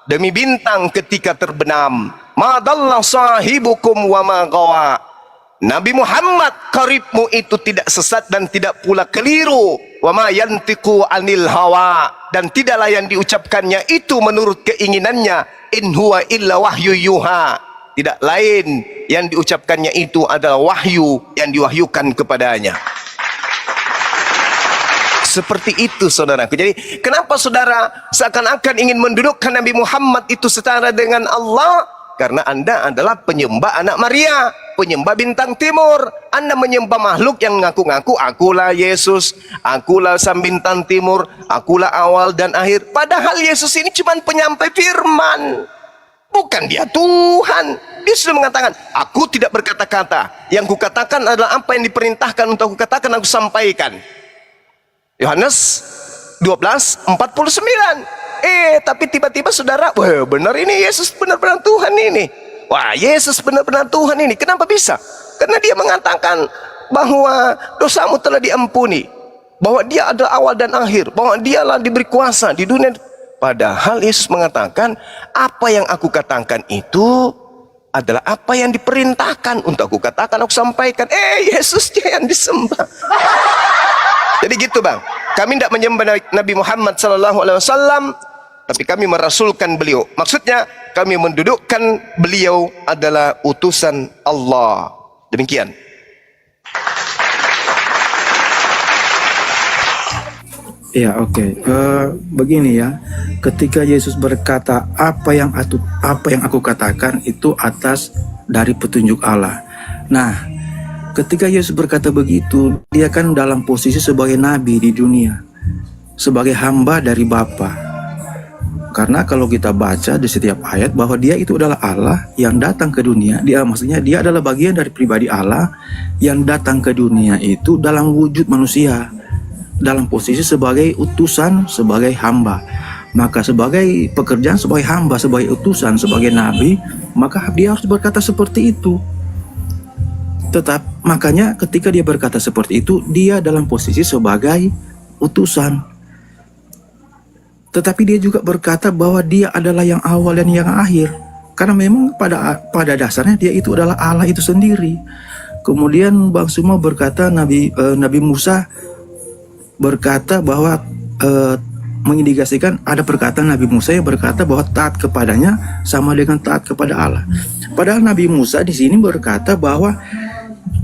demi bintang ketika terbenam, ma dalla sahibukum wa ma gawa. Nabi Muhammad karibmu itu tidak sesat dan tidak pula keliru. Wa ma yantiqu anil hawa, dan tidaklah yang diucapkannya itu menurut keinginannya. In huwa illa wahyu yuha, tidak lain yang diucapkannya itu adalah wahyu yang diwahyukan kepadanya. Seperti itu saudaraku. Jadi kenapa saudara seakan-akan ingin mendudukkan Nabi Muhammad itu setara dengan Allah? Karena Anda adalah penyembah anak Maria, penyembah bintang timur. Anda menyembah makhluk yang ngaku-ngaku akulah Yesus, akulah sang bintang timur, akulah awal dan akhir. Padahal Yesus ini cuma penyampai firman, bukan dia Tuhan. Dia sudah mengatakan, aku tidak berkata-kata, yang kukatakan adalah apa yang diperintahkan untuk aku katakan, aku sampaikan. Yohanes 12:49. Tapi tiba-tiba saudara, wah benar ini Yesus benar-benar Tuhan ini. Wah, Yesus benar-benar Tuhan ini. Kenapa bisa? Karena dia mengatakan bahwa dosamu telah diampuni, bahwa dia adalah awal dan akhir, bahwa dialah diberi kuasa di dunia. Padahal Yesus mengatakan, apa yang aku katakan itu adalah apa yang diperintahkan untuk aku katakan, aku sampaikan. Yesusnya yang disembah. Jadi gitu bang, kami tidak menyembah Nabi Muhammad SAW, tapi kami merasulkan beliau. Maksudnya kami mendudukkan beliau adalah utusan Allah. Demikian. Ya, oke. Begini ya, ketika Yesus berkata apa yang aku katakan itu atas dari petunjuk Allah. Nah, ketika Yesus berkata begitu, dia kan dalam posisi sebagai nabi di dunia, sebagai hamba dari Bapa. Karena kalau kita baca di setiap ayat bahwa dia itu adalah Allah yang datang ke dunia, maksudnya dia adalah bagian dari pribadi Allah yang datang ke dunia itu dalam wujud manusia, dalam posisi sebagai utusan, sebagai hamba. Maka sebagai pekerjaan, sebagai hamba, sebagai utusan, sebagai nabi, maka dia harus berkata seperti itu. Makanya ketika dia berkata seperti itu, dia dalam posisi sebagai utusan. Tetapi dia juga berkata bahwa dia adalah yang awal dan yang akhir. Karena memang pada dasarnya dia itu adalah Allah itu sendiri. Kemudian Bang Suma berkata, Nabi Musa berkata bahwa mengindikasikan ada perkataan Nabi Musa yang berkata bahwa taat kepadanya sama dengan taat kepada Allah. Padahal Nabi Musa di sini berkata bahwa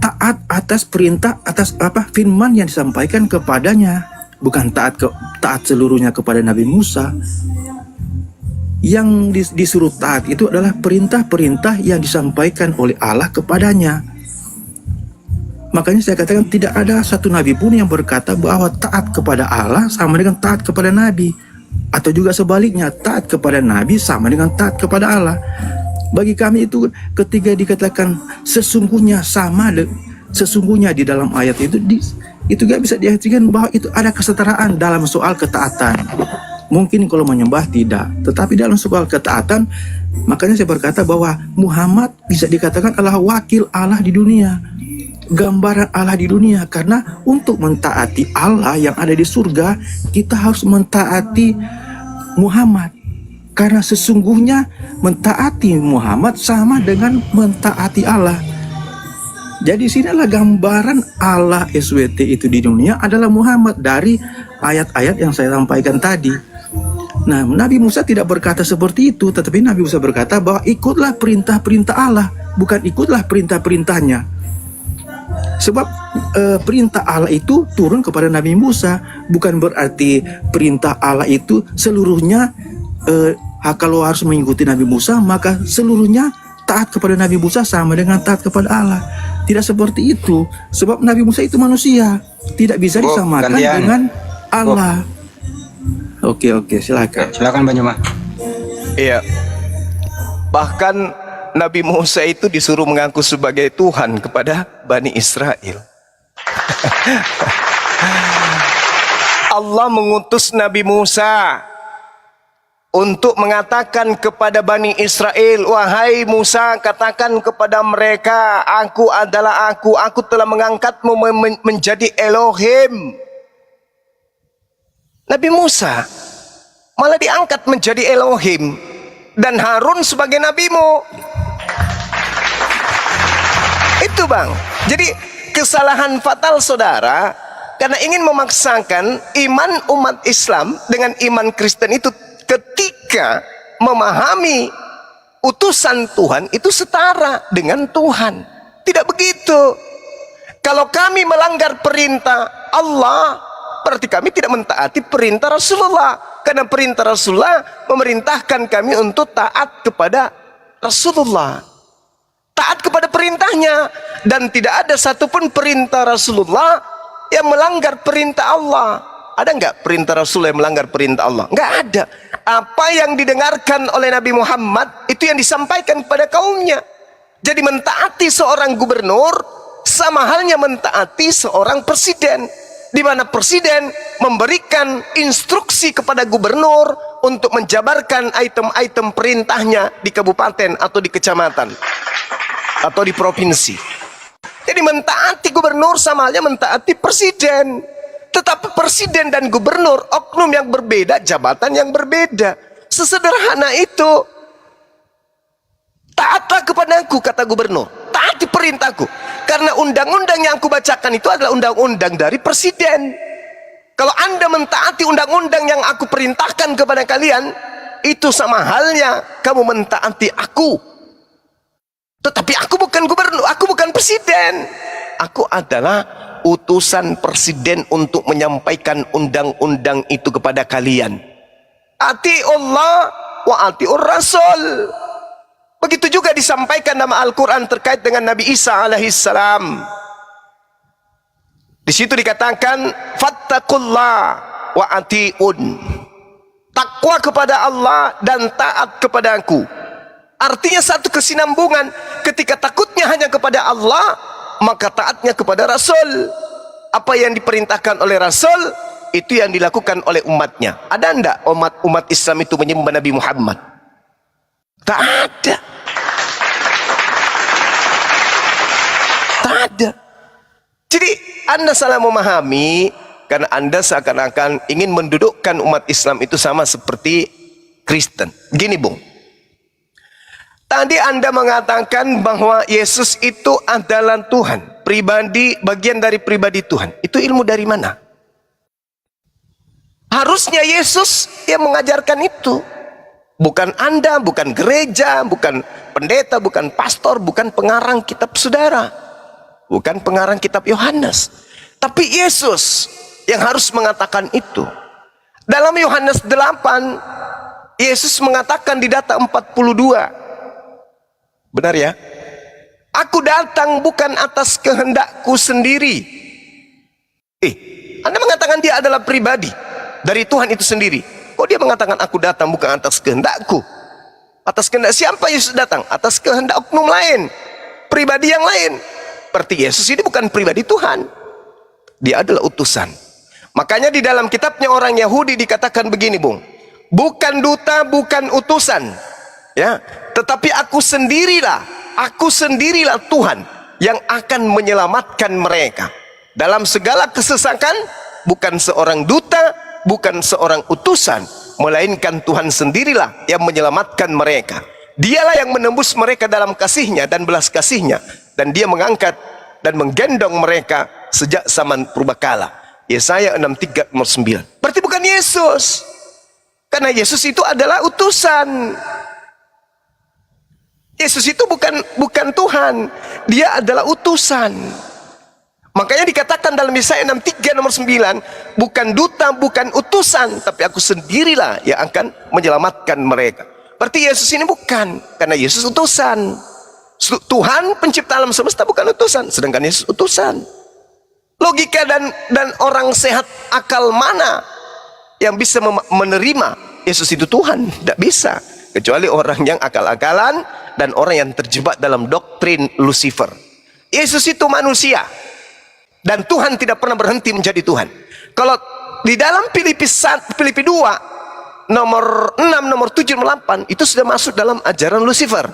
taat atas perintah, atas firman yang disampaikan kepadanya, bukan taat seluruhnya kepada Nabi Musa. Yang disuruh taat itu adalah perintah-perintah yang disampaikan oleh Allah kepadanya. Makanya saya katakan tidak ada satu nabi pun yang berkata bahwa taat kepada Allah sama dengan taat kepada nabi, atau juga sebaliknya, taat kepada nabi sama dengan taat kepada Allah. Bagi kami itu ketika dikatakan sesungguhnya sesungguhnya di dalam ayat itu gak bisa diartikan bahwa itu ada kesetaraan dalam soal ketaatan. Mungkin kalau menyembah tidak, tetapi dalam soal ketaatan, makanya saya berkata bahwa Muhammad bisa dikatakan adalah wakil Allah di dunia, gambaran Allah di dunia. Karena untuk mentaati Allah yang ada di surga, kita harus mentaati Muhammad. Karena sesungguhnya mentaati Muhammad sama dengan mentaati Allah. Jadi sinilah gambaran Allah SWT itu di dunia adalah Muhammad dari ayat-ayat yang saya sampaikan tadi. Nah, Nabi Musa tidak berkata seperti itu, tetapi Nabi Musa berkata bahwa ikutlah perintah-perintah Allah, bukan ikutlah perintah-perintahnya. Sebab perintah Allah itu turun kepada Nabi Musa, bukan berarti perintah Allah itu seluruhnya kalau harus mengikuti Nabi Musa maka seluruhnya taat kepada Nabi Musa sama dengan taat kepada Allah. Tidak seperti itu, sebab Nabi Musa itu manusia, tidak bisa disamakan dengan Allah. Oke, silakan. Silakan Banyuma. Iya. Bahkan Nabi Musa itu disuruh mengaku sebagai Tuhan kepada Bani Israel. Allah mengutus Nabi Musa untuk mengatakan kepada Bani Israel, wahai Musa, katakan kepada mereka, aku adalah aku telah mengangkatmu menjadi Elohim. Nabi Musa malah diangkat menjadi Elohim, dan Harun sebagai nabimu. Itu bang. Jadi kesalahan fatal saudara, karena ingin memaksakan iman umat Islam dengan iman Kristen itu ketika memahami utusan Tuhan itu setara dengan Tuhan. Tidak begitu. Kalau kami melanggar perintah Allah, berarti kami tidak mentaati perintah Rasulullah. Karena perintah Rasulullah memerintahkan kami untuk taat kepada Rasulullah, taat kepada perintahnya. Dan tidak ada satupun perintah Rasulullah yang melanggar perintah Allah. Ada nggak perintah Rasulullah yang melanggar perintah Allah? Nggak ada. Apa yang didengarkan oleh Nabi Muhammad itu yang disampaikan kepada kaumnya. Jadi mentaati seorang gubernur sama halnya mentaati seorang presiden, di mana presiden memberikan instruksi kepada gubernur untuk menjabarkan item-item perintahnya di kabupaten atau di kecamatan atau di provinsi. Jadi mentaati gubernur sama halnya mentaati presiden. Tetapi presiden dan gubernur oknum yang berbeda, jabatan yang berbeda. Sesederhana itu. Taatlah kepadaku, kata gubernur. Taati perintahku. Karena undang-undang yang aku bacakan itu adalah undang-undang dari presiden. Kalau Anda mentaati undang-undang yang aku perintahkan kepada kalian, itu sama halnya kamu mentaati aku. Tetapi aku bukan gubernur, aku bukan presiden. Aku adalah utusan presiden untuk menyampaikan undang-undang itu kepada kalian. Ati'ullah wa ati'ur rasul. Begitu juga disampaikan dalam Al-Quran terkait dengan Nabi Isa alaihissalam. Di situ dikatakan, fattaqullah wa ati'un. Takwa kepada Allah dan taat kepada aku. Artinya satu kesinambungan. Ketika takutnya hanya kepada Allah, maka taatnya kepada Rasul. Apa yang diperintahkan oleh Rasul, itu yang dilakukan oleh umatnya. Ada enggak umat Islam itu menyembah Nabi Muhammad? Tak ada. Tak ada. Jadi Anda salah memahami, karena Anda seakan-akan ingin mendudukkan umat Islam itu sama seperti Kristen. Gini Bung, tadi Anda mengatakan bahwa Yesus itu adalah Tuhan, pribadi, bagian dari pribadi Tuhan. Itu ilmu dari mana? Harusnya Yesus yang mengajarkan itu. Bukan Anda, bukan gereja, bukan pendeta, bukan pastor, bukan pengarang kitab saudara, bukan pengarang kitab Yohanes. Tapi Yesus yang harus mengatakan itu. Dalam Yohanes 8, Yesus mengatakan di data 42. Benar ya? Aku datang bukan atas kehendakku sendiri. Anda mengatakan dia adalah pribadi dari Tuhan itu sendiri. Kok dia mengatakan aku datang bukan atas kehendakku? Atas kehendak siapa Yesus datang? Atas kehendak oknum lain, pribadi yang lain. Berarti Yesus ini bukan pribadi Tuhan. Dia adalah utusan. Makanya di dalam kitabnya orang Yahudi dikatakan begini Bung, bukan duta, bukan utusan, ya, tetapi aku sendirilah Tuhan yang akan menyelamatkan mereka dalam segala kesesakan. Bukan seorang duta, bukan seorang utusan, melainkan Tuhan sendirilah yang menyelamatkan mereka. Dialah yang menembus mereka dalam kasihnya dan belas kasihnya, dan dia mengangkat dan menggendong mereka sejak zaman purbakala. Yesaya 63 nomor 9. Berarti bukan Yesus, karena Yesus itu adalah utusan. Yesus itu bukan Tuhan, dia adalah utusan. Makanya dikatakan dalam Yesaya 63 nomor 9, bukan duta, bukan utusan, tapi aku sendirilah yang akan menyelamatkan mereka. Berarti Yesus ini bukan, karena Yesus utusan. Tuhan pencipta alam semesta bukan utusan, sedangkan Yesus utusan. Logika dan orang sehat akal mana yang bisa menerima Yesus itu Tuhan? Tidak bisa, kecuali orang yang akal-akalan dan orang yang terjebak dalam doktrin Lucifer. Yesus itu manusia, dan Tuhan tidak pernah berhenti menjadi Tuhan. Kalau di dalam Filipi 2 nomor 6, nomor 7, nomor 8 itu sudah masuk dalam ajaran Lucifer.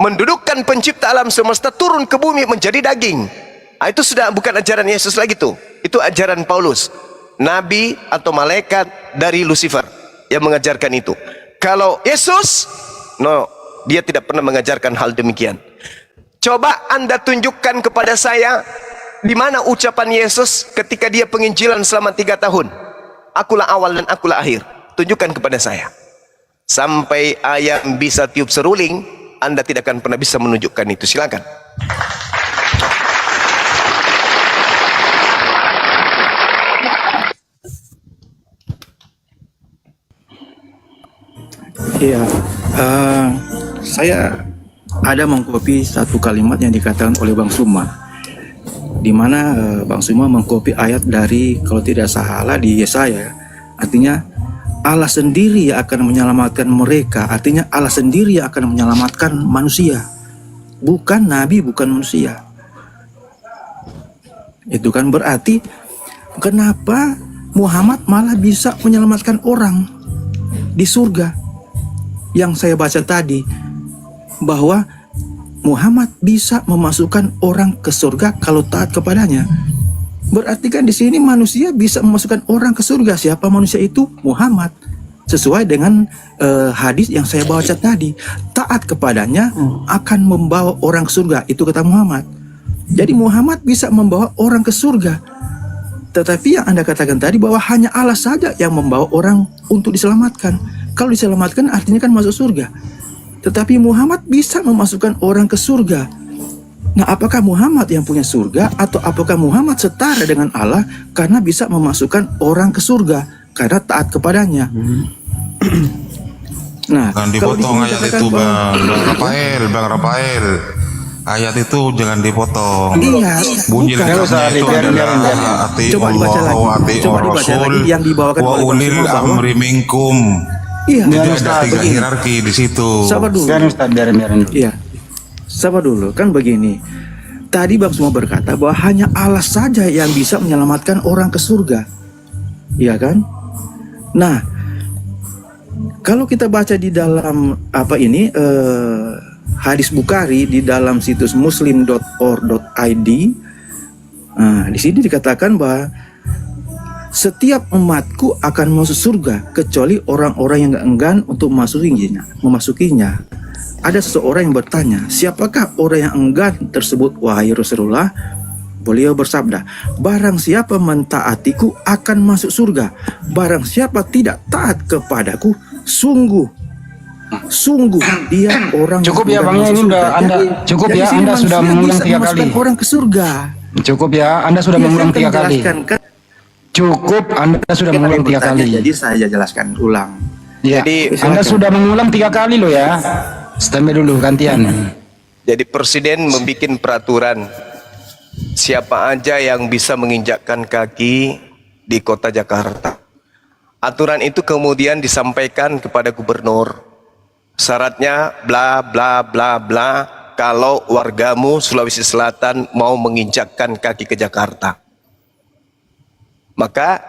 Mendudukkan pencipta alam semesta turun ke bumi menjadi daging. Itu sudah bukan ajaran Yesus lagi tuh. Itu ajaran Paulus, nabi atau malaikat dari Lucifer yang mengajarkan itu. Kalau Yesus, no, dia tidak pernah mengajarkan hal demikian. Coba Anda tunjukkan kepada saya di mana ucapan Yesus ketika dia penginjilan selama 3 tahun. Akulah awal dan akulah akhir. Tunjukkan kepada saya. Sampai ayam bisa tiup seruling, Anda tidak akan pernah bisa menunjukkan itu. Silakan. Iya, saya ada mengkopi satu kalimat yang dikatakan oleh Bang Suma, di mana Bang Suma mengkopi ayat dari, kalau tidak salah, di Yesaya. Artinya Allah sendiri yang akan menyelamatkan mereka. Artinya Allah sendiri yang akan menyelamatkan manusia, bukan nabi, bukan manusia. Itu kan berarti kenapa Muhammad malah bisa menyelamatkan orang di surga? Yang saya baca tadi, bahwa Muhammad bisa memasukkan orang ke surga kalau taat kepadanya. Berarti kan di sini manusia bisa memasukkan orang ke surga. Siapa manusia itu? Muhammad. Sesuai dengan hadis yang saya baca tadi, taat kepadanya akan membawa orang ke surga. Itu kata Muhammad. Jadi Muhammad bisa membawa orang ke surga. Tetapi yang Anda katakan tadi bahwa hanya Allah saja yang membawa orang untuk diselamatkan. Kalau diselamatkan artinya kan masuk surga. Tetapi Muhammad bisa memasukkan orang ke surga. Nah, apakah Muhammad yang punya surga, atau apakah Muhammad setara dengan Allah karena bisa memasukkan orang ke surga karena taat kepadanya? Nah, jangan dipotong ayat itu, Bang Rafael. Ayat itu jangan dipotong. Iya, Bunyi lengkapnya itu adalah ati Allah wa ati Rasul yang dibawakan wa oleh ulil amri minkum. Iya, Jadi ada 3 hierarki di situ. sabar dulu. Iya, sabar dulu. Kan begini. Tadi Bang semua berkata bahwa hanya Allah saja yang bisa menyelamatkan orang ke surga. Iya kan? Nah, kalau kita baca di dalam hadis Bukhari di dalam situs muslim.or.id, nah, di sini dikatakan bahwa setiap umatku akan masuk surga kecuali orang-orang yang enggan untuk memasukinya. Ada seseorang yang bertanya, siapakah orang yang enggan tersebut, wahai Rasulullah? Beliau bersabda, barang siapa mentaatiku akan masuk surga. Barang siapa tidak taat kepadaku, sungguh dia orang cukup ya yang Bang, ini udah surga. Anda cukup Jadi ya, sini Anda sudah manusia mengulang bisa 3 kali. memasukkan orang ke surga. Cukup ya, Anda sudah Iya, mengulang saya 3 akan kali. jelaskan, kan? Cukup, Anda sudah Kan ada mengulang yang 3 bertanya, kali. jadi saya jelaskan ulang. Ya, Jadi, Anda sudah mengulang 3 kali loh ya. Standby dulu, gantian. Jadi presiden membuat peraturan siapa aja yang bisa menginjakkan kaki di kota Jakarta. Aturan itu kemudian disampaikan kepada gubernur. Syaratnya bla bla bla bla kalau wargamu Sulawesi Selatan mau menginjakkan kaki ke Jakarta. Maka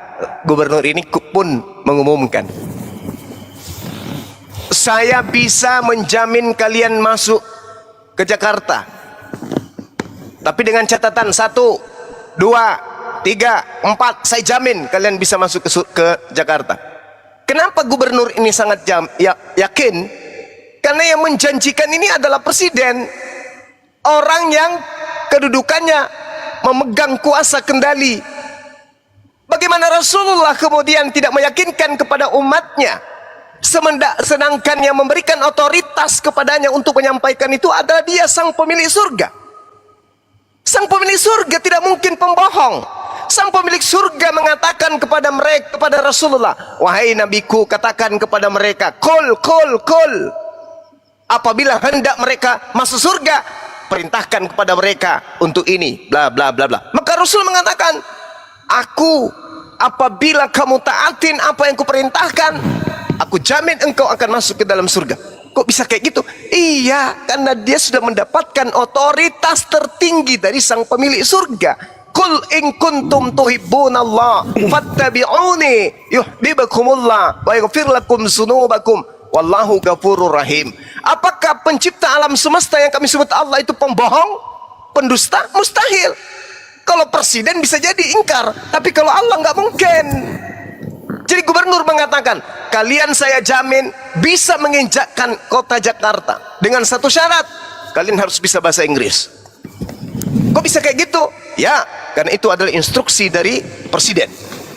gubernur ini pun mengumumkan, saya bisa menjamin kalian masuk ke Jakarta, tapi dengan catatan 1, 2, 3, 4, saya jamin kalian bisa masuk ke Jakarta. Kenapa gubernur ini sangat yakin? Karena yang menjanjikan ini adalah presiden, orang yang kedudukannya memegang kuasa kendali. Bagaimana Rasulullah kemudian tidak meyakinkan kepada umatnya, sedangkan yang memberikan otoritas kepadanya untuk menyampaikan itu adalah dia, sang pemilik surga. Sang pemilik surga tidak mungkin pembohong. Sang pemilik surga mengatakan kepada mereka, kepada Rasulullah, wahai nabiku, katakan kepada mereka, kul. Apabila hendak mereka masuk surga, perintahkan kepada mereka untuk ini, bla bla bla bla. Maka Rasul mengatakan, apabila kamu taatin apa yang kuperintahkan, aku jamin engkau akan masuk ke dalam surga. Kok bisa kayak gitu? Iya, karena dia sudah mendapatkan otoritas tertinggi dari sang pemilik surga. Qul in kuntum tuhibbunallah fattabi'uni yuhibbukumullah wa yaghfir lakum dzunubakum wallahu ghafurur rahim. Apakah pencipta alam semesta yang kami sebut Allah itu pembohong, pendusta? Mustahil. Kalau presiden bisa jadi ingkar, tapi kalau Allah nggak mungkin. Jadi gubernur mengatakan, kalian saya jamin bisa menginjakkan kota Jakarta dengan satu syarat, kalian harus bisa bahasa Inggris. Kok bisa kayak gitu? Ya, karena itu adalah instruksi dari presiden.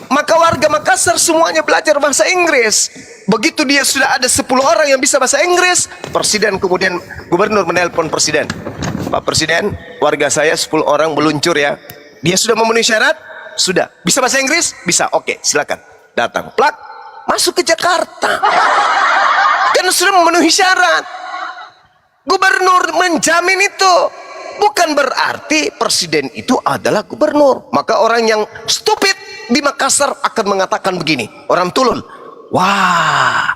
Maka warga Makassar semuanya belajar bahasa Inggris. Begitu dia sudah ada 10 orang yang bisa bahasa Inggris, presiden kemudian gubernur menelpon presiden. Pak Presiden, warga saya 10 orang meluncur ya. Dia sudah memenuhi syarat? Sudah. Bisa bahasa Inggris? Bisa. Oke, silakan. Datang. Plak, masuk ke Jakarta. Karena sudah memenuhi syarat. Gubernur menjamin itu. Bukan berarti presiden itu adalah gubernur. Maka orang yang stupid di Makassar akan mengatakan begini. Orang tulun. Wah,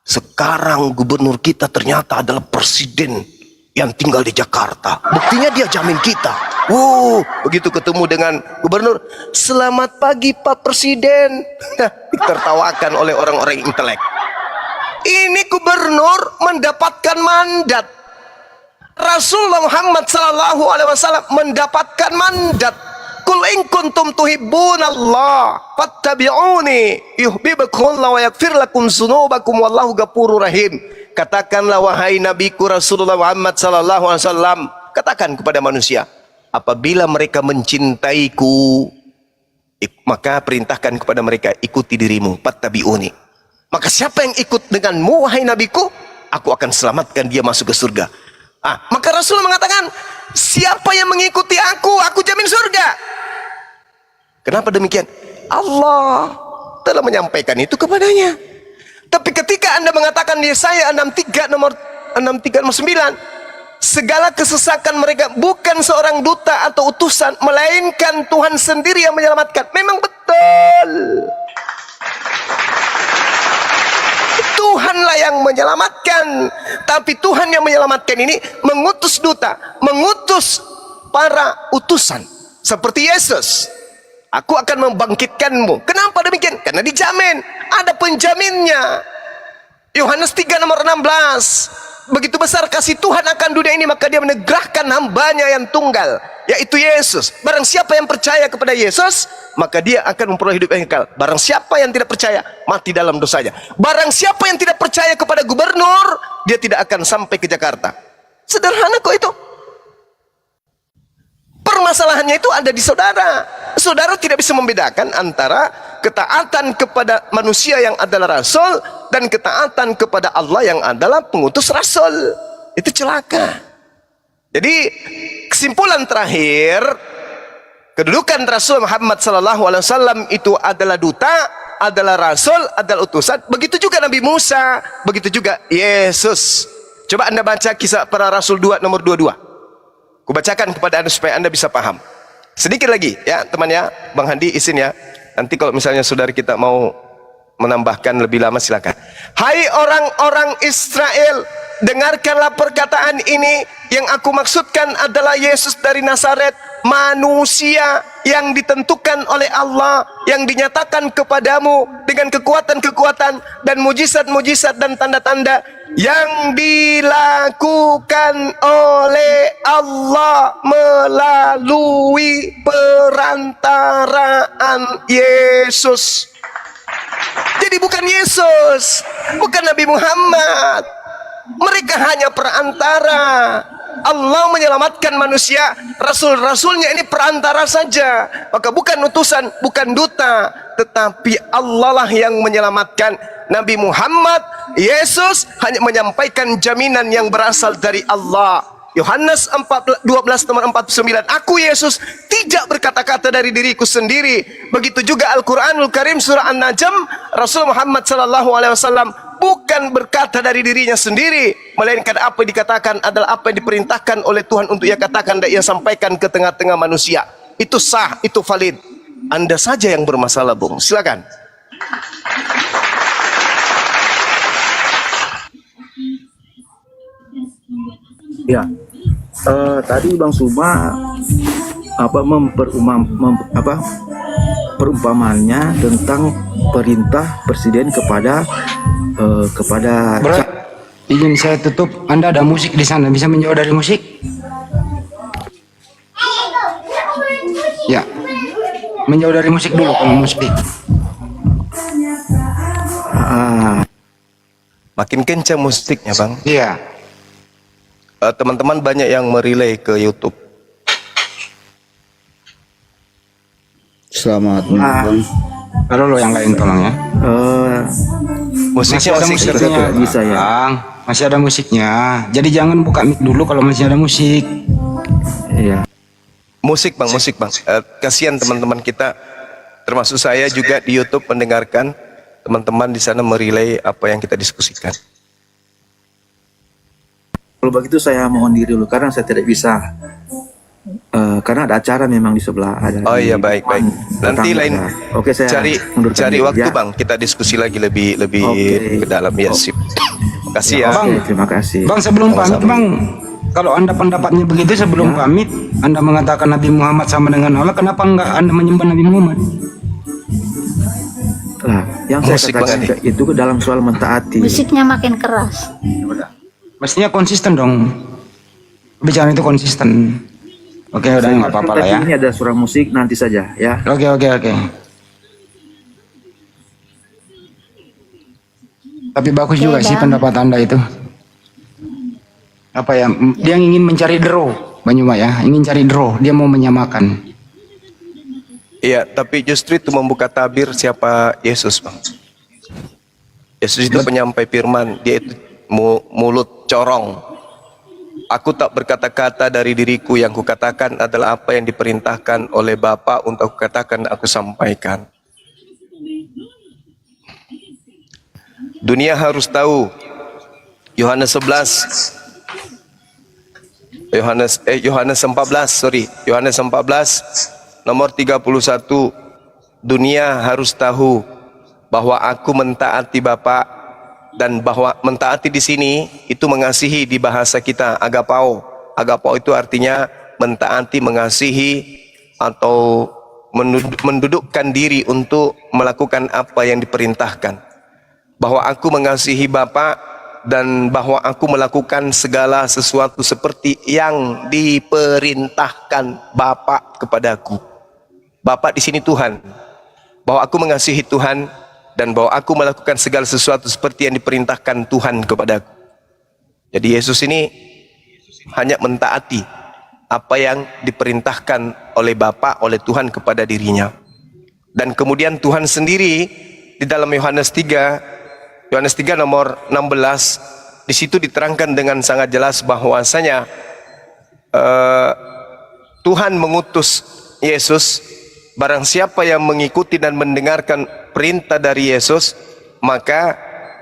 sekarang gubernur kita ternyata adalah presiden yang tinggal di Jakarta. Buktinya dia jamin kita. Begitu ketemu dengan gubernur, selamat pagi Pak Presiden. Ditertawakan oleh orang-orang intelek. Ini gubernur mendapatkan mandat. Rasulullah Muhammad sallallahu alaihi wasallam mendapatkan mandat. Qul in kuntum tuhibbunallah fattabi'uni yuhibbukumullah wa yaghfir lakum dzunubakum wallahu ghafurur rahim. Katakanlah wahai nabiku Rasulullah Muhammad sallallahu alaihi wasallam, katakan kepada manusia, apabila mereka mencintaiku, maka perintahkan kepada mereka ikuti dirimu, fattabi'uni. Maka siapa yang ikut denganmu wahai nabiku, aku akan selamatkan dia masuk ke surga. Maka Rasul mengatakan, siapa yang mengikuti aku jamin surga. Kenapa demikian? Allah telah menyampaikan itu kepadanya. Tapi ketika Anda mengatakan Yesaya 63 nomor 9, segala kesesakan mereka bukan seorang duta atau utusan, melainkan Tuhan sendiri yang menyelamatkan. Memang betul. Tuhanlah yang menyelamatkan. Tapi Tuhan yang menyelamatkan ini mengutus duta, mengutus para utusan. Seperti Yesus. Aku akan membangkitkanmu. Kenapa demikian? Karena dijamin. Ada penjaminnya. Yohanes 3 nomor 16. Begitu besar kasih Tuhan akan dunia ini, maka dia menegrahkan hambanya yang tunggal, yaitu Yesus. Barang siapa yang percaya kepada Yesus, maka dia akan memperoleh hidup yang kekal. Barang siapa yang tidak percaya, mati dalam dosanya. Barang siapa yang tidak percaya kepada gubernur, dia tidak akan sampai ke Jakarta. Sederhana kok itu. Permasalahannya itu ada di saudara. Saudara tidak bisa membedakan antara ketaatan kepada manusia yang adalah rasul dan ketaatan kepada Allah yang adalah pengutus rasul. Itu celaka. Jadi kesimpulan terakhir, kedudukan Rasul Muhammad SAW itu adalah duta, adalah rasul, adalah utusan. Begitu juga Nabi Musa, begitu juga Yesus. Coba Anda baca kisah para rasul 2 nomor 22. Kubacakan kepada Anda supaya Anda bisa paham. Sedikit lagi ya teman ya, Bang Handi izin ya. Nanti kalau misalnya saudara kita mau menambahkan lebih lama silakan. Hai orang-orang Israel, dengarkanlah perkataan ini. Yang aku maksudkan adalah Yesus dari Nazaret, manusia yang ditentukan oleh Allah, yang dinyatakan kepadamu dengan kekuatan-kekuatan dan mujizat-mujizat dan tanda-tanda yang dilakukan oleh Allah melalui perantaraan Yesus. Jadi bukan Yesus, bukan Nabi Muhammad. Mereka hanya perantara. Allah menyelamatkan manusia, rasul-rasulnya ini perantara saja. Maka bukan utusan, bukan duta, tetapi Allah lah yang menyelamatkan. Nabi Muhammad, Yesus hanya menyampaikan jaminan yang berasal dari Allah. Yohanes 12 nomor 49, aku Yesus tidak berkata-kata dari diriku sendiri. Begitu juga Al-Quranul Karim surah An-Najm, Rasul Muhammad SAW bukan berkata dari dirinya sendiri, melainkan apa yang dikatakan adalah apa yang diperintahkan oleh Tuhan untuk ia katakan dan ia sampaikan ke tengah-tengah manusia. Itu sah, itu valid. Anda saja yang bermasalah, Bung. Silakan. Ya, tadi Bang Suma perumpamannya tentang perintah presiden kepada Bro, izin saya tutup. Anda ada musik di sana, bisa menjauh dari musik? Ya, menjauh dari musik dulu kalau musik. Makin kencang musiknya bang. Iya. Teman-teman banyak yang merelay ke YouTube. Selamat malam. Lalu lo yang lain tolong ya. Musiknya Masih ada masih musiknya, bisa ya. Bang. Masih ada musiknya. Jadi jangan buka mic dulu kalau masih ada musik. Iya. musik bang. Kasihan teman-teman kita, termasuk saya juga di YouTube mendengarkan teman-teman di sana merelay apa yang kita diskusikan. Kalau begitu saya mohon diri dulu karena saya tidak bisa. Karena ada acara memang di sebelah ada. Oh di iya, baik. depan Nanti tetangga. lain Oke, saya mundurkan cari diri, waktu ya. bang, kita diskusi lagi lebih Oke. ke dalam ya. Sip. Makasih ya. Bang. Oke, terima kasih. Bang, sebelum pamit bang, kalau anda pendapatnya begitu sebelum pamit, anda mengatakan Nabi Muhammad sama dengan Allah, kenapa enggak anda menyembah Nabi Muhammad? Nah, yang saya Musik katakan banget itu ke dalam soal mentaati. Musiknya makin keras. Mestinya konsisten dong. Bicara itu konsisten. Oke, udah nggak apa-apa lah ya. Ini ada suara musik nanti saja ya. Oke. Tapi bagus juga Oke, sih Bang. pendapat anda itu. Apa ya? Dia ingin mencari draw, Banyuma ya. Ingin cari draw. Dia mau menyamakan. Iya, tapi justru itu membuka tabir siapa Yesus bang. Yesus itu penyampai firman, dia itu mulut corong. Aku tak berkata-kata dari diriku, yang kukatakan adalah apa yang diperintahkan oleh Bapa untuk aku katakan, aku sampaikan. Dunia harus tahu. Yohanes 14 nomor 31. Dunia harus tahu bahwa aku mentaati Bapa, dan bahwa mentaati di sini itu mengasihi di bahasa kita agapao. Agapao itu artinya mentaati, mengasihi, atau mendudukkan diri untuk melakukan apa yang diperintahkan. Bahwa aku mengasihi Bapa dan bahwa aku melakukan segala sesuatu seperti yang diperintahkan Bapa kepadaku. Bapa di sini Tuhan. Bahwa aku mengasihi Tuhan dan bahwa aku melakukan segala sesuatu seperti yang diperintahkan Tuhan kepadaku. Jadi Yesus ini hanya mentaati apa yang diperintahkan oleh Bapa, oleh Tuhan kepada dirinya. Dan kemudian Tuhan sendiri di dalam Yohanes 3 nomor 16, di situ diterangkan dengan sangat jelas bahwasanya Tuhan mengutus Yesus. Barang siapa yang mengikuti dan mendengarkan perintah dari Yesus, maka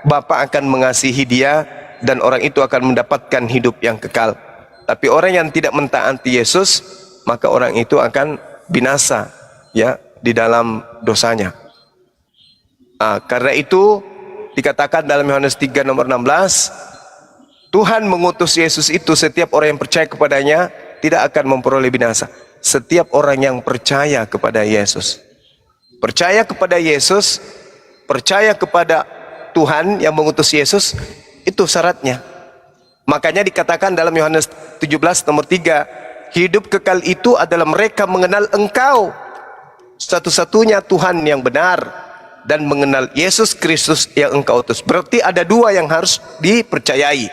Bapa akan mengasihi dia dan orang itu akan mendapatkan hidup yang kekal. Tapi orang yang tidak mentaati Yesus, maka orang itu akan binasa ya di dalam dosanya. Karena itu dikatakan dalam Yohanes 3 nomor 16, Tuhan mengutus Yesus itu, setiap orang yang percaya kepadanya tidak akan memperoleh binasa. Setiap orang yang percaya kepada Yesus, percaya kepada Yesus, percaya kepada Tuhan yang mengutus Yesus, itu syaratnya. Makanya dikatakan dalam Yohanes 17 nomor 3, hidup kekal itu adalah mereka mengenal Engkau satu-satunya Tuhan yang benar, dan mengenal Yesus Kristus yang Engkau utus. Berarti ada dua yang harus dipercayai.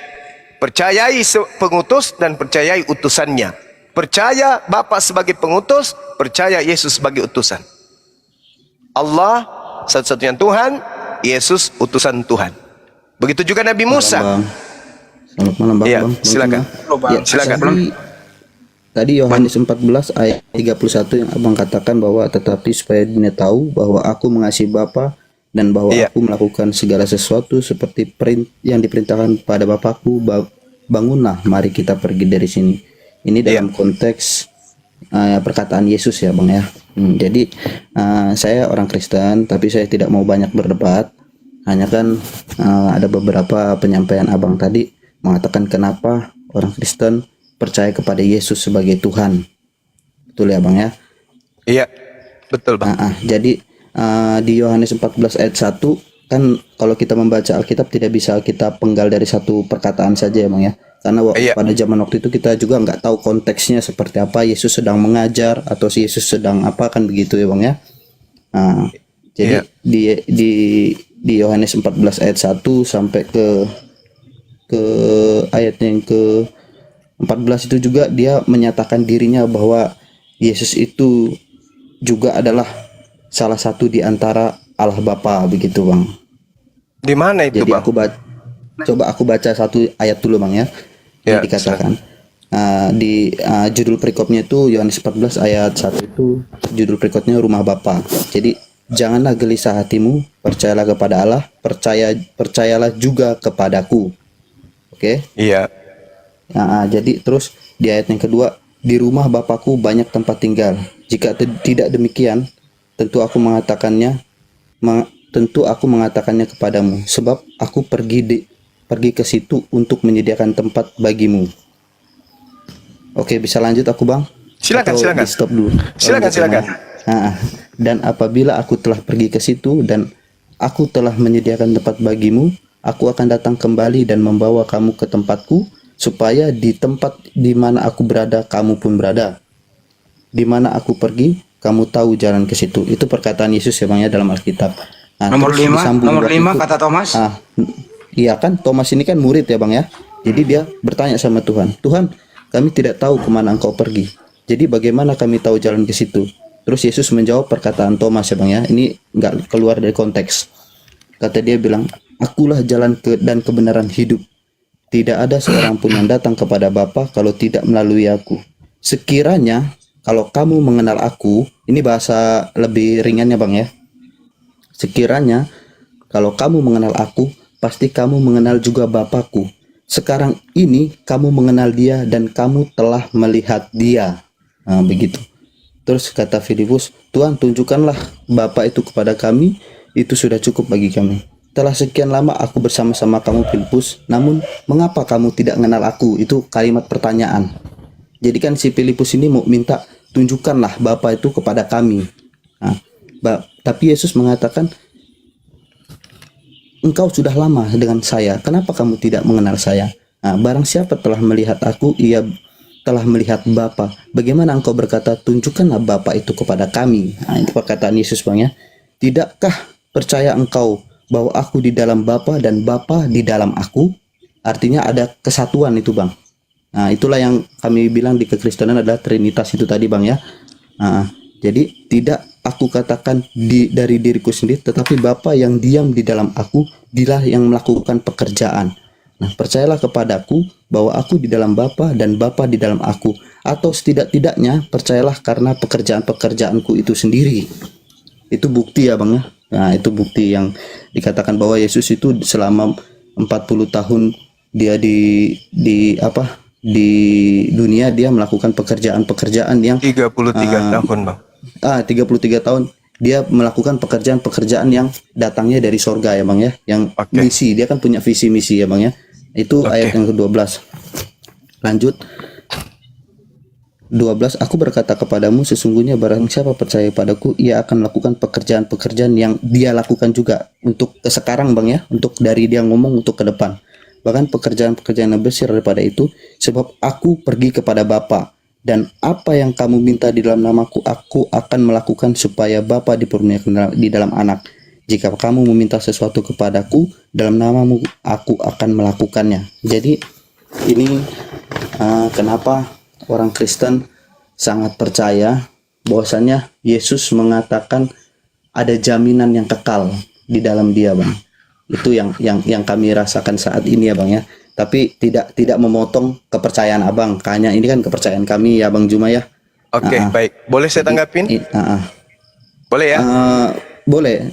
Percayai pengutus dan percayai utusannya. Percaya Bapa sebagai pengutus, percaya Yesus sebagai utusan. Allah satu-satunya Tuhan, Yesus utusan Tuhan. Begitu juga Nabi Musa. Selamat malam Bang. Ya, Bang. silakan. Ya, Silakan. Tadi Yohanes 14 ayat 31 yang Abang katakan bahwa tetapi supaya dunia tahu bahwa aku mengasihi Bapa dan bahwa Iya. aku melakukan segala sesuatu seperti yang diperintahkan pada Bapakku, bangunlah, mari kita pergi dari sini. Ini dalam konteks perkataan Yesus ya Bang ya. Jadi saya orang Kristen tapi saya tidak mau banyak berdebat. Hanya kan ada beberapa penyampaian Abang tadi mengatakan kenapa orang Kristen percaya kepada Yesus sebagai Tuhan. Betul ya Bang ya? Iya, betul Bang. Jadi di Yohanes 14 ayat 1 kan kalau kita membaca Alkitab tidak bisa kita penggal dari satu perkataan saja ya Bang ya. Karena pada zaman waktu itu kita juga nggak tahu konteksnya seperti apa, Yesus sedang mengajar atau Yesus sedang apa, kan begitu ya Bang ya. Jadi di di Yohanes 14 ayat 1 sampai ke ayat yang ke 14 itu juga dia menyatakan dirinya bahwa Yesus itu juga adalah salah satu di antara Allah Bapa, begitu Bang. Di mana itu, Jadi Bang? coba aku baca satu ayat dulu Bang ya. Ya, Yang dikatakan di judul perikopnya itu Yohanes 14 ayat 1 itu judul perikopnya Rumah Bapa. Jadi janganlah gelisah hatimu, percayalah kepada Allah, percayalah juga kepadaku. Oke. Iya. Jadi terus di ayat yang kedua, di rumah Bapakku banyak tempat tinggal. Jika tidak demikian, tentu aku mengatakannya kepadamu, sebab aku pergi ke situ untuk menyediakan tempat bagimu. Oke, bisa lanjut aku Bang? Silakan, Atau silakan. di stop dulu. Silakan. Dan apabila aku telah pergi ke situ dan aku telah menyediakan tempat bagimu, aku akan datang kembali dan membawa kamu ke tempatku, supaya di tempat di mana aku berada, kamu pun berada. Di mana aku pergi, kamu tahu jalan ke situ. Itu perkataan Yesus ya Bang ya dalam Alkitab. Nomor Terus 5, disambung nomor waktu 5 itu. kata Thomas. Iya kan, Thomas ini kan murid ya Bang ya. Jadi dia bertanya sama Tuhan, Tuhan, kami tidak tahu kemana Engkau pergi. Jadi bagaimana kami tahu jalan ke situ? Terus Yesus menjawab perkataan Thomas ya Bang ya. Ini nggak keluar dari konteks. Kata dia bilang, akulah jalan dan kebenaran hidup. Tidak ada seorang pun yang datang kepada Bapa kalau tidak melalui aku. Sekiranya kalau kamu mengenal aku, ini bahasa lebih ringannya Bang ya. Sekiranya kalau kamu mengenal aku, pasti kamu mengenal juga Bapakku. Sekarang ini kamu mengenal dia dan kamu telah melihat dia. Begitu. Terus kata Filipus, Tuhan tunjukkanlah Bapa itu kepada kami, itu sudah cukup bagi kami. Telah sekian lama aku bersama-sama kamu Filipus, namun mengapa kamu tidak mengenal aku? Itu kalimat pertanyaan. Jadi kan si Filipus ini mau minta tunjukkanlah Bapa itu kepada kami. Tapi Yesus mengatakan, engkau sudah lama dengan saya, kenapa kamu tidak mengenal saya? Barang siapa telah melihat aku, ia telah melihat Bapa. Bagaimana engkau berkata, tunjukkanlah Bapa itu kepada kami? Itu perkataan Yesus Bang ya. Tidakkah percaya engkau bahwa aku di dalam Bapa dan Bapa di dalam aku? Artinya ada kesatuan itu Bang. Itulah yang kami bilang di kekristenan adalah Trinitas itu tadi Bang ya. Jadi tidak aku katakan dari diriku sendiri, tetapi Bapa yang diam di dalam aku, dialah yang melakukan pekerjaan. Percayalah kepadaku bahwa aku di dalam Bapa dan Bapa di dalam aku, atau setidak-tidaknya percayalah karena pekerjaanku itu sendiri. Itu bukti ya Bang ya. Itu bukti yang dikatakan bahwa Yesus itu selama 40 tahun dia di dunia, dia melakukan pekerjaan-pekerjaan yang 33 tahun, Bang. 33 tahun dia melakukan pekerjaan-pekerjaan yang datangnya dari sorga ya Bang ya, yang misi, dia kan punya visi misi ya Bang ya. Itu ayat yang ke-12. Lanjut 12, aku berkata kepadamu, sesungguhnya barang siapa percaya padaku, ia akan melakukan pekerjaan-pekerjaan yang dia lakukan juga untuk sekarang Bang ya, untuk dari dia ngomong untuk ke depan. Bahkan pekerjaan-pekerjaan yang besar daripada itu, sebab aku pergi kepada Bapa, dan apa yang kamu minta di dalam namaku, aku akan melakukan supaya Bapa dipermuliakan di dalam Anak. Jika kamu meminta sesuatu kepadaku dalam namamu, aku akan melakukannya. Jadi ini kenapa orang Kristen sangat percaya bahwasannya Yesus mengatakan ada jaminan yang kekal di dalam dia Bang. Itu yang kami rasakan saat ini ya Bang ya. Tapi tidak memotong kepercayaan Abang. Hanya ini kan kepercayaan kami ya Bang Juma ya. Oke, baik. Boleh saya tanggapin? Boleh ya? Boleh.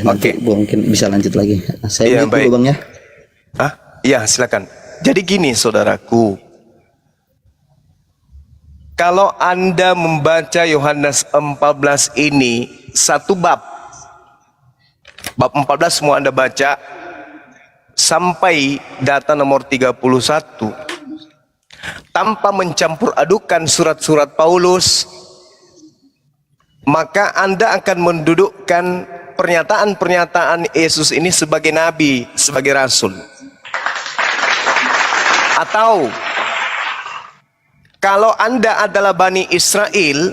Nanti mungkin bisa lanjut lagi. Saya baik dulu Bang ya. Iya, silakan. Jadi gini saudaraku. Kalau Anda membaca Yohanes 14 ini satu bab 14 semua Anda baca sampai data nomor 31 tanpa mencampur adukan surat-surat Paulus, maka Anda akan mendudukkan pernyataan-pernyataan Yesus ini sebagai nabi, sebagai rasul. Atau kalau Anda adalah Bani Israel,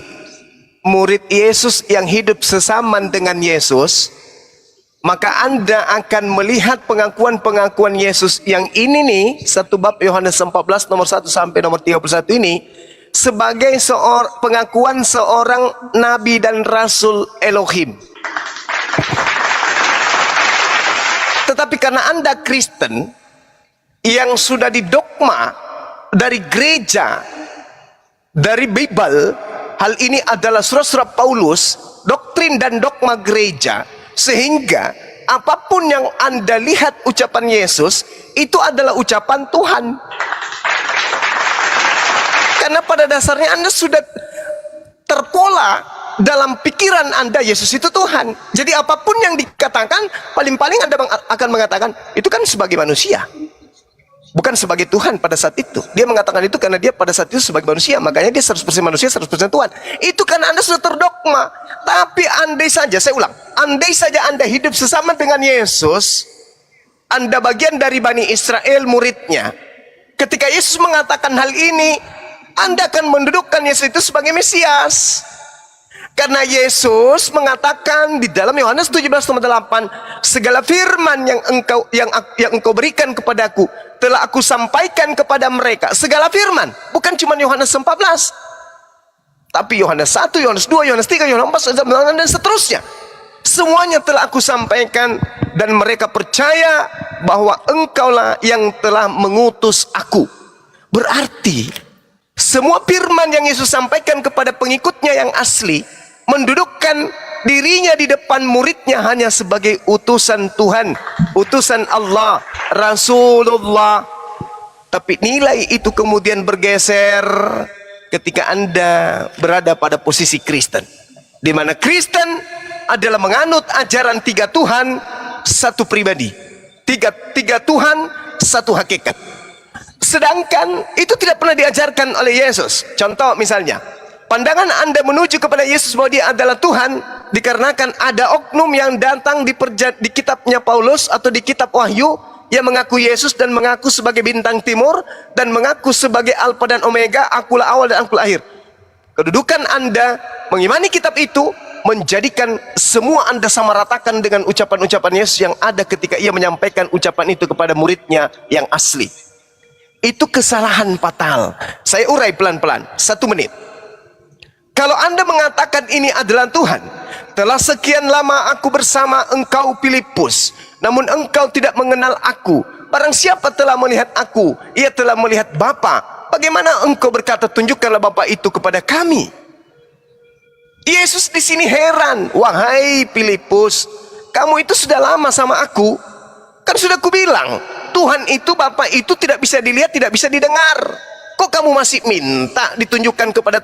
murid Yesus yang hidup sesaman dengan Yesus, maka Anda akan melihat pengakuan-pengakuan Yesus yang ini nih, 1 bab Yohanes 14 nomor 1 sampai nomor 31 ini, sebagai pengakuan seorang nabi dan rasul Elohim. Tetapi karena Anda Kristen yang sudah didogma dari gereja, dari Bible, hal ini adalah surat-surat Paulus, doktrin dan dogma gereja, sehingga apapun yang Anda lihat ucapan Yesus, itu adalah ucapan Tuhan. Karena pada dasarnya Anda sudah terpola dalam pikiran Anda, Yesus itu Tuhan. Jadi apapun yang dikatakan, paling-paling Anda akan mengatakan, itu kan sebagai manusia, bukan sebagai Tuhan pada saat itu. Dia mengatakan itu karena dia pada saat itu sebagai manusia, makanya dia 100% manusia, 100% Tuhan. Itu karena Anda sudah terdogma. Tapi andai saja, saya ulang, andai saja Anda hidup sesama dengan Yesus, Anda bagian dari Bani Israel, muridnya. Ketika Yesus mengatakan hal ini, Anda akan mendudukkan Yesus itu sebagai Mesias. Karena Yesus mengatakan di dalam Yohanes 17:8, segala firman yang engkau berikan kepadaku telah aku sampaikan kepada mereka. Segala firman, bukan cuma Yohanes 14, tapi Yohanes 1, Yohanes 2, Yohanes 3, Yohanes 4, dan seterusnya. Semuanya telah aku sampaikan, dan mereka percaya bahwa engkaulah yang telah mengutus aku. Berarti semua firman yang Yesus sampaikan kepada pengikutnya yang asli, mendudukkan dirinya di depan muridnya hanya sebagai utusan Tuhan, utusan Allah, Rasulullah. Tapi nilai itu kemudian bergeser ketika Anda berada pada posisi Kristen, di mana Kristen adalah menganut ajaran 3 Tuhan, 1 pribadi, tiga Tuhan, 1 hakikat. Sedangkan itu tidak pernah diajarkan oleh Yesus. Contoh misalnya, pandangan Anda menuju kepada Yesus bahwa dia adalah Tuhan dikarenakan ada oknum yang datang di kitabnya Paulus atau di kitab Wahyu yang mengaku Yesus dan mengaku sebagai bintang timur dan mengaku sebagai Alfa dan Omega, akulah awal dan akulah akhir. Kedudukan Anda mengimani kitab itu menjadikan semua Anda sama ratakan dengan ucapan-ucapan Yesus yang ada ketika ia menyampaikan ucapan itu kepada muridnya yang asli. Itu kesalahan fatal. Saya urai pelan-pelan, 1 menit. Kalau Anda mengatakan ini adalah Tuhan, telah sekian lama aku bersama engkau Filipus, namun engkau tidak mengenal aku. Barang siapa telah melihat aku, ia telah melihat Bapa. Bagaimana engkau berkata, tunjukkanlah Bapa itu kepada kami? Yesus di sini heran. Wahai Filipus, kamu itu sudah lama sama aku. Kan sudah kubilang, Tuhan itu, Bapa itu tidak bisa dilihat, tidak bisa didengar. Kok kamu masih minta ditunjukkan kepada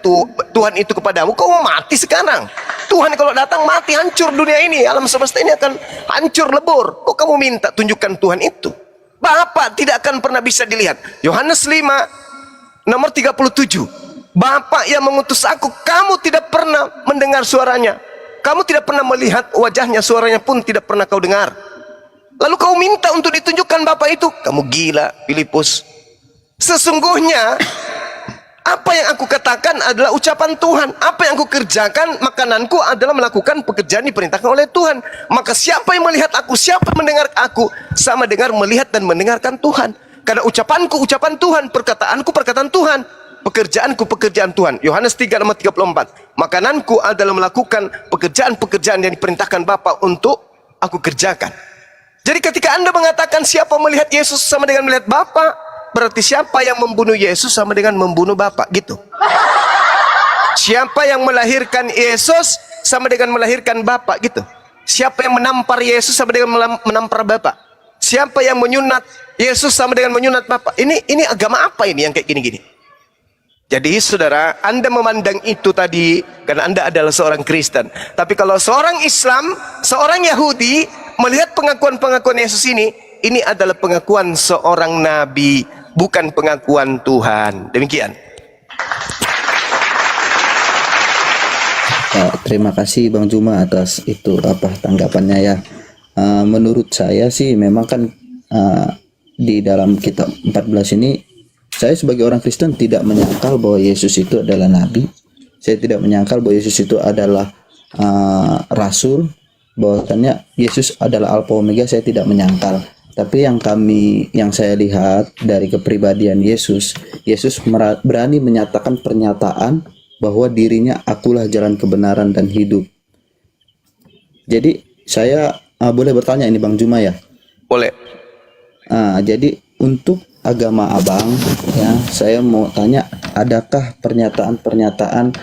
Tuhan itu kepadamu? Kau mau mati sekarang. Tuhan kalau datang mati, hancur dunia ini, alam semesta ini akan hancur lebur. Kok kamu minta tunjukkan Tuhan itu? Bapa tidak akan pernah bisa dilihat. Yohanes 5 nomor 37. Bapa yang mengutus aku, kamu tidak pernah mendengar suaranya. Kamu tidak pernah melihat wajahnya, suaranya pun tidak pernah kau dengar. Lalu kau minta untuk ditunjukkan Bapa itu? Kamu gila, Filipus. Sesungguhnya apa yang aku katakan adalah ucapan Tuhan. Apa yang aku kerjakan, makananku adalah melakukan pekerjaan diperintahkan oleh Tuhan. Maka siapa yang melihat aku, siapa yang mendengar aku, sama dengar, melihat dan mendengarkan Tuhan. Karena ucapanku ucapan Tuhan, perkataanku perkataan Tuhan, pekerjaanku pekerjaan Tuhan. Yohanes 3 nomor 34. Makananku adalah melakukan pekerjaan-pekerjaan yang diperintahkan Bapa untuk aku kerjakan. Jadi ketika Anda mengatakan siapa melihat Yesus sama dengan melihat Bapa, berarti siapa yang membunuh Yesus sama dengan membunuh Bapa, gitu. Siapa yang melahirkan Yesus sama dengan melahirkan Bapa, gitu. Siapa yang menampar Yesus sama dengan menampar Bapa. Siapa yang menyunat Yesus sama dengan menyunat Bapa. Ini agama apa ini yang kayak gini-gini? Jadi saudara, Anda memandang itu tadi karena Anda adalah seorang Kristen. Tapi kalau seorang Islam, seorang Yahudi melihat pengakuan-pengakuan Yesus ini adalah pengakuan seorang nabi, bukan pengakuan Tuhan. Demikian. Terima kasih Bang Juma atas itu tanggapannya ya. Menurut saya sih memang kan di dalam kitab 14 ini, saya sebagai orang Kristen tidak menyangkal bahwa Yesus itu adalah nabi. Saya tidak menyangkal bahwa Yesus itu adalah rasul. bahwasannya Yesus adalah Alfa Omega, saya tidak menyangkal. Tapi yang saya lihat dari kepribadian Yesus, berani menyatakan pernyataan bahwa dirinya akulah jalan kebenaran dan hidup. Jadi saya boleh bertanya ini Bang Juma ya? Boleh. Jadi untuk agama Abang ya, saya mau tanya, adakah pernyataan-pernyataan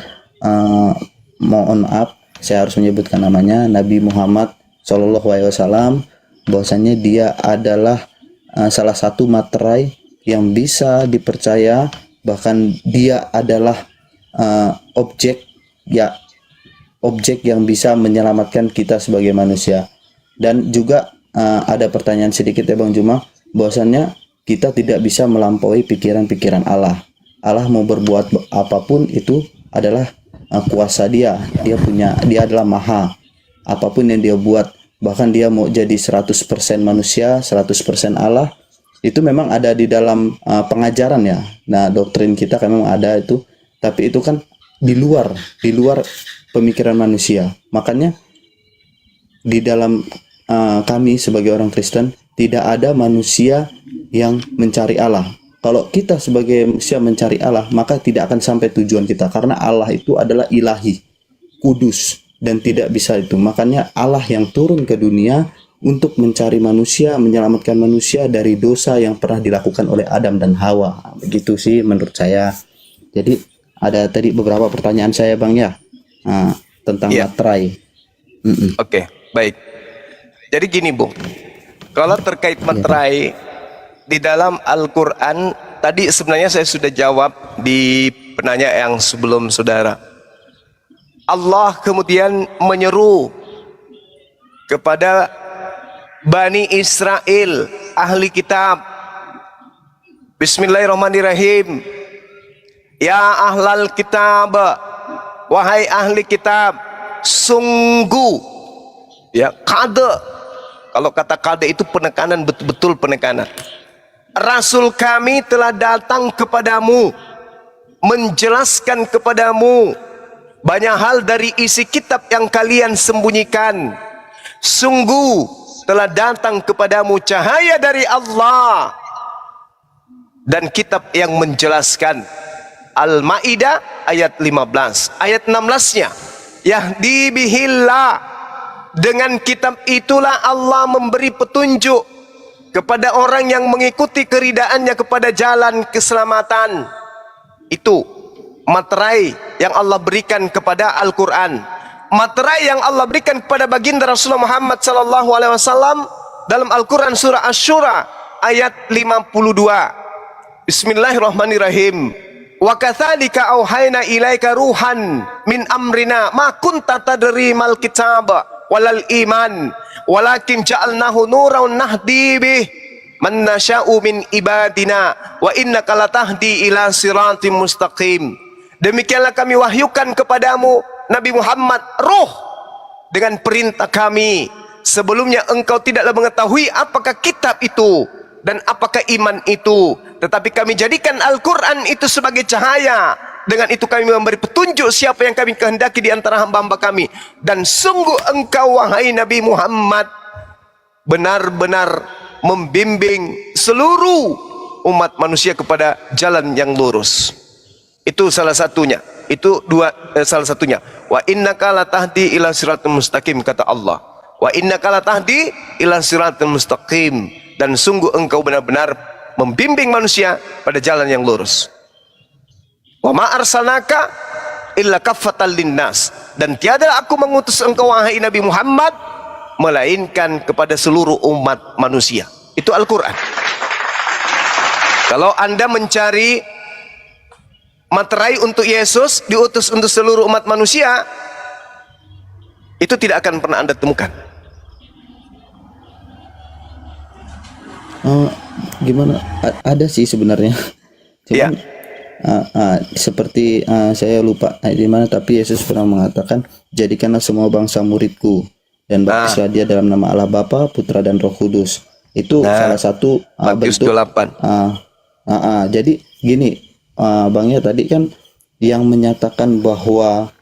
mohon maaf saya harus menyebutkan namanya, Nabi Muhammad SAW, bahwasanya dia adalah salah satu materai yang bisa dipercaya, bahkan dia adalah objek yang bisa menyelamatkan kita sebagai manusia. Dan juga ada pertanyaan sedikit ya Bang Juma, bahwasannya kita tidak bisa melampaui pikiran-pikiran Allah. Allah mau berbuat apapun itu adalah kuasa dia adalah maha. Apapun yang dia buat, bahkan dia mau jadi 100% manusia, 100% Allah, itu memang ada di dalam pengajaran ya. Nah, doktrin kita kan memang ada itu, tapi itu kan di luar pemikiran manusia. Makanya di dalam kami sebagai orang Kristen tidak ada manusia yang mencari Allah. Kalau kita sebagai manusia mencari Allah, maka tidak akan sampai tujuan kita, karena Allah itu adalah ilahi, kudus, dan tidak bisa itu. Makanya Allah yang turun ke dunia untuk mencari manusia, menyelamatkan manusia dari dosa yang pernah dilakukan oleh Adam dan Hawa. Begitu sih menurut saya. Jadi ada tadi beberapa pertanyaan saya Bang ya, tentang materai. Oke, baik. Jadi gini Bung, kalau terkait materai di dalam Al-Quran, tadi sebenarnya saya sudah jawab di penanya yang sebelum saudara. Allah kemudian menyeru kepada Bani Israel, ahli kitab. Bismillahirrahmanirrahim. Ya ahlal kitab, wahai ahli kitab, sungguh, ya kade. Kalau kata kade itu penekanan, betul-betul penekanan. Rasul kami telah datang kepadamu, menjelaskan kepadamu banyak hal dari isi kitab yang kalian sembunyikan. Sungguh telah datang kepadamu cahaya dari Allah dan kitab yang menjelaskan. Al-Maidah ayat 15. Ayat 16-nya, Yahdi bihillah, dengan kitab itulah Allah memberi petunjuk kepada orang yang mengikuti keridaannya kepada jalan keselamatan. Itu materai yang Allah berikan kepada Al-Quran, materai yang Allah berikan kepada baginda Rasulullah Muhammad SAW dalam Al-Quran surah Asy-Syura ayat 52. Bismillahirrahmanirrahim. Wa katsalika auhayna ilaika ruhan min amrina ma kunta tadri mal kitab walal iman walakin ja'alnahu nuran nahdi bih man nasya'u min ibadina wa innaka latahdi ila siratim mustaqim. Demikianlah kami wahyukan kepadamu Nabi Muhammad roh dengan perintah kami. Sebelumnya engkau tidaklah mengetahui apakah kitab itu dan apakah iman itu, tetapi kami jadikan Al-Quran itu sebagai cahaya. Dengan itu kami memberi petunjuk siapa yang kami kehendaki di antara hamba-hamba kami. Dan sungguh engkau wahai Nabi Muhammad benar-benar membimbing seluruh umat manusia kepada jalan yang lurus. Itu salah satunya. Itu salah satunya. Wa innaka latahdi ila siratal mustaqim, kata Allah. Wa innaka latahdi ila siratal mustaqim, dan sungguh engkau benar-benar membimbing manusia pada jalan yang lurus. Wa ma arsalnaka illa kaffatan linnas, dan tiada aku mengutus engkau wahai Nabi Muhammad melainkan kepada seluruh umat manusia. Itu Al-Quran. Kalau Anda mencari materai untuk Yesus diutus untuk seluruh umat manusia, itu tidak akan pernah Anda temukan. Gimana? Ada sih sebenarnya. Cuman seperti saya lupa di mana, tapi Yesus pernah mengatakan, jadikanlah semua bangsa muridku dan baptislah dia dalam nama Allah Bapa, Putra dan Roh Kudus. Itu salah satu bentuk. 28. Jadi gini, Bangnya tadi kan yang menyatakan bahwa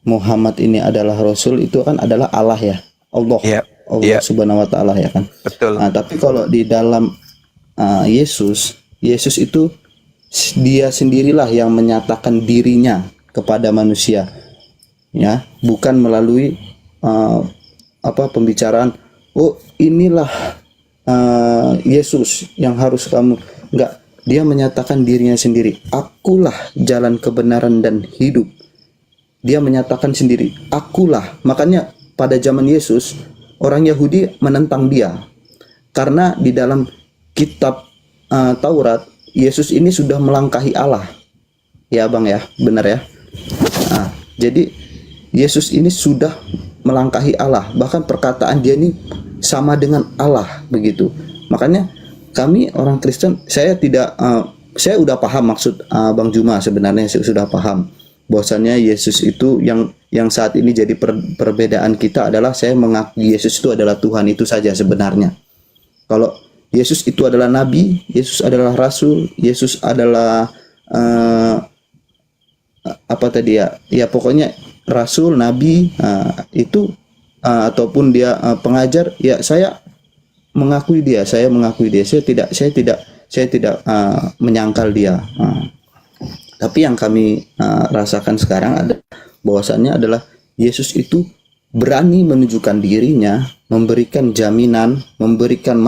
Muhammad ini adalah Rasul itu kan adalah Allah ya. Allah, Iya, Allah iya. Subhanahu wa taala ya kan. Betul. Nah, tapi kalau di dalam Yesus itu dia sendirilah yang menyatakan dirinya kepada manusia, ya, bukan melalui pembicaraan, oh inilah Yesus yang harus kamu, enggak, dia menyatakan dirinya sendiri, akulah jalan kebenaran dan hidup. Dia menyatakan sendiri, akulah. Makanya pada zaman Yesus orang Yahudi menentang dia karena di dalam kitab Taurat Yesus ini sudah melangkahi Allah, ya Bang ya, benar ya. Nah, jadi Yesus ini sudah melangkahi Allah, bahkan perkataan dia ini sama dengan Allah begitu. Makanya kami orang Kristen, saya udah paham maksud Bang Juma, sebenarnya saya sudah paham bahwasannya Yesus itu yang saat ini jadi perbedaan kita adalah saya mengakui Yesus itu adalah Tuhan, itu saja sebenarnya. Kalau Yesus itu adalah nabi, Yesus adalah rasul, Yesus adalah apa tadi ya? Ya pokoknya rasul, nabi, itu ataupun dia pengajar, ya saya mengakui dia, saya tidak menyangkal dia. Tapi yang kami rasakan sekarang ada bahwasannya adalah Yesus itu berani menunjukkan dirinya, memberikan jaminan, memberikan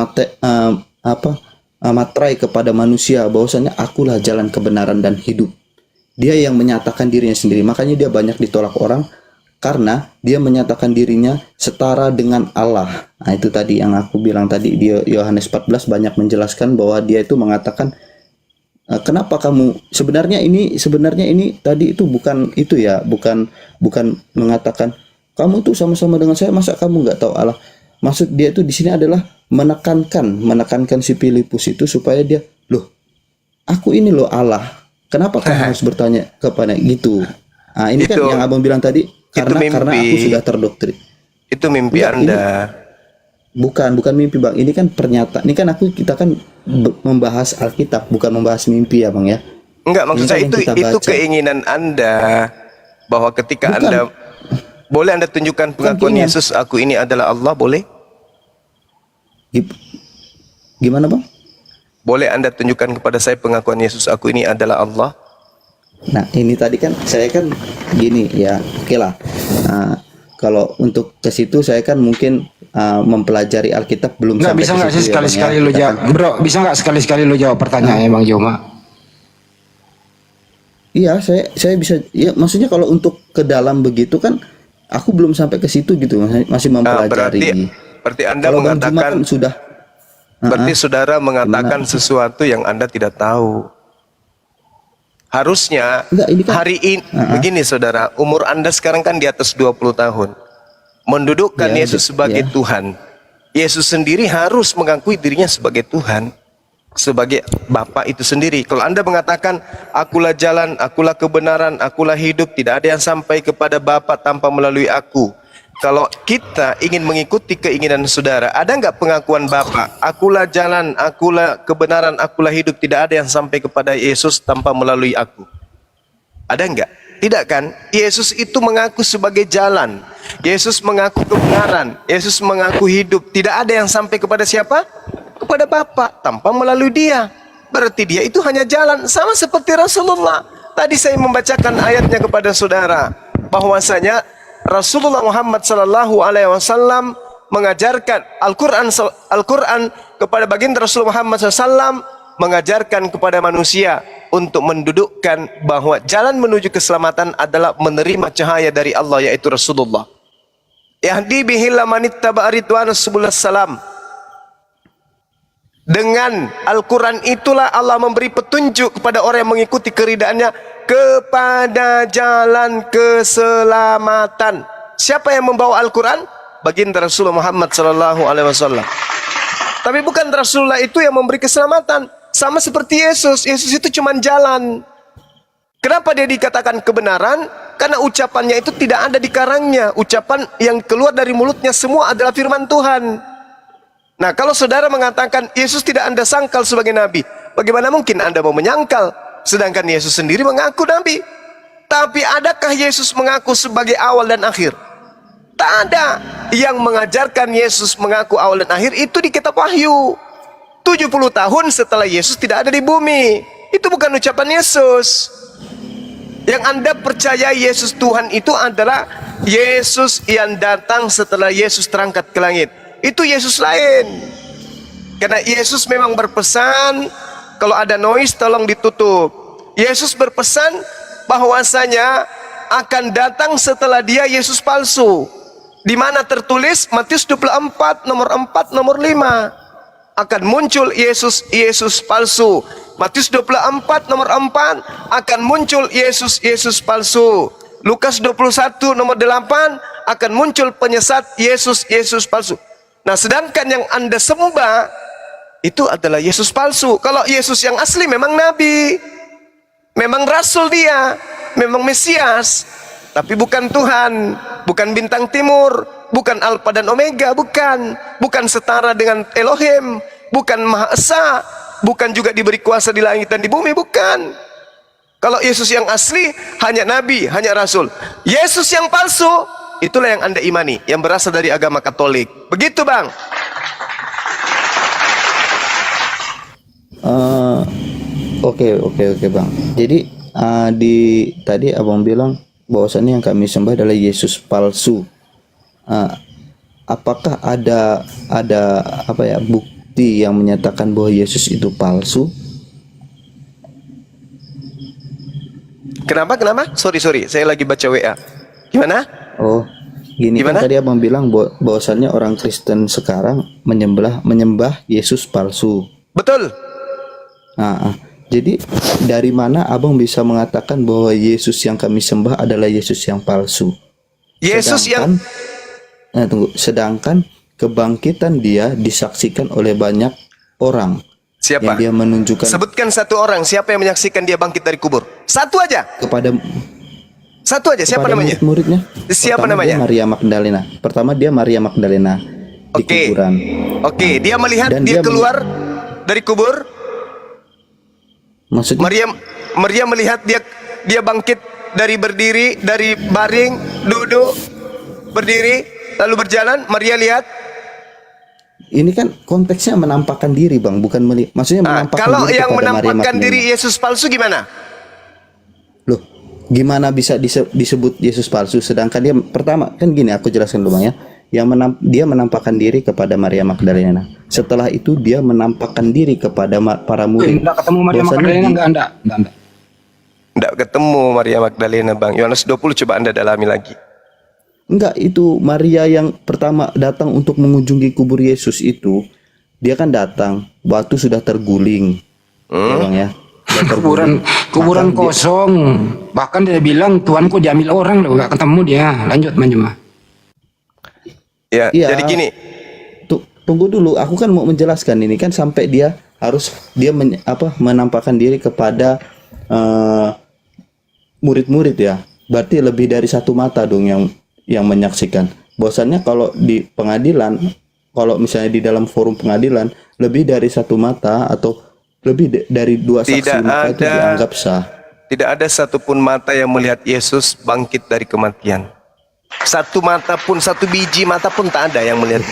materai kepada manusia bahwasannya akulah jalan kebenaran dan hidup. Dia yang menyatakan dirinya sendiri. Makanya dia banyak ditolak orang karena dia menyatakan dirinya setara dengan Allah. Nah, itu tadi yang aku bilang tadi di Yohanes 14 banyak menjelaskan bahwa dia itu mengatakan, kenapa kamu sebenarnya ini tadi itu bukan itu ya, bukan mengatakan kamu tuh sama-sama dengan saya, masa kamu nggak tahu Allah. Maksud dia itu di sini adalah menekankan si Filipus itu supaya dia, loh, aku ini loh Allah, kenapa kamu harus bertanya kepada gitu. Nah, ini kan Itu- yang abang bilang tadi, karena aku sudah terdoktrin. Itu mimpi Enggak, Anda. Bukan mimpi Bang, ini kan pernyataan. Ini kan kita kan membahas Alkitab, bukan membahas mimpi ya Bang ya. Enggak, maksud Ini saya kan yang kita itu baca. keinginan Anda bahwa ketika Bukan. Anda boleh Anda tunjukkan pengakuan keinginan. Yesus, aku ini adalah Allah, boleh? Gimana Bang? Boleh Anda tunjukkan kepada saya pengakuan Yesus, aku ini adalah Allah? Nah ini tadi kan saya kan gini ya, oke lah. Kalau untuk ke situ saya kan mungkin mempelajari Alkitab belum Nggak, sampai bisa ke nggak situ sih ya, Bang, sekali-sekali ya. lu Kita jawab, kan- bro? Bisa nggak sekali-sekali lu jawab pertanyaannya Bang Joma? Iya, saya bisa. Ya maksudnya kalau untuk ke dalam begitu kan, aku belum sampai ke situ gitu, masih mempelajari. Berarti Anda Kalau Bang Juma mengatakan, kan sudah. berarti saudara mengatakan sesuatu yang Anda tidak tahu. Harusnya Enggak, ini kan- hari ini begini saudara, umur Anda sekarang kan di atas 20 tahun. Mendudukkan Ya, Yesus sebagai ya. Tuhan. Yesus sendiri harus mengakui dirinya sebagai Tuhan, sebagai Bapa itu sendiri. Kalau Anda mengatakan akulah jalan, akulah kebenaran, akulah hidup, tidak ada yang sampai kepada Bapa tanpa melalui aku. Kalau kita ingin mengikuti keinginan saudara, ada nggak pengakuan Bapa? Akulah jalan, akulah kebenaran, akulah hidup, tidak ada yang sampai kepada Yesus tanpa melalui aku. Ada nggak? Tidak kan? Yesus itu mengaku sebagai jalan. Yesus mengaku kebenaran. Yesus mengaku hidup. Tidak ada yang sampai kepada siapa? Kepada Bapa tanpa melalui dia. Berarti dia itu hanya jalan. Sama seperti Rasulullah. Tadi saya membacakan ayatnya kepada saudara. Bahwasanya Rasulullah Muhammad sallallahu alaihi wasallam mengajarkan Al-Quran kepada baginda Rasulullah Muhammad SAW, mengajarkan kepada manusia untuk mendudukkan bahwa jalan menuju keselamatan adalah menerima cahaya dari Allah, yaitu Rasulullah. Yahdi bihil man ittaba'a ridwana subulus salam. Dengan Al-Quran itulah Allah memberi petunjuk kepada orang yang mengikuti keridaannya kepada jalan keselamatan. Siapa yang membawa Al-Quran? Baginda Rasulullah Muhammad SAW. Tapi bukan Rasulullah itu yang memberi keselamatan. Sama seperti Yesus. Yesus itu cuma jalan. Kenapa dia dikatakan kebenaran? Karena ucapannya itu tidak ada di karangnya. Ucapan yang keluar dari mulutnya semua adalah firman Tuhan. Nah, kalau saudara mengatakan Yesus tidak Anda sangkal sebagai nabi, bagaimana mungkin Anda mau menyangkal? Sedangkan Yesus sendiri mengaku nabi. Tapi adakah Yesus mengaku sebagai awal dan akhir? Tak ada. Yang mengajarkan Yesus mengaku awal dan akhir itu di kitab Wahyu. 70 tahun setelah Yesus tidak ada di bumi. Itu bukan ucapan Yesus. Yang Anda percaya Yesus Tuhan itu adalah Yesus yang datang setelah Yesus terangkat ke langit. Itu Yesus lain. Karena Yesus memang berpesan, kalau ada noise tolong ditutup. Yesus berpesan bahwasanya akan datang setelah dia Yesus palsu. Di mana tertulis Matius 24 nomor 4 nomor 5. Akan muncul Yesus palsu. Matius 24 nomor 4 akan muncul Yesus palsu. Lukas 21 nomor 8 akan muncul penyesat Yesus palsu. Nah, sedangkan yang Anda sembah itu adalah Yesus palsu. Kalau Yesus yang asli memang nabi, memang rasul dia, memang Mesias, tapi bukan Tuhan, bukan bintang timur, bukan Alfa dan Omega, bukan setara dengan Elohim, bukan Maha Esa, bukan juga diberi kuasa di langit dan di bumi, bukan. Kalau Yesus yang asli hanya nabi, hanya rasul. Yesus yang palsu, itulah yang Anda imani, yang berasal dari agama Katolik. Begitu, Bang. Oke Bang. Jadi tadi Abang bilang bahwasannya yang kami sembah adalah Yesus palsu. Apakah ada apa ya, bukti yang menyatakan bahwa Yesus itu palsu? Kenapa? Sorry, saya lagi baca WA. Gimana? Oh, gini. Gimana? Kan tadi Abang bilang bahwasannya orang Kristen sekarang menyembah Yesus palsu. Betul. Jadi dari mana Abang bisa mengatakan bahwa Yesus yang kami sembah adalah Yesus yang palsu? Sedangkan kebangkitan dia disaksikan oleh banyak orang. Siapa? Yang dia menunjukkan. Sebutkan satu orang, siapa yang menyaksikan dia bangkit dari kubur? Satu aja. Satu aja, siapa namanya? Murid-muridnya. Siapa namanya? Maria Magdalena. Pertama dia Maria Magdalena di kuburan. Oke, dia melihat Dan dia keluar dari kubur. Maksudnya Maria melihat dia bangkit dari berdiri, dari baring, duduk, berdiri, lalu berjalan. Maria lihat. ini kan konteksnya menampakkan diri, Bang, bukan maksudnya menampakkan kalau diri yang kepada Maria menampakkan Magdalena. diri Yesus palsu gimana? Loh, gimana bisa disebut Yesus palsu sedangkan dia pertama kan gini, aku jelaskan dulu, Bang, ya. Dia menampakkan diri kepada Maria Magdalena. Setelah itu dia menampakkan diri kepada para murid. Enggak ketemu Maria Magdalena, enggak. Enggak ketemu Maria Magdalena, Bang. Yohanes 20 coba Anda dalami lagi. Enggak, itu Maria yang pertama datang untuk mengunjungi kubur Yesus itu. Dia kan datang, batu sudah terguling. Ya, Bang, ya. Kuburan kosong. Bahkan dia bilang Tuanku diambil orang loh, enggak ketemu dia. Lanjut Manjuma. Ya, Iya. jadi gini. Tunggu dulu, aku kan mau menjelaskan ini kan sampai dia menampakkan diri kepada murid-murid ya. Berarti lebih dari satu mata dong yang menyaksikan. Bahwasannya kalau di pengadilan, kalau misalnya di dalam forum pengadilan lebih dari satu mata atau lebih dari dua saksi, maka itu dianggap sah. Tidak ada satupun mata yang melihat Yesus bangkit dari kematian. Satu mata pun, satu biji mata pun tak ada yang melihat.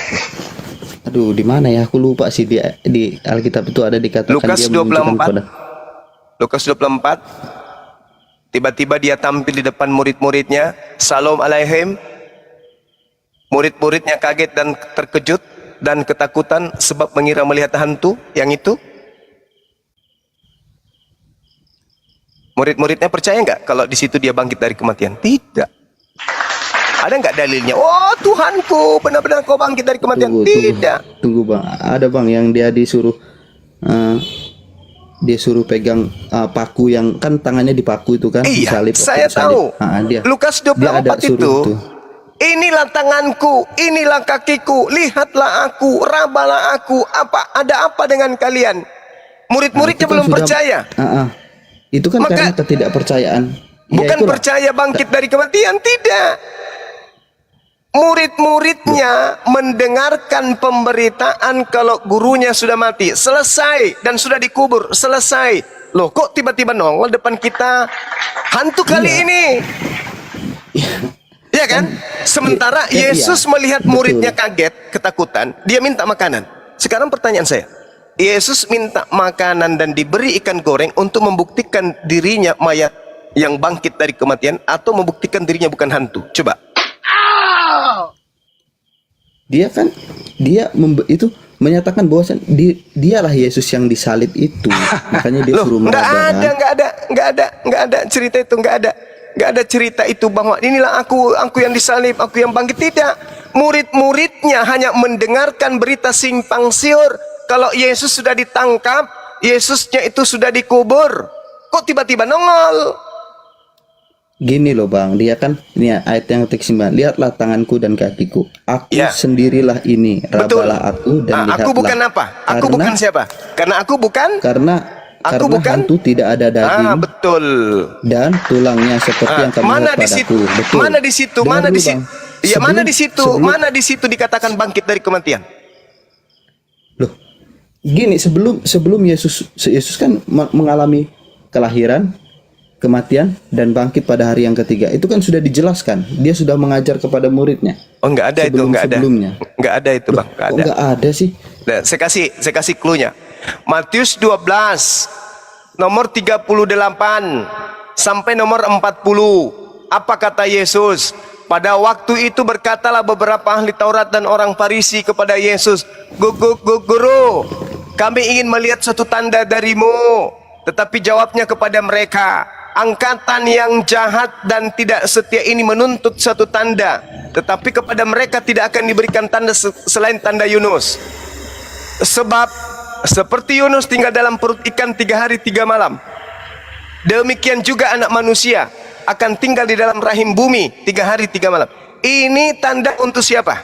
Aduh, di mana ya? Aku lupa sih di Alkitab itu ada dikatakan Lukas dia menunjukkan 24. Lukas 24. Tiba-tiba dia tampil di depan murid-muridnya. Salam alaihim. Murid-muridnya kaget dan terkejut dan ketakutan sebab mengira melihat hantu yang itu. Murid-muridnya percaya nggak kalau di situ dia bangkit dari kematian? Tidak. Ada nggak dalilnya? Oh Tuhanku, benar-benar kau bangkit dari kematian? Tidak. Tunggu Bang, ada Bang yang dia disuruh pegang paku yang kan tangannya dipaku itu kan? Iya, disalib, saya tahu. Lukas 24 itu. Inilah tanganku, inilah kakiku, lihatlah aku, rabalah aku. Ada apa dengan kalian? Murid-muridnya belum percaya. Itu kan karena ketidakpercayaan. Bukan percaya bangkit dari kematian, tidak. Murid-muridnya mendengarkan pemberitaan kalau gurunya sudah mati, selesai, dan sudah dikubur, selesai. Loh, kok tiba-tiba nongol depan kita hantu kali ini? Ya Iya kan? Sementara Iya. Yesus melihat Betul. muridnya kaget, ketakutan, dia minta makanan. Sekarang pertanyaan saya, Yesus minta makanan dan diberi ikan goreng untuk membuktikan dirinya mayat yang bangkit dari kematian, atau membuktikan dirinya bukan hantu? Coba. Dia kan itu menyatakan bahwa dialah Yesus yang disalib itu. Makanya dia Loh, suruh nggak mengajar. ada cerita itu, nggak ada cerita itu bahwa inilah aku yang disalib, aku yang bangkit. Tidak. Murid-muridnya hanya mendengarkan berita simpang siur kalau Yesus sudah ditangkap, Yesusnya itu sudah dikubur. Kok tiba-tiba nongol? Gini loh Bang, dia kan ini ayat yang teks 9. Lihatlah tanganku dan kakiku. Aku Ya. sendirilah ini. Betul. Rabalah aku dan lihatlah. Aku bukan apa? Aku Karena- bukan siapa? Karena aku bukan. Karena bukan. hantu tidak ada daging Betul. dan tulangnya seperti yang kamu Mana lihat di situ? padaku. Betul. Mana di situ? Dengar Mana dulu, di situ? Bang. Iya, mana di situ? sebelum- Mana di situ dikatakan bangkit dari kematian? Loh, gini, sebelum Yesus kan mengalami kelahiran, kematian dan bangkit pada hari yang ketiga. Itu kan sudah dijelaskan. Dia sudah mengajar kepada muridnya. Oh, nggak ada itu, nggak ada. Sebelumnya. Nggak ada itu, Bang. Nggak Kok ada. nggak ada sih? Nah, saya kasih clue-nya. Matius 12 nomor 38 sampai nomor 40. Apa kata Yesus? Pada waktu itu berkatalah beberapa ahli Taurat dan orang Farisi kepada Yesus, Guru, kami ingin melihat suatu tanda darimu. Tetapi jawabnya kepada mereka, angkatan yang jahat dan tidak setia ini menuntut satu tanda, tetapi kepada mereka tidak akan diberikan tanda selain tanda Yunus. Sebab seperti Yunus tinggal dalam perut ikan 3 hari 3 malam, demikian juga anak manusia akan tinggal di dalam rahim bumi 3 hari 3 malam. Ini tanda untuk siapa?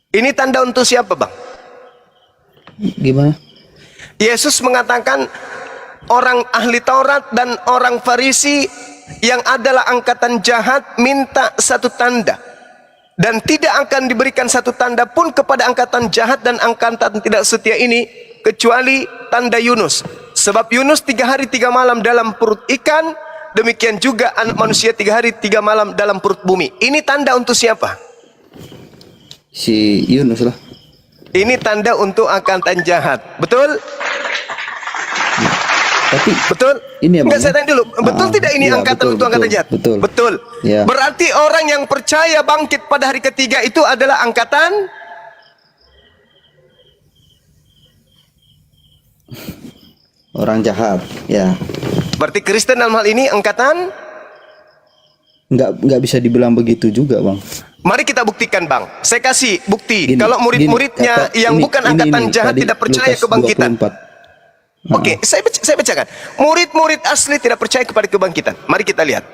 Ini tanda untuk siapa, Bang? Gimana? Yesus mengatakan orang ahli Taurat dan orang Farisi yang adalah angkatan jahat minta satu tanda, dan tidak akan diberikan satu tanda pun kepada angkatan jahat dan angkatan tidak setia ini kecuali tanda Yunus. Sebab Yunus 3 hari 3 malam dalam perut ikan, demikian juga anak manusia 3 hari 3 malam dalam perut bumi. Ini tanda untuk siapa? Si Yunus lah. Ini tanda untuk angkatan jahat. Betul? Tapi Betul? Ini ya, Bang, Enggak, saya ya? tanya dulu. Betul tidak ini Iya, angkatan betul, untuk angkatan betul, jahat? betul. Betul. Ya. Berarti orang yang percaya bangkit pada hari ketiga itu adalah angkatan orang jahat, ya. berarti Kristen dalam hal ini angkatan. Nggak bisa dibilang begitu juga, Bang. Mari kita buktikan, Bang. Saya kasih bukti. Gini, Kalau murid-muridnya gini, yang ini- bukan ini angkatan nih, jahat tadi tidak percaya Lukas kebangkitan. 24. Oke, saya bacakan. Murid-murid asli tidak percaya kepada kebangkitan. Mari kita lihat.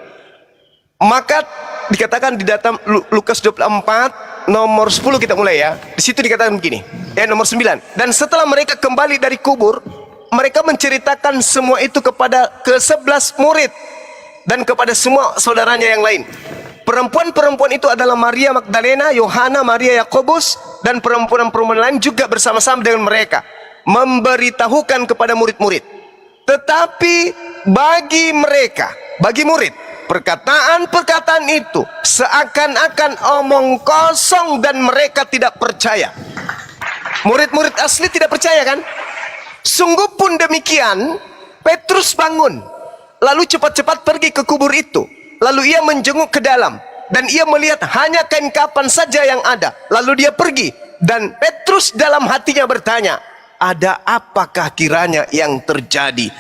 Maka dikatakan di dalam Lukas 24 nomor 10 kita mulai ya. Di situ dikatakan begini. Nomor 9. Dan setelah mereka kembali dari kubur, mereka menceritakan semua itu kepada ke-11 murid dan kepada semua saudaranya yang lain. Perempuan-perempuan itu adalah Maria Magdalena, Yohana, Maria Yakobus, dan perempuan-perempuan lain juga bersama-sama dengan mereka, memberitahukan kepada murid-murid. Tetapi bagi mereka, bagi murid, perkataan-perkataan itu seakan-akan omong kosong dan mereka tidak percaya. Murid-murid asli tidak percaya kan? Sungguh pun demikian, Petrus bangun, lalu cepat-cepat pergi ke kubur itu. Lalu ia menjenguk ke dalam, dan ia melihat hanya kain kafan saja yang ada. Lalu dia pergi, dan Petrus dalam hatinya bertanya, ada apakah kiranya yang terjadi?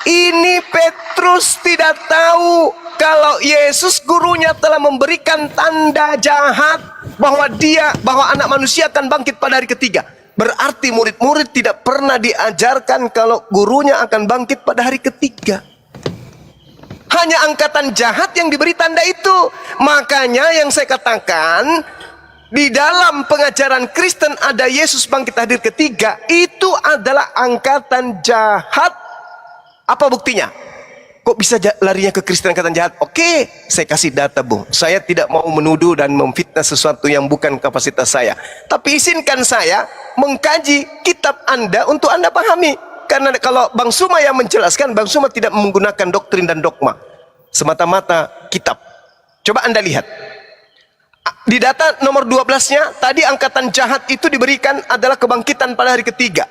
Ini Petrus tidak tahu kalau Yesus gurunya telah memberikan tanda jahat bahwa anak manusia akan bangkit pada hari ketiga. Berarti murid-murid tidak pernah diajarkan kalau gurunya akan bangkit pada hari ketiga. Hanya angkatan jahat yang diberi tanda itu. Makanya yang saya katakan, di dalam pengajaran Kristen ada Yesus bangkit hari ketiga, itu adalah angkatan jahat. Apa buktinya? Kok bisa larinya ke Kristen angkatan jahat? Oke, saya kasih data, Bung. Saya tidak mau menuduh dan memfitnah sesuatu yang bukan kapasitas saya. Tapi izinkan saya mengkaji kitab Anda untuk Anda pahami. Karena kalau Bang Suma yang menjelaskan, Bang Suma tidak menggunakan doktrin dan dogma, semata-mata kitab. Coba Anda lihat di data nomor 12-nya, tadi angkatan jahat itu diberikan adalah kebangkitan pada hari ketiga.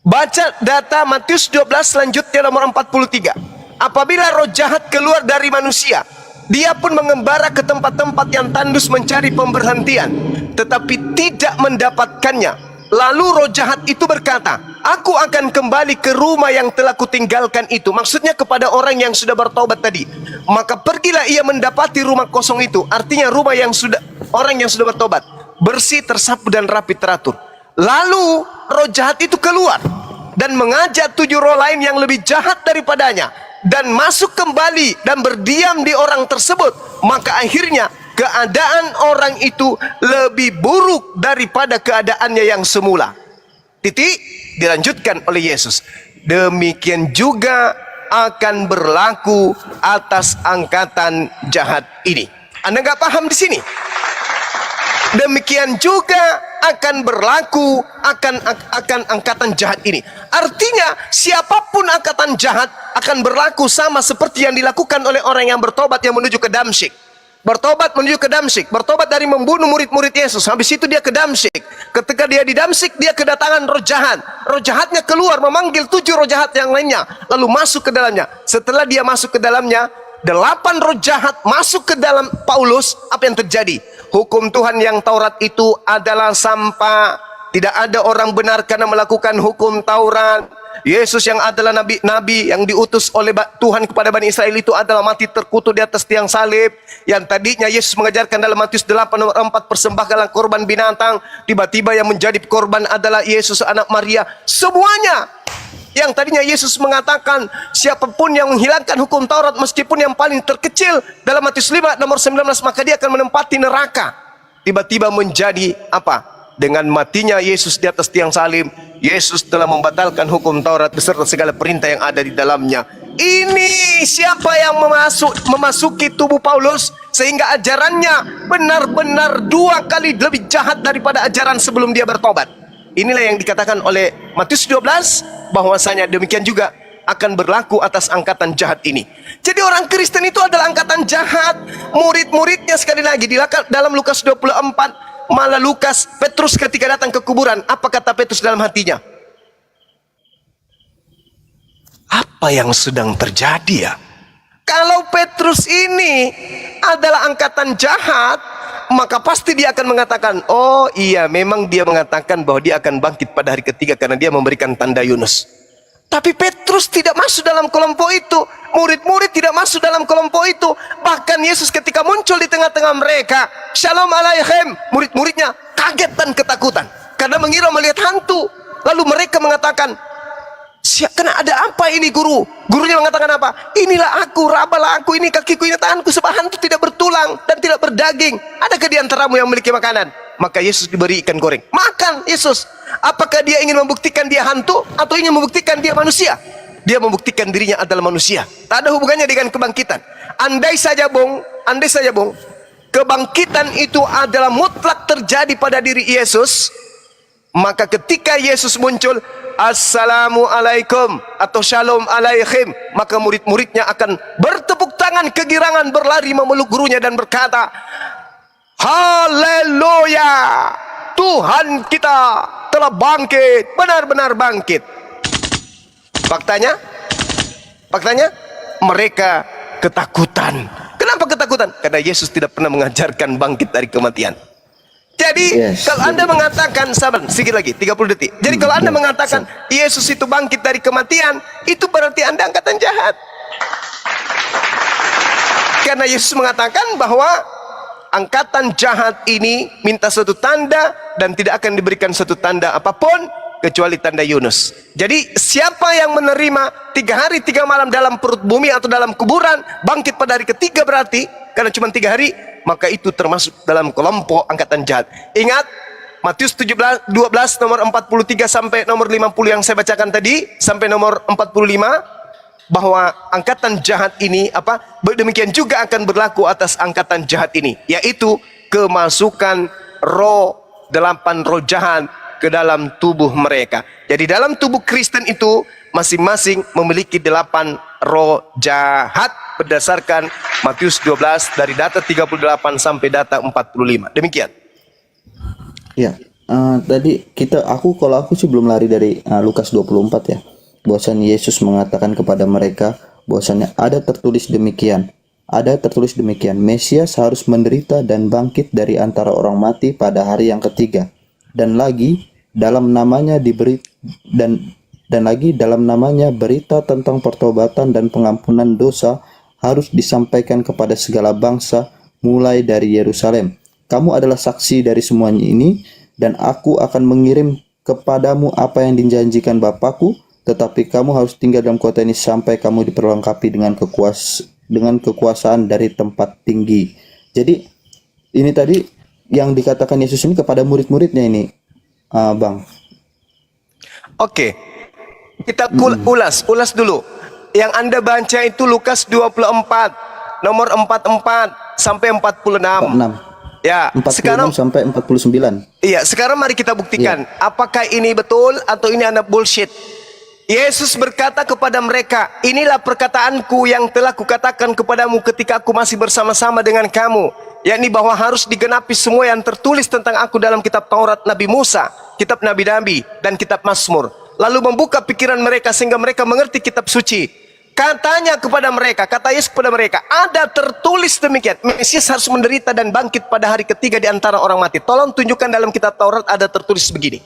Baca data Matius 12 selanjutnya nomor 43. Apabila roh jahat keluar dari manusia, dia pun mengembara ke tempat-tempat yang tandus mencari pemberhentian, tetapi tidak mendapatkannya. Lalu roh jahat itu berkata, aku akan kembali ke rumah yang telah kutinggalkan itu. Maksudnya kepada orang yang sudah bertobat tadi. Maka pergilah ia mendapati rumah kosong itu. Artinya rumah yang sudah, orang yang sudah bertobat, bersih, tersapu dan rapi teratur. Lalu roh jahat itu keluar dan mengajak 7 roh lain yang lebih jahat daripadanya, dan masuk kembali dan berdiam di orang tersebut. Maka akhirnya keadaan orang itu lebih buruk daripada keadaannya yang semula. Titik, dilanjutkan oleh Yesus. Demikian juga akan berlaku atas angkatan jahat ini. Anda nggak paham di sini? Demikian juga akan berlaku akan angkatan jahat ini. Artinya siapapun angkatan jahat akan berlaku sama seperti yang dilakukan oleh orang yang bertobat yang menuju ke Damsyik. Bertobat menuju ke Damsyik, bertobat dari membunuh murid-murid Yesus. Habis itu dia ke Damsyik. Ketika dia di Damsyik, dia kedatangan roh jahat. Roh jahatnya keluar memanggil 7 roh jahat yang lainnya, lalu masuk ke dalamnya. Setelah dia masuk ke dalamnya, 8 roh jahat masuk ke dalam Paulus. Apa yang terjadi? Hukum Tuhan yang Taurat itu adalah sampah. Tidak ada orang benar karena melakukan hukum Taurat. Yesus yang adalah nabi yang diutus oleh Tuhan kepada Bani Israel itu adalah mati terkutuk di atas tiang salib. Yang tadinya Yesus mengajarkan dalam Matius 8 nomor 4, persembahkanlah korban binatang. Tiba-tiba yang menjadi korban adalah Yesus anak Maria. Semuanya yang tadinya Yesus mengatakan siapapun yang menghilangkan hukum Taurat meskipun yang paling terkecil dalam Matius 5 nomor 19, maka dia akan menempati neraka. Tiba-tiba menjadi apa? Dengan matinya Yesus di atas tiang salib, Yesus telah membatalkan hukum Taurat beserta segala perintah yang ada di dalamnya. Ini siapa yang memasuki tubuh Paulus sehingga ajarannya benar-benar 2 kali lebih jahat daripada ajaran sebelum dia bertobat. Inilah yang dikatakan oleh Matius 12 bahwasanya demikian juga akan berlaku atas angkatan jahat ini. Jadi orang Kristen itu adalah angkatan jahat. Murid-muridnya sekali lagi di dalam Lukas 24, malah Petrus ketika datang ke kuburan, apa kata Petrus dalam hatinya? Apa yang sedang terjadi ya? Kalau Petrus ini adalah angkatan jahat, maka pasti dia akan mengatakan, oh iya, memang dia mengatakan bahwa dia akan bangkit pada hari ketiga karena dia memberikan tanda Yunus. Tapi Petrus tidak masuk dalam kelompok itu. Murid-murid tidak masuk dalam kelompok itu. Bahkan Yesus ketika muncul di tengah-tengah mereka, Shalom Aleichem, murid-muridnya kaget dan ketakutan karena mengira melihat hantu. Lalu mereka mengatakan, kena ada apa ini guru? Gurunya mengatakan apa? Inilah aku, rabalah aku, ini kakiku, ini tanganku, sebab hantu tidak bertulang dan tidak berdaging. Adakah di antaramu yang memiliki makanan? Maka Yesus diberi ikan goreng. Makan Yesus. Apakah dia ingin membuktikan dia hantu atau ingin membuktikan dia manusia? Dia membuktikan dirinya adalah manusia. Tak ada hubungannya dengan kebangkitan. Andai saja bung, kebangkitan itu adalah mutlak terjadi pada diri Yesus, maka ketika Yesus muncul, Assalamualaikum atau Shalom Aleichem, maka murid-muridnya akan bertepuk tangan kegirangan, berlari memeluk gurunya dan berkata, Haleluya, Tuhan kita telah bangkit, benar-benar bangkit. Faktanya mereka ketakutan. Kenapa ketakutan? Karena Yesus tidak pernah mengajarkan bangkit dari kematian. Jadi kalau Anda mengatakan, sabar sedikit lagi, 30 detik. Jadi kalau Anda mengatakan Yesus itu bangkit dari kematian, itu berarti Anda angkatan jahat. Karena Yesus mengatakan bahwa angkatan jahat ini minta suatu tanda dan tidak akan diberikan suatu tanda apapun kecuali tanda Yunus. Jadi siapa yang menerima 3 hari 3 malam dalam perut bumi atau dalam kuburan, bangkit pada hari ketiga berarti, karena cuma 3 hari, maka itu termasuk dalam kelompok angkatan jahat. Ingat Matius 12 nomor 43 sampai nomor 50 yang saya bacakan tadi, sampai nomor 45, bahwa angkatan jahat ini demikian juga akan berlaku atas angkatan jahat ini, yaitu kemasukan 8 roh jahat ke dalam tubuh mereka. Jadi dalam tubuh Kristen itu masing-masing memiliki 8 roh jahat berdasarkan Matius 12 dari data 38 sampai data 45. Demikian. Ya, tadi kalau aku sih belum lari dari Lukas 24 ya. Bahwasannya Yesus mengatakan kepada mereka bahwasannya ada tertulis demikian, Mesias harus menderita dan bangkit dari antara orang mati pada hari yang ketiga. Dan lagi dalam namanya dalam namanya berita tentang pertobatan dan pengampunan dosa harus disampaikan kepada segala bangsa mulai dari Yerusalem. Kamu adalah saksi dari semuanya ini, dan aku akan mengirim kepadamu apa yang dijanjikan Bapakku, tetapi kamu harus tinggal dalam kota ini sampai kamu diperlengkapi dengan kekuasaan dari tempat tinggi. Jadi ini tadi yang dikatakan Yesus ini kepada murid-muridnya ini, Bang. Oke, kita ulas dulu. Yang Anda baca itu Lukas 24, nomor 44 sampai 46. 46. Ya, 46 sekarang sampai 49. iya, sekarang mari kita buktikan apakah ini betul atau ini anak bullshit. Yesus berkata kepada mereka, inilah perkataanku yang telah kukatakan kepadamu ketika aku masih bersama-sama dengan kamu, yakni bahwa harus digenapi semua yang tertulis tentang aku dalam kitab Taurat Nabi Musa, kitab Nabi-Nabi, dan kitab Mazmur. Lalu membuka pikiran mereka sehingga mereka mengerti kitab suci. Katanya kepada mereka, kata Yesus kepada mereka, ada tertulis demikian, Mesias harus menderita dan bangkit pada hari ketiga di antara orang mati. Tolong tunjukkan dalam kitab Taurat ada tertulis begini.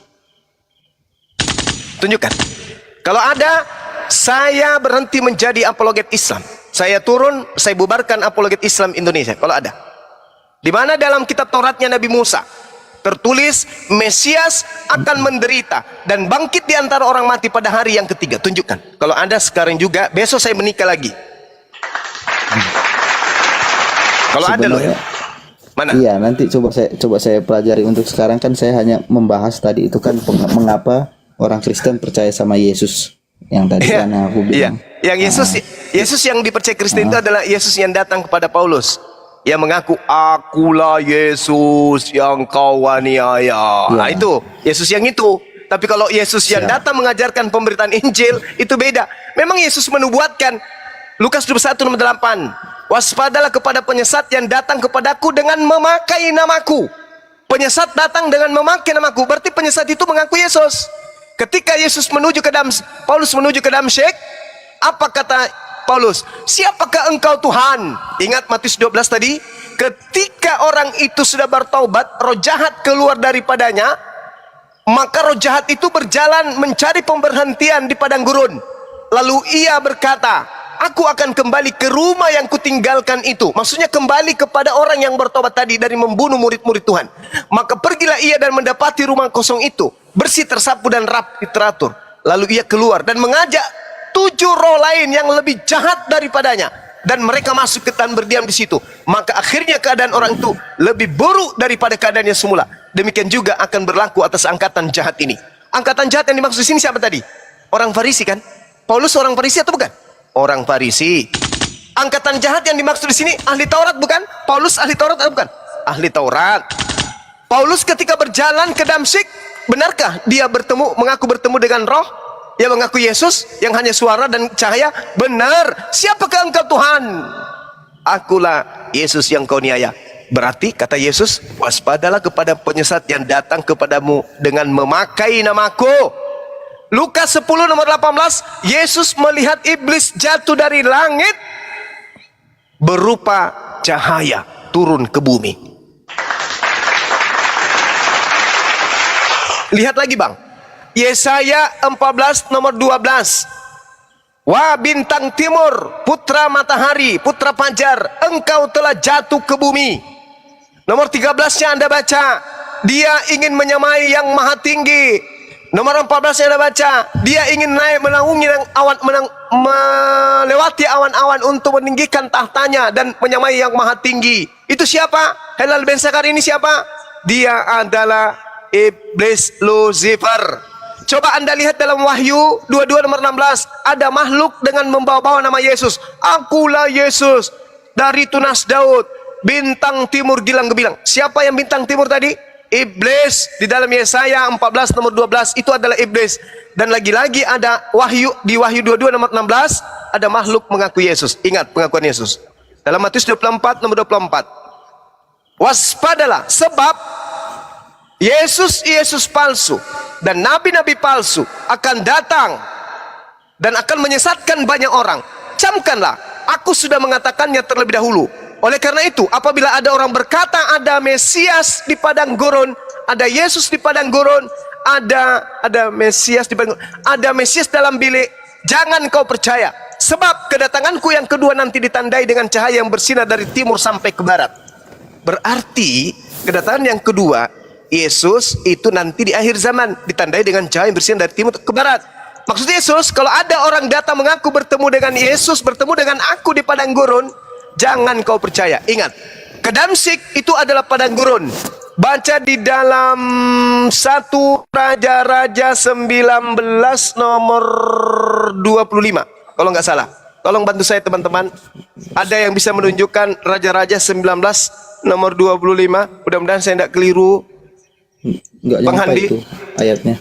Tunjukkan. Kalau ada, saya berhenti menjadi apologet Islam. Saya turun, saya bubarkan apologet Islam Indonesia. Kalau ada. Di mana dalam kitab Tauratnya Nabi Musa tertulis Mesias akan menderita dan bangkit di antara orang mati pada hari yang ketiga. Tunjukkan. Kalau ada sekarang juga, besok saya menikah lagi. Kalau ada loh ya. Mana? Iya, nanti coba saya pelajari. Untuk sekarang kan saya hanya membahas tadi itu kan mengapa orang Kristen percaya sama Yesus yang tadi kan aku bilang. Iya. Yang Yesus yang dipercaya Kristen itu adalah Yesus yang datang kepada Paulus. Yang mengaku, akulah Yesus yang kau aniaya. Nah itu, Yesus yang itu. Tapi kalau Yesus yang datang mengajarkan pemberitaan Injil, itu beda. Memang Yesus menubuatkan, Lukas 21 nomor 8. Waspadalah kepada penyesat yang datang kepadaku dengan memakai namaku. Penyesat datang dengan memakai namaku. Berarti penyesat itu mengaku Yesus. Ketika Paulus menuju ke Damsyik, apa kata Paulus? Siapakah engkau Tuhan? Ingat Matius 12 tadi? Ketika orang itu sudah bertaubat, roh jahat keluar daripadanya, maka roh jahat itu berjalan mencari pemberhentian di padang gurun. Lalu ia berkata, aku akan kembali ke rumah yang kutinggalkan itu. Maksudnya kembali kepada orang yang bertobat tadi dari membunuh murid-murid Tuhan. Maka pergilah ia dan mendapati rumah kosong itu, bersih, tersapu dan rapi teratur. Lalu ia keluar dan mengajak 7 roh lain yang lebih jahat daripadanya, dan mereka masuk ke dan berdiam di situ. Maka akhirnya keadaan orang itu lebih buruk daripada keadaannya semula. Demikian juga akan berlaku atas angkatan jahat ini. Angkatan jahat yang dimaksud di sini siapa tadi? Orang Farisi kan? Paulus orang Farisi atau bukan? Orang Farisi. Angkatan jahat yang dimaksud di sini ahli Taurat bukan? Paulus ahli Taurat atau bukan? Ahli Taurat. Paulus ketika berjalan ke Damsyik, benarkah dia mengaku bertemu dengan roh yang mengaku Yesus yang hanya suara dan cahaya? Benar. Siapakah engkau Tuhan? Akulah Yesus yang kau niaya. Berarti kata Yesus, waspadalah kepada penyesat yang datang kepadamu dengan memakai namaku. Lukas 10 nomor 18, Yesus melihat iblis jatuh dari langit berupa cahaya turun ke bumi. Lihat lagi bang, Yesaya 14 nomor 12. Wah bintang timur, putra matahari, putra fajar, engkau telah jatuh ke bumi. Nomor 13-nya Anda baca, dia ingin menyamai yang maha tinggi. Nomor 14-nya Anda baca, dia ingin naik menaungi melewati awan-awan untuk meninggikan tahtanya dan menyamai yang maha tinggi. Itu siapa? Helal bin Sakar ini siapa? Dia adalah iblis Lucifer. Coba Anda lihat dalam Wahyu 22 nomor 16, ada makhluk dengan membawa-bawa nama Yesus. Akulah Yesus dari tunas Daud, bintang timur gilang gebilang. Siapa yang bintang timur tadi? Iblis di dalam Yesaya 14 nomor 12 itu adalah iblis. Dan lagi-lagi ada di Wahyu 22 nomor 16 ada makhluk mengaku Yesus. Ingat pengakuan Yesus. Dalam Matius 24 nomor 24. Waspadalah sebab Yesus palsu dan nabi-nabi palsu akan datang dan akan menyesatkan banyak orang. Camkanlah, aku sudah mengatakannya terlebih dahulu. Oleh karena itu, apabila ada orang berkata ada Mesias di padang gurun, ada Yesus di padang gurun, ada Mesias di padang gurun, ada Mesias dalam bilik, jangan kau percaya. Sebab kedatanganku yang kedua nanti ditandai dengan cahaya yang bersinar dari timur sampai ke barat. Berarti kedatangan yang kedua Yesus itu nanti di akhir zaman ditandai dengan cahaya yang bersinar dari timur ke barat. Maksud Yesus, kalau ada orang datang mengaku bertemu dengan Yesus, bertemu dengan aku di padang gurun, jangan kau percaya. Ingat, ke Damsyik itu adalah padang gurun. Baca di dalam 1 Raja-Raja 19 nomor 25. Kalau nggak salah. Tolong bantu saya teman-teman. Ada yang bisa menunjukkan Raja-Raja 19 nomor 25. Mudah-mudahan saya tidak keliru. Enggak Bang nyampe Handi itu ayatnya.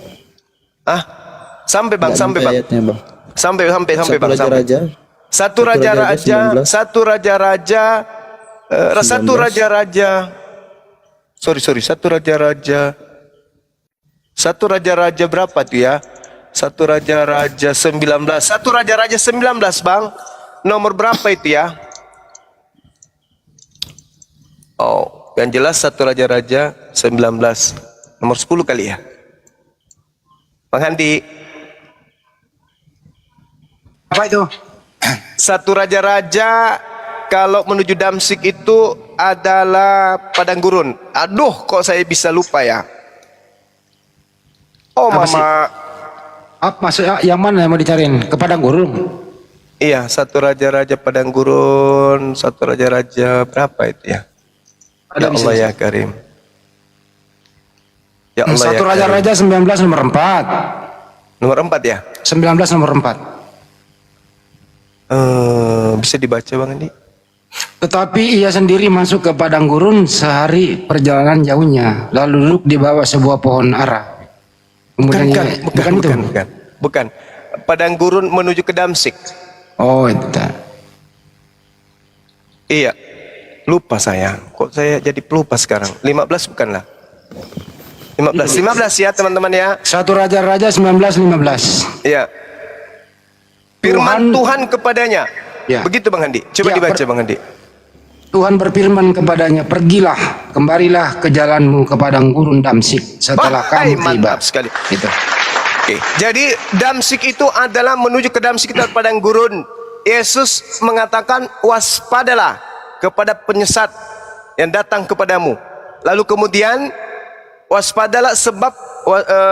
Sampai bang, Nggak sampai nyampe bang. ayatnya, Bang. Sampai Satu bang. Sampai. Raja-Raja. Satu raja-raja berapa tuh ya? Satu raja-raja 19. Satu raja-raja 19 bang. Nomor berapa itu ya? Oh, yang jelas satu raja-raja 19. Nomor 10 kali ya. Bang Handi. Apa itu? Satu raja-raja kalau menuju Damsyik itu adalah padang gurun. Aduh, kok saya bisa lupa ya? Oh, Apa sih? mama. Maksudnya yang mana yang mau dicariin? Ke padang gurun? Iya, satu raja-raja padang gurun, satu raja-raja berapa itu ya? Ya Allah ya Karim. Ya Allah Satu ya Karim. Raja-Raja 19 nomor 4. Nomor 4 ya? 19 nomor 4. Bisa dibaca Bang Andi? Tetapi ia sendiri masuk ke padang gurun sehari perjalanan jauhnya, lalu duduk di bawah sebuah pohon ara. Kemudian Bukan. Padang gurun menuju ke Damsyik. Oh, itu. Iya. Lupa saya. Kok saya jadi pelupa sekarang? 15 bukanlah? 15 ya teman-teman ya. Satu Raja-Raja 19:15. Iya. Firman Tuhan kepadanya. Ya. Begitu Bang Handi. Coba Ya, dibaca Bang Handi. Tuhan berfirman kepadanya, pergilah, kembalilah ke jalanmu ke padang gurun Damsyik setelah kamu tiba. Mantap sekali. Gitu. Oke. Jadi Damsyik itu adalah menuju ke Damsyik itu padang gurun. Yesus mengatakan waspadalah kepada penyesat yang datang kepadamu. Lalu kemudian waspadalah sebab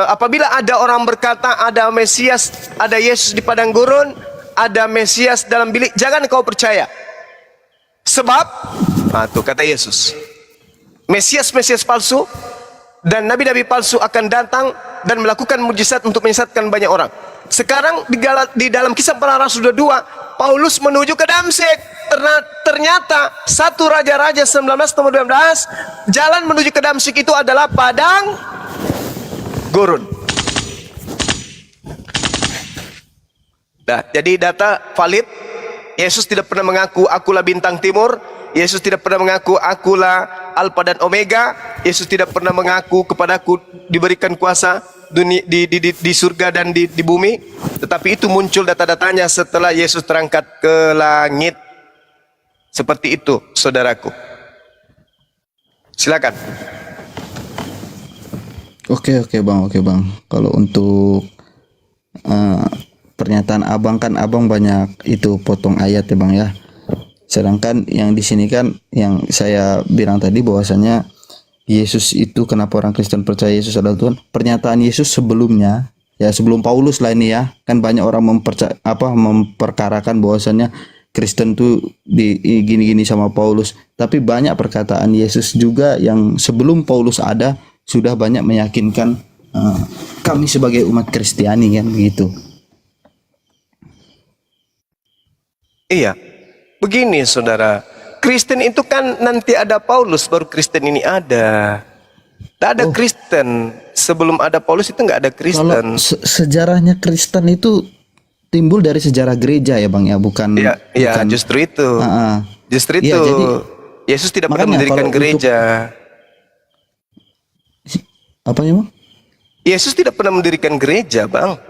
apabila ada orang berkata ada Mesias, ada Yesus di padang gurun, ada Mesias dalam bilik, jangan kau percaya. Sebab, tuh kata Yesus, Mesias palsu dan nabi-nabi palsu akan datang dan melakukan mujizat untuk menyesatkan banyak orang. Sekarang di dalam Kisah Para Rasul 2, Paulus menuju ke Damsyik. Ternyata satu Raja-Raja 19 nomor 12, jalan menuju ke Damsyik itu adalah padang gurun. Nah, jadi data valid. Yesus tidak pernah mengaku akulah bintang timur. Yesus tidak pernah mengaku akulah Alfa dan Omega. Yesus tidak pernah mengaku kepadaku diberikan kuasa di surga dan di bumi. Tetapi itu muncul data-datanya setelah Yesus terangkat ke langit. Seperti itu, saudaraku. Silakan. Oke bang. Kalau untuk pernyataan abang kan abang banyak itu potong ayat ya bang ya. Sedangkan yang di sini kan yang saya bilang tadi bahwasanya Yesus itu kenapa orang Kristen percaya Yesus adalah Tuhan. Pernyataan Yesus sebelumnya ya sebelum Paulus lah ini ya kan banyak orang memperkarakan bahwasanya Kristen tuh di gini-gini sama Paulus. Tapi banyak perkataan Yesus juga yang sebelum Paulus ada sudah banyak meyakinkan kami sebagai umat Kristiani kan begitu. Iya, begini saudara, Kristen itu kan nanti ada Paulus baru Kristen ini ada. Tidak ada Kristen. Sebelum ada Paulus itu nggak ada Kalau Kristen. sejarahnya Kristen itu timbul dari sejarah gereja ya Bang ya, bukan Iya, iya, bukan justru itu. Justru Iya, itu. jadi Yesus tidak pernah makanya mendirikan kalau gereja. apa ya Bang? Yesus tidak pernah mendirikan gereja, Bang.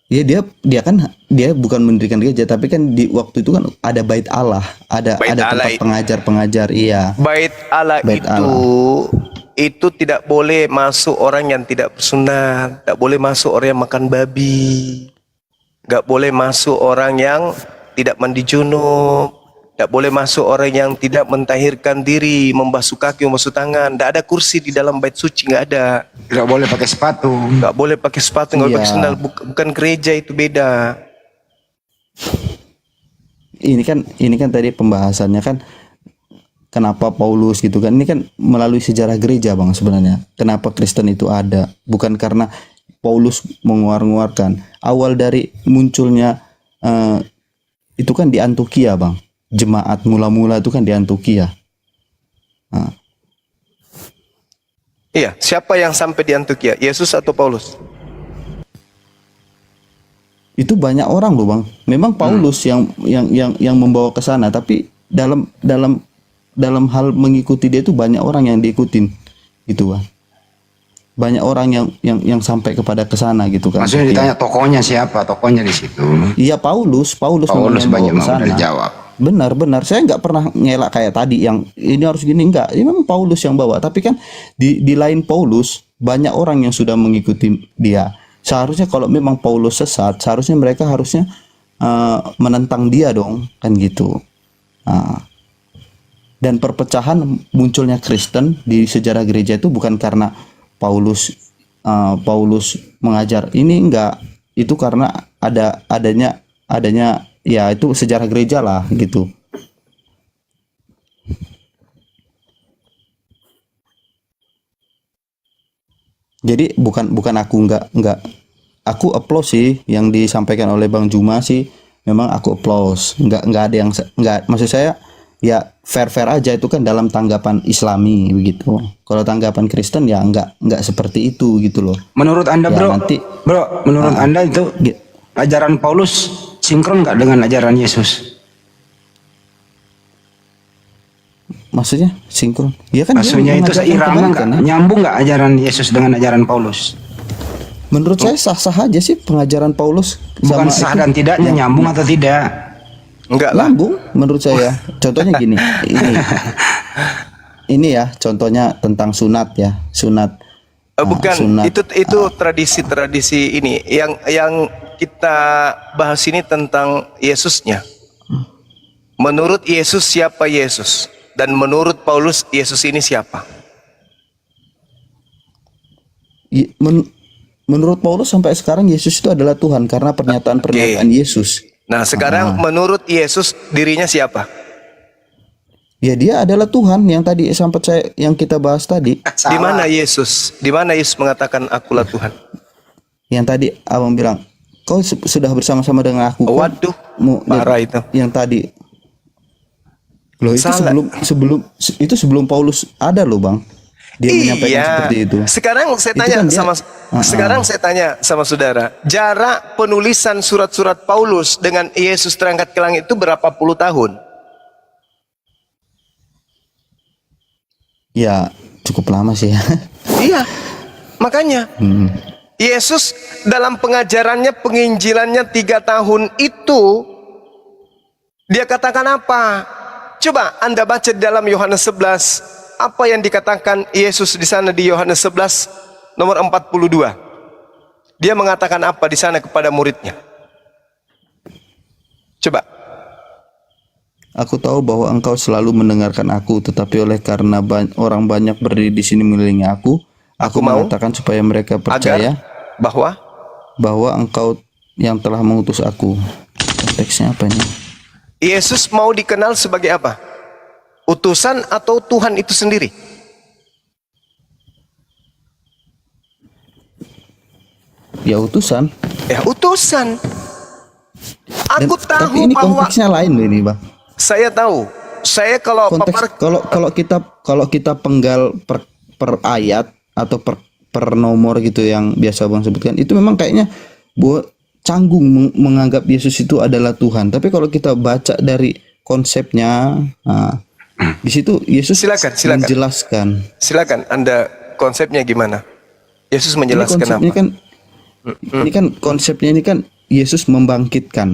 Ya dia kan dia bukan mendirikan gereja, tapi kan di waktu itu kan ada bait Allah, ada Bait Allah tempat itu. pengajar-pengajar, iya. Bait Allah Bait itu tidak boleh masuk orang yang tidak bersunat, tidak boleh masuk orang yang makan babi, nggak boleh masuk orang yang tidak mandi junub, tidak boleh masuk orang yang tidak mentahirkan diri, membasuh kaki, membasuh tangan. Tidak ada kursi di dalam bait suci, nggak ada. Tidak boleh pakai sepatu. Nggak boleh pakai sepatu, nggak boleh pakai Iya. sandal. Bukan gereja, itu beda. Ini kan tadi pembahasannya kan kenapa Paulus gitu kan, ini kan melalui sejarah gereja Bang sebenarnya. Kenapa Kristen itu ada, bukan karena Paulus menguar-nguarkan. Awal dari munculnya itu kan di Antioquia Bang. Jemaat mula-mula itu kan di Antioquia. Iya, siapa yang sampai di Antioquia? Yesus atau Paulus? Itu banyak orang loh Bang. Memang Paulus yang membawa ke sana, tapi dalam hal mengikuti dia itu banyak orang yang diikutin gitu Bang. Banyak orang yang sampai kepada ke sana gitu kan. Maksudnya Iya. ditanya tokohnya siapa? Tokonya di situ. Iya Paulus Paulus memang yang banyak bawa ke mau sana. dijawab. Benar, saya nggak pernah ngelak kayak tadi yang ini harus gini, enggak. Ini memang Paulus yang bawa, tapi kan di lain Paulus banyak orang yang sudah mengikuti dia. Seharusnya kalau memang Paulus sesat, seharusnya mereka harusnya menentang dia dong, kan gitu. Dan perpecahan munculnya Kristen di sejarah gereja itu bukan karena Paulus mengajar ini, enggak. Itu karena adanya ya itu sejarah gereja lah gitu. Jadi bukan aku enggak aku applause sih yang disampaikan oleh Bang Juma sih, memang aku applause. Enggak ada yang enggak, maksud saya ya fair aja, itu kan dalam tanggapan Islami begitu. Kalau tanggapan Kristen ya enggak seperti itu gitu loh. Menurut Anda Ya, bro, nanti- menurut Anda itu Gi- ajaran Paulus sinkron nggak dengan ajaran Yesus? Maksudnya sinkron? Ya kan dia Maksudnya itu mengajarkan seirama kebaikan, nggak? ya. Nyambung nggak ajaran Yesus dengan ajaran Paulus? Menurut saya sah-sah aja sih pengajaran Paulus Bukan sama sah itu. dan tidaknya, nyambung atau tidak? Enggak lah. Nyambung menurut saya. Contohnya gini, ini ya contohnya tentang sunat ya, sunat. Bukan, sunat. itu tradisi-tradisi ini yang kita bahas ini tentang Yesusnya. Menurut Yesus siapa Yesus? Dan menurut Paulus Yesus ini siapa? Menurut Paulus sampai sekarang Yesus itu adalah Tuhan karena pernyataan Yesus. Nah sekarang menurut Yesus dirinya siapa? Ya dia adalah Tuhan yang tadi yang kita bahas tadi. Di mana Yesus? Di mana Yesus mengatakan akulah Tuhan? Yang tadi abang bilang kau sudah bersama-sama dengan aku. kan? Waduh, Mu- parah itu. Yang tadi. Loh itu Salah. sebelum Paulus ada loh bang. Dia menyampaikan seperti itu. Sekarang saya Itu tanya kan dia- sekarang saya tanya sama saudara, jarak penulisan surat-surat Paulus dengan Yesus terangkat ke langit itu berapa puluh tahun? Ya cukup lama sih ya. Iya, makanya Yesus dalam pengajarannya, penginjilannya 3 tahun itu dia katakan apa? Coba Anda baca di dalam Yohanes 11, apa yang dikatakan Yesus di sana di Yohanes 11 nomor 42. Dia mengatakan apa di sana kepada muridnya? Coba. Aku tahu bahwa engkau selalu mendengarkan aku, tetapi oleh karena orang banyak berdiri di sini mengelilingi aku mau mengatakan supaya mereka percaya bahwa engkau yang telah mengutus aku. Konteksnya apa ini? Yesus mau dikenal sebagai apa? Utusan atau Tuhan itu sendiri? Ya utusan. Ya utusan. Aku Tapi tahu ini bahwa konteksnya lain loh ini bang. saya tahu. Saya kalau Konteks kalau kita per ayat atau per nomor gitu yang biasa Bang sebutkan, itu memang kayaknya buat canggung menganggap Yesus itu adalah Tuhan. Tapi kalau kita baca dari konsepnya, di situ Yesus Silakan. menjelaskan. Silakan Anda konsepnya gimana? Yesus menjelaskan Ini apa? Konsepnya ini kan Yesus membangkitkan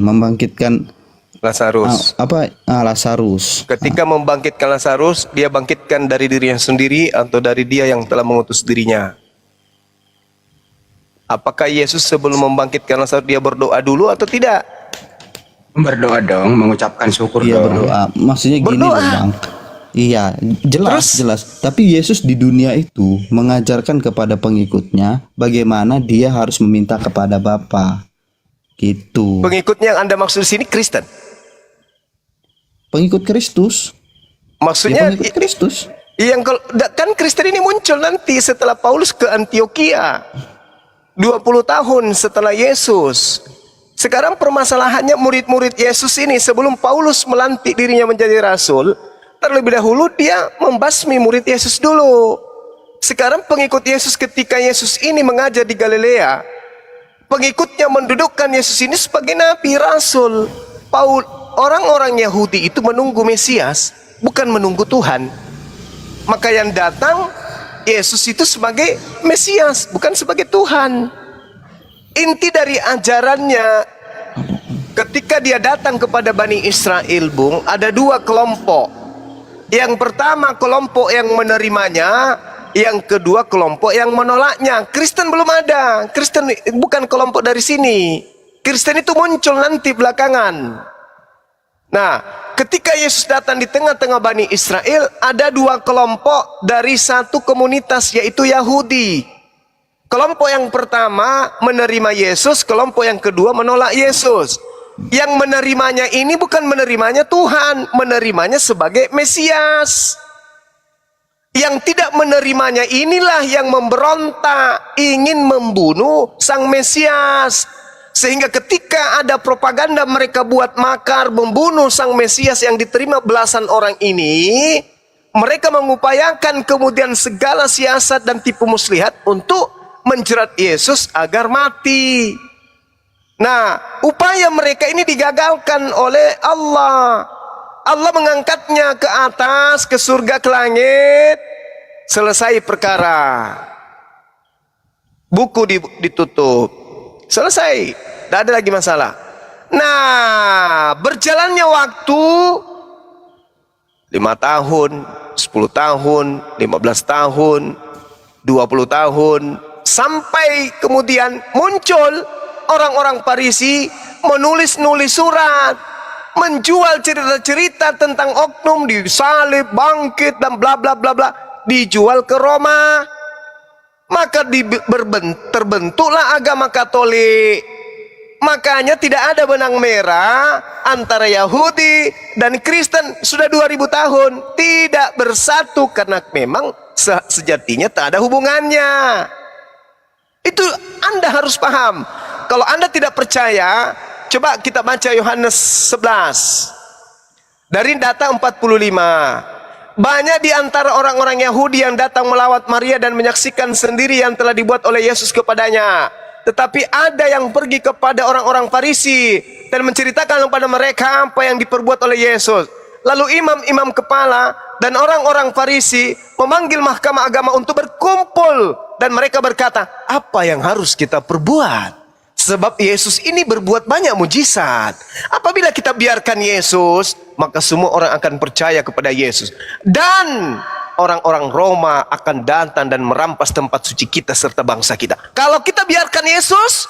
Lazarus. Lazarus. Ketika membangkitkan Lazarus, dia bangkitkan dari dirinya sendiri atau dari dia yang telah mengutus dirinya? Apakah Yesus sebelum membangkitkan Lazarus dia berdoa dulu atau tidak? Berdoa dong, mengucapkan syukur Iya, dong. berdoa. Maksudnya gini Berdoa. loh, Bang. Iya, jelas. Tapi Yesus di dunia itu mengajarkan kepada pengikutnya bagaimana dia harus meminta kepada Bapa. Gitu. Pengikutnya yang Anda maksud di sini Kristen. Pengikut Kristus. Maksudnya Pengikut Kristus. yang kan Kristen ini muncul nanti setelah Paulus ke Antioquia. 20 tahun setelah Yesus. Sekarang permasalahannya murid-murid Yesus ini sebelum Paulus melantik dirinya menjadi rasul, terlebih dahulu dia membasmi murid Yesus dulu. Sekarang pengikut Yesus ketika Yesus ini mengajar di Galilea, pengikutnya mendudukkan Yesus ini sebagai nabi, rasul. Orang-orang Yahudi itu menunggu Mesias, bukan menunggu Tuhan. Maka yang datang Yesus itu sebagai Mesias, bukan sebagai Tuhan. Inti dari ajarannya ketika dia datang kepada Bani Israel, Bung, ada dua kelompok. Yang pertama kelompok yang menerimanya, yang kedua kelompok yang menolaknya. Kristen belum ada. Kristen bukan kelompok dari sini. Kristen itu muncul nanti belakangan. Nah, ketika Yesus datang di tengah-tengah Bani Israel, ada dua kelompok dari satu komunitas, yaitu Yahudi. Kelompok yang pertama menerima Yesus, kelompok yang kedua menolak Yesus. Yang menerimanya ini bukan menerimanya Tuhan, menerimanya sebagai Mesias. Yang tidak menerimanya inilah yang memberontak, ingin membunuh sang Mesias. Sehingga ketika ada propaganda mereka buat makar membunuh sang Mesias yang diterima belasan orang ini, mereka mengupayakan kemudian segala siasat dan tipu muslihat untuk menjerat Yesus agar mati. Nah, upaya mereka ini digagalkan oleh Allah. Allah mengangkatnya ke atas, ke surga, ke langit. Selesai perkara. Buku ditutup. Selesai. Tidak ada lagi masalah. Nah, berjalannya waktu 5 tahun, 10 tahun, 15 tahun, 20 tahun, sampai kemudian muncul orang-orang Farisi menulis-nulis surat, menjual cerita-cerita tentang oknum disalib, bangkit dan bla bla bla bla, dijual ke Roma. Maka terbentuklah agama Katolik. Makanya tidak ada benang merah antara Yahudi dan Kristen sudah 2000 tahun tidak bersatu karena memang sejatinya tak ada hubungannya. Itu Anda harus paham. Kalau Anda tidak percaya, coba kita baca Yohanes 11 dari data 45. Banyak di antara orang-orang Yahudi yang datang melawat Maria dan menyaksikan sendiri yang telah dibuat oleh Yesus kepadanya. Tetapi ada yang pergi kepada orang-orang Farisi dan menceritakan kepada mereka apa yang diperbuat oleh Yesus. Lalu imam-imam kepala dan orang-orang Farisi memanggil mahkamah agama untuk berkumpul. Dan mereka berkata, apa yang harus kita perbuat? Sebab Yesus ini berbuat banyak mujizat. Apabila kita biarkan Yesus, maka semua orang akan percaya kepada Yesus. Dan orang-orang Roma akan datang dan merampas tempat suci kita serta bangsa kita. Kalau kita biarkan Yesus,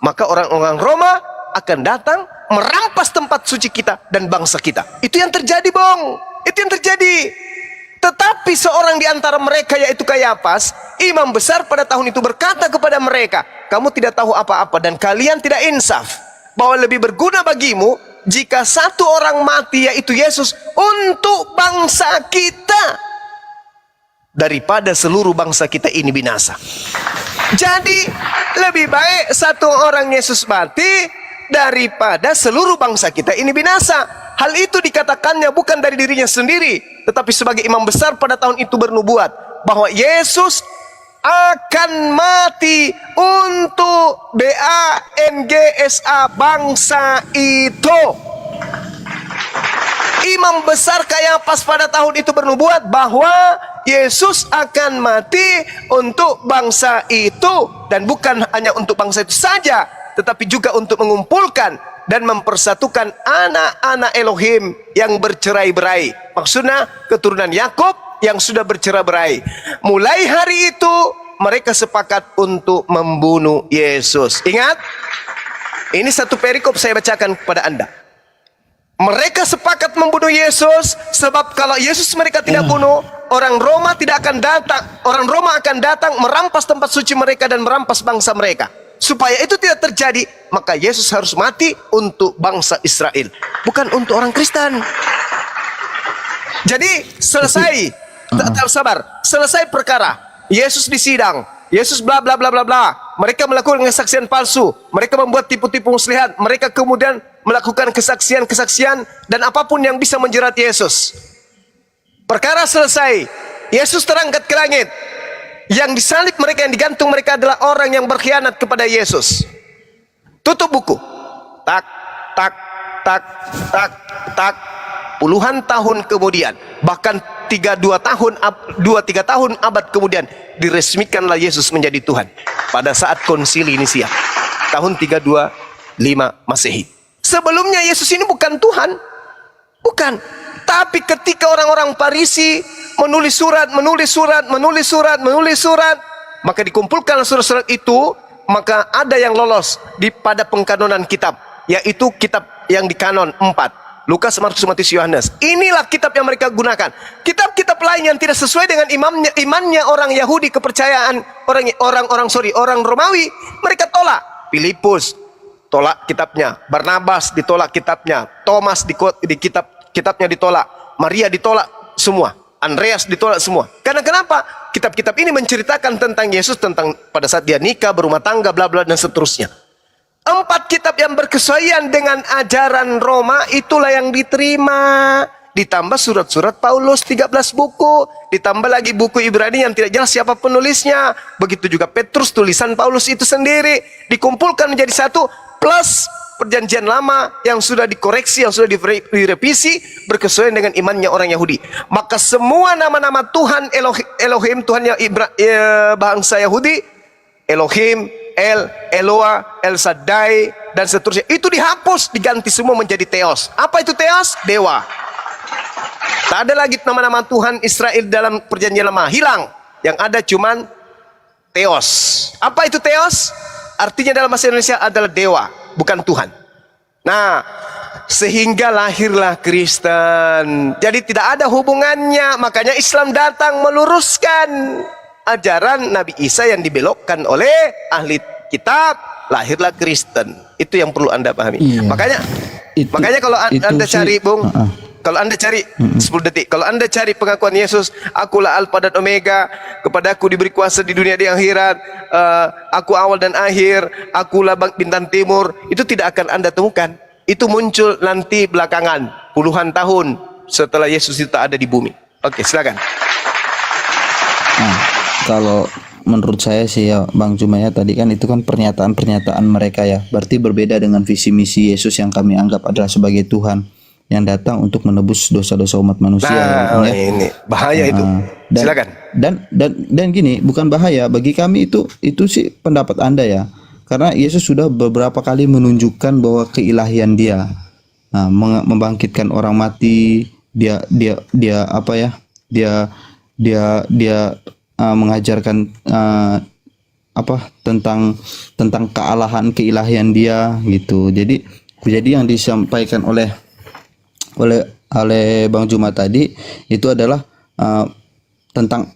maka orang-orang Roma akan datang merampas tempat suci kita dan bangsa kita. Itu yang terjadi, Bang. Itu yang terjadi. Tetapi seorang di antara mereka, yaitu Kayafas, imam besar pada tahun itu, berkata kepada mereka, kamu tidak tahu apa-apa dan kalian tidak insaf, bahwa lebih berguna bagimu jika satu orang mati, yaitu Yesus, untuk bangsa kita daripada seluruh bangsa kita ini binasa. Jadi lebih baik satu orang Yesus mati daripada seluruh bangsa kita ini binasa. Hal itu dikatakannya bukan dari dirinya sendiri, tetapi sebagai imam besar pada tahun itu bernubuat. bahwa Yesus akan mati untuk BANGSA, bangsa itu. Imam besar Kayafas pada tahun itu bernubuat bahwa Yesus akan mati untuk bangsa itu, dan bukan hanya untuk bangsa itu saja, tetapi juga untuk mengumpulkan dan mempersatukan anak-anak Elohim yang bercerai-berai. Maksudnya keturunan Yakub yang sudah bercerai-berai. Mulai hari itu mereka sepakat untuk membunuh Yesus. Ingat, ini satu perikop saya bacakan kepada Anda. Mereka sepakat membunuh Yesus sebab kalau Yesus mereka tidak bunuh, orang Roma tidak akan datang. Orang Roma akan datang merampas tempat suci mereka dan merampas bangsa mereka. Supaya itu tidak terjadi, maka Yesus harus mati untuk bangsa Israel, bukan untuk orang Kristen. Jadi selesai, sabar, selesai perkara. Yesus disidang, Yesus bla bla bla bla bla. Mereka melakukan kesaksian palsu, mereka membuat tipu-tipu muslihat, mereka kemudian melakukan kesaksian-kesaksian dan apapun yang bisa menjerat Yesus. Perkara selesai, Yesus terangkat ke langit. Yang disalib mereka, yang digantung mereka adalah orang yang berkhianat kepada Yesus. Tutup buku. Tak, tak, tak, tak, tak. Puluhan tahun kemudian, bahkan 3 tahun abad kemudian, diresmikanlah Yesus menjadi Tuhan pada saat konsili Nisia tahun 325 Masehi. Sebelumnya Yesus ini bukan Tuhan, bukan. Tapi ketika orang-orang Farisi menulis surat, maka dikumpulkan surat-surat itu, maka ada yang lolos pada pengkanonan kitab, yaitu kitab yang dikanon 4. Lukas, Markus, Matius, Yohanes. Inilah kitab yang mereka gunakan. Kitab-kitab lain yang tidak sesuai dengan imannya orang Yahudi, kepercayaan orang Romawi, mereka tolak. Filipus tolak kitabnya, Barnabas ditolak kitabnya, Thomas di kitabnya ditolak, Maria ditolak semua, Andreas ditolak semua. Karena kenapa? Kitab-kitab ini menceritakan tentang Yesus, tentang pada saat dia nikah, berumah tangga, bla bla dan seterusnya. 4 kitab yang berkesesuaian dengan ajaran Roma itulah yang diterima. Ditambah surat-surat Paulus 13 buku, ditambah lagi buku Ibrani yang tidak jelas siapa penulisnya. Begitu juga Petrus, tulisan Paulus itu sendiri dikumpulkan menjadi satu, plus perjanjian lama yang sudah dikoreksi, yang sudah direvisi berkesesuaian dengan imannya orang Yahudi. Maka semua nama-nama Tuhan Elohim, Tuhannya bangsa Yahudi, Elohim, Eloa, El Shaddai dan seterusnya, itu dihapus, diganti semua menjadi Theos. Apa itu Theos? Dewa. Tak ada lagi nama-nama Tuhan Israel dalam perjanjian lama, hilang. Yang ada cuman Theos. Apa itu Theos? Artinya dalam bahasa Indonesia adalah dewa, bukan Tuhan. Nah, sehingga lahirlah Kristen. Jadi tidak ada hubungannya. Makanya Islam datang meluruskan ajaran Nabi Isa yang dibelokkan oleh ahli kitab, lahirlah Kristen. Itu yang perlu Anda pahami. Iya. Makanya kalau Anda cari, Bung, kalau Anda cari 10 detik, kalau Anda cari pengakuan Yesus, akulah Alfa dan Omega, kepadaku diberi kuasa di dunia di akhirat, aku awal dan akhir, akulah bintang timur, itu tidak akan Anda temukan. Itu muncul nanti belakangan, puluhan tahun setelah Yesus itu tak ada di bumi. Oke, silakan. Nah, kalau menurut saya sih ya Bang Jumaya, tadi kan itu kan pernyataan-pernyataan mereka ya. Berarti berbeda dengan visi misi Yesus yang kami anggap adalah sebagai Tuhan yang datang untuk menebus dosa-dosa umat manusia. Nah, ini bahaya itu. Silakan. Dan gini, bukan bahaya bagi kami, itu sih pendapat Anda ya. Karena Yesus sudah beberapa kali menunjukkan bahwa keilahian Dia. Nah, membangkitkan orang mati, dia apa ya? Dia mengajarkan tentang kealahan, keilahian Dia gitu. Jadi yang disampaikan oleh Bang Juma tadi itu adalah tentang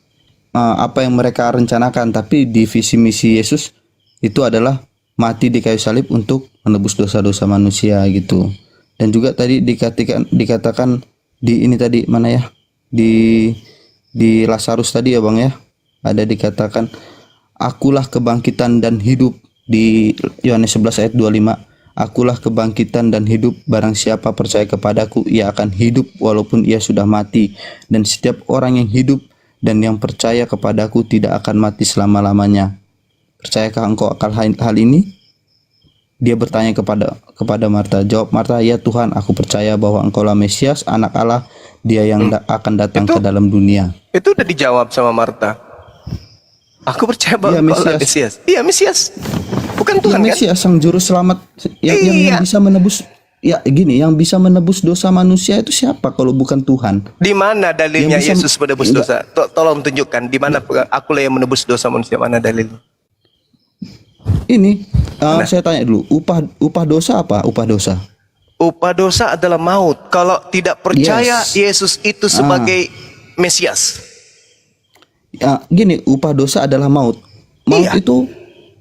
apa yang mereka rencanakan, tapi di visi misi Yesus itu adalah mati di kayu salib untuk menebus dosa-dosa manusia gitu. Dan juga tadi dikatakan di ini tadi mana ya, di Lazarus tadi ya Bang ya, ada dikatakan akulah kebangkitan dan hidup di Yohanes 11 ayat 25. Akulah kebangkitan dan hidup, barang siapa percaya kepadaku ia akan hidup walaupun ia sudah mati, dan setiap orang yang hidup dan yang percaya kepadaku tidak akan mati selama-lamanya. Percayakah engkau akan hal ini? Dia bertanya kepada Marta. Jawab Marta, ya Tuhan, aku percaya bahwa engkaulah Mesias, anak Allah, dia yang akan datang ke dalam dunia. Itu udah dijawab sama Marta. Aku percaya bahwa Iya, engkau adalah Mesias. Iya, Mesias. Bukan Tuhan kan? Mesias, sang juru selamat yang bisa menebus. Ya gini, yang bisa menebus dosa manusia itu siapa kalau bukan Tuhan? Di mana dalilnya Yang bisa- Yesus menebus dosa? Tolong tunjukkan di mana akulah yang menebus dosa manusia, mana dalilnya? Ini saya tanya dulu, upah dosa apa? Upah dosa. Upah dosa adalah maut. Kalau tidak percaya Yes. Yesus itu sebagai Mesias. Ya, gini, upah dosa adalah maut. Maut Iya. itu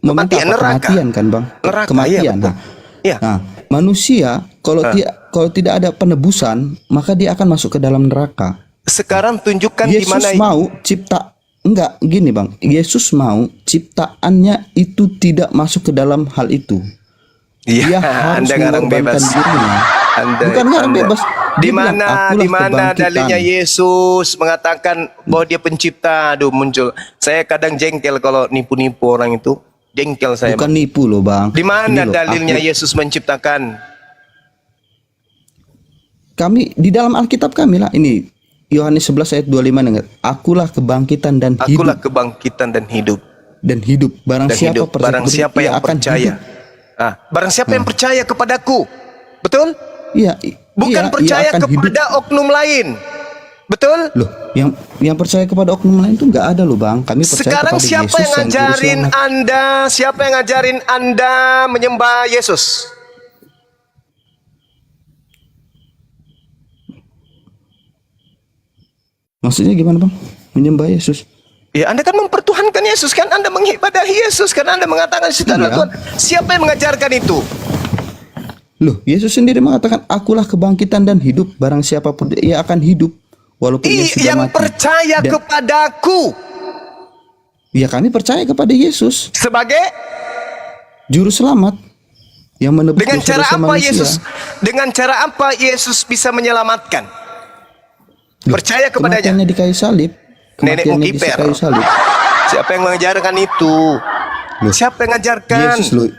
meminta Kematian, apa? neraka. Kematian kan, Bang? Neraka, Kematian. iya, betul. Iya. Nah, manusia kalau tidak ada penebusan, maka dia akan masuk ke dalam neraka. Sekarang tunjukkan di Yesus mana mau enggak gini, Bang. Yesus mau ciptaannya itu tidak masuk ke dalam hal itu. Dia Iya, harus Anda ngarang mengorbankan bebas. dirinya. Bukan ngarang bebas. Di Dia bilang, mana "Akulah di mana kebangkitan." dalilnya Yesus mengatakan bahwa dia pencipta? Aduh, muncul. Saya kadang jengkel kalau nipu-nipu orang itu. Jengkel saya. Bukan nipu loh, Bang. Di mana Ini loh, dalilnya Yesus menciptakan? Kami di dalam Alkitab kami lah, ini Yohanes 11 ayat 25 dengar. Akulah kebangkitan dan Akulah hidup. kebangkitan dan hidup. Barang Dan siapa hidup. Barang siapa ia yang akan percaya. hidup. Barang siapa yang percaya kepadaku. Betul? Iya, Bukan ia percaya akan hidup. kepada oknum lain. Betul? Loh, yang percaya kepada oknum lain itu enggak ada loh, Bang. Kami percaya Sekarang kepada siapa Yesus yang juru ngajarin selamat. Anda? Siapa yang ngajarin Anda menyembah Yesus? Maksudnya gimana, Bang? Menyembah Yesus. Ya, Anda kan mempertuhankan Yesus kan? Anda mengibadahi Yesus kan? Anda mengatakan situ adalah Iya. Tuhan. Siapa yang mengajarkan itu? Loh, Yesus sendiri mengatakan, akulah kebangkitan dan hidup. Barang siapapun ia akan hidup walaupun ia sudah Yang mati. percaya Dan- kepadaku Ya, kami percaya kepada Yesus, sebagai juru selamat yang menebus dengan cara dosa-dosa apa manusia. Yesus? Dengan cara apa Yesus bisa menyelamatkan? Loh, Percaya kepadanya. Kematiannya di kayu salib. Nenek Kematiannya di Mukiper. kayu salib. Siapa yang mengajarkan itu? Loh, Siapa yang mengajarkan? Yesus loh.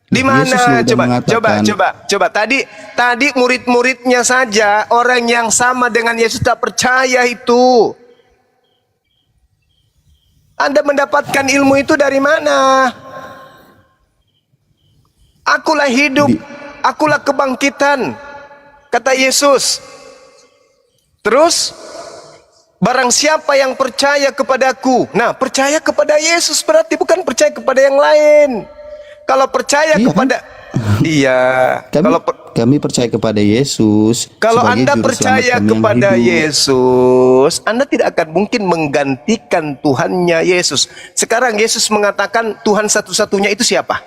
Di Yesus loh mana? udah mengatakan- Coba. Tadi murid-muridnya saja orang yang sama dengan Yesus tak percaya itu. Anda mendapatkan ilmu itu dari mana? Akulah hidup, akulah kebangkitan, kata Yesus. Terus, barang siapa yang percaya kepadaku. Nah, percaya kepada Yesus berarti bukan percaya kepada yang lain. Kalau percaya Iya, kepada iya, Kami percaya kepada Yesus. kalau sebagai Anda juru percaya selamat kami yang kepada hidup. Yesus, Anda tidak akan mungkin menggantikan Tuhannya Yesus. Sekarang Yesus mengatakan Tuhan satu-satunya itu siapa?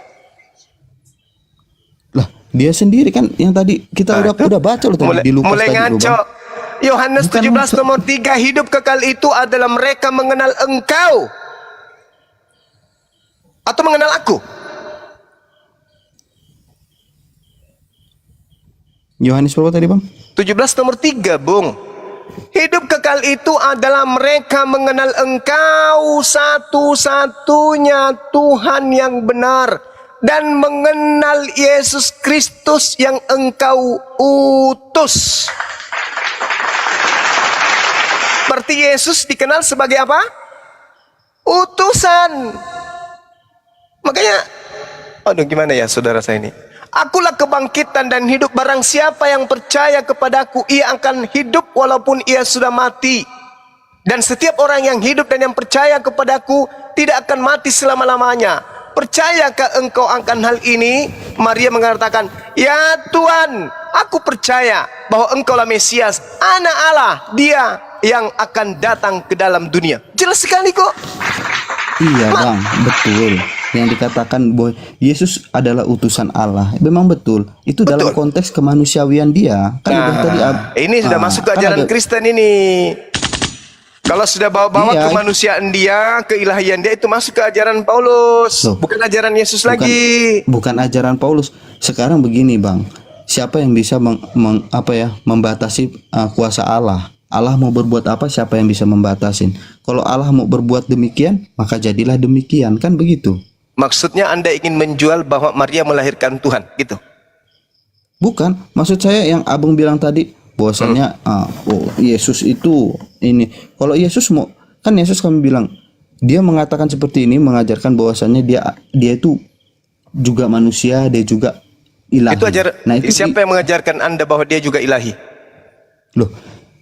Lah, dia sendiri kan yang tadi kita udah baca loh tadi di Lukas mulai tadi loh, ngaco. Bang. Yohanes Bukan 17 nomor 3, hidup kekal itu adalah mereka mengenal Engkau atau mengenal aku. Yohanes berapa tadi, Bang? 17 nomor 3, Bung. Hidup kekal itu adalah mereka mengenal Engkau satu-satunya Tuhan yang benar dan mengenal Yesus Kristus yang Engkau utus. Berarti Yesus dikenal sebagai apa? Utusan. Makanya, aduh gimana ya saudara saya ini. Akulah kebangkitan dan hidup. Barang siapa yang percaya kepadaku, ia akan hidup walaupun ia sudah mati. Dan setiap orang yang hidup dan yang percaya kepadaku tidak akan mati selama-lamanya. Percayakah engkau akan hal ini? Maria mengatakan, ya Tuhan, aku percaya bahwa engkaulah Mesias, anak Allah, dia yang akan datang ke dalam dunia. Jelas sekali kok. Iya, Bang, betul. Yang dikatakan bahwa Yesus adalah utusan Allah. Memang betul. Itu dalam konteks kemanusiawian dia. Kan udah tadi ini sudah masuk ke ajaran Kristen ini. Kalau sudah bawa-bawa Iya. kemanusiaan dia, keilahian dia, itu masuk ke ajaran Paulus. Loh, bukan ajaran Yesus lagi. Bukan ajaran Paulus. Sekarang begini, Bang. Siapa yang bisa membatasi kuasa Allah? Allah mau berbuat apa, siapa yang bisa membatasin? Kalau Allah mau berbuat demikian, maka jadilah demikian, kan begitu? Maksudnya Anda ingin menjual bahwa Maria melahirkan Tuhan, gitu? Bukan, maksud saya yang Abang bilang tadi, bahwasanya Yesus itu ini. Kalau Yesus mau, kan Yesus kami bilang, dia mengatakan seperti ini, mengajarkan bahwasanya dia itu juga manusia, dia juga ilahi. Itu siapa yang mengajarkan Anda bahwa dia juga ilahi? Loh,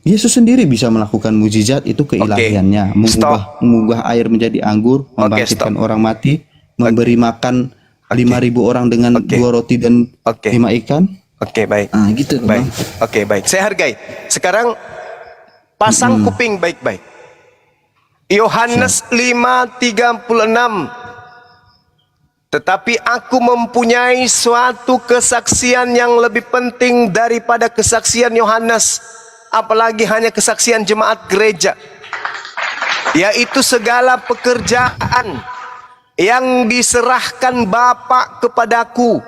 Yesus sendiri bisa melakukan mukjizat, itu keilahiannya. Mengubah air menjadi anggur, membangkitkan orang mati, memberi makan 5.000 orang dengan 2 roti dan 5 ikan. Oke, baik. Gitu. Baik. Oke, baik. Saya hargai. Sekarang pasang kuping baik-baik. Yohanes 5:36. Tetapi aku mempunyai suatu kesaksian yang lebih penting daripada kesaksian Yohanes, apalagi hanya kesaksian jemaat gereja, yaitu segala pekerjaan yang diserahkan Bapa kepadaku,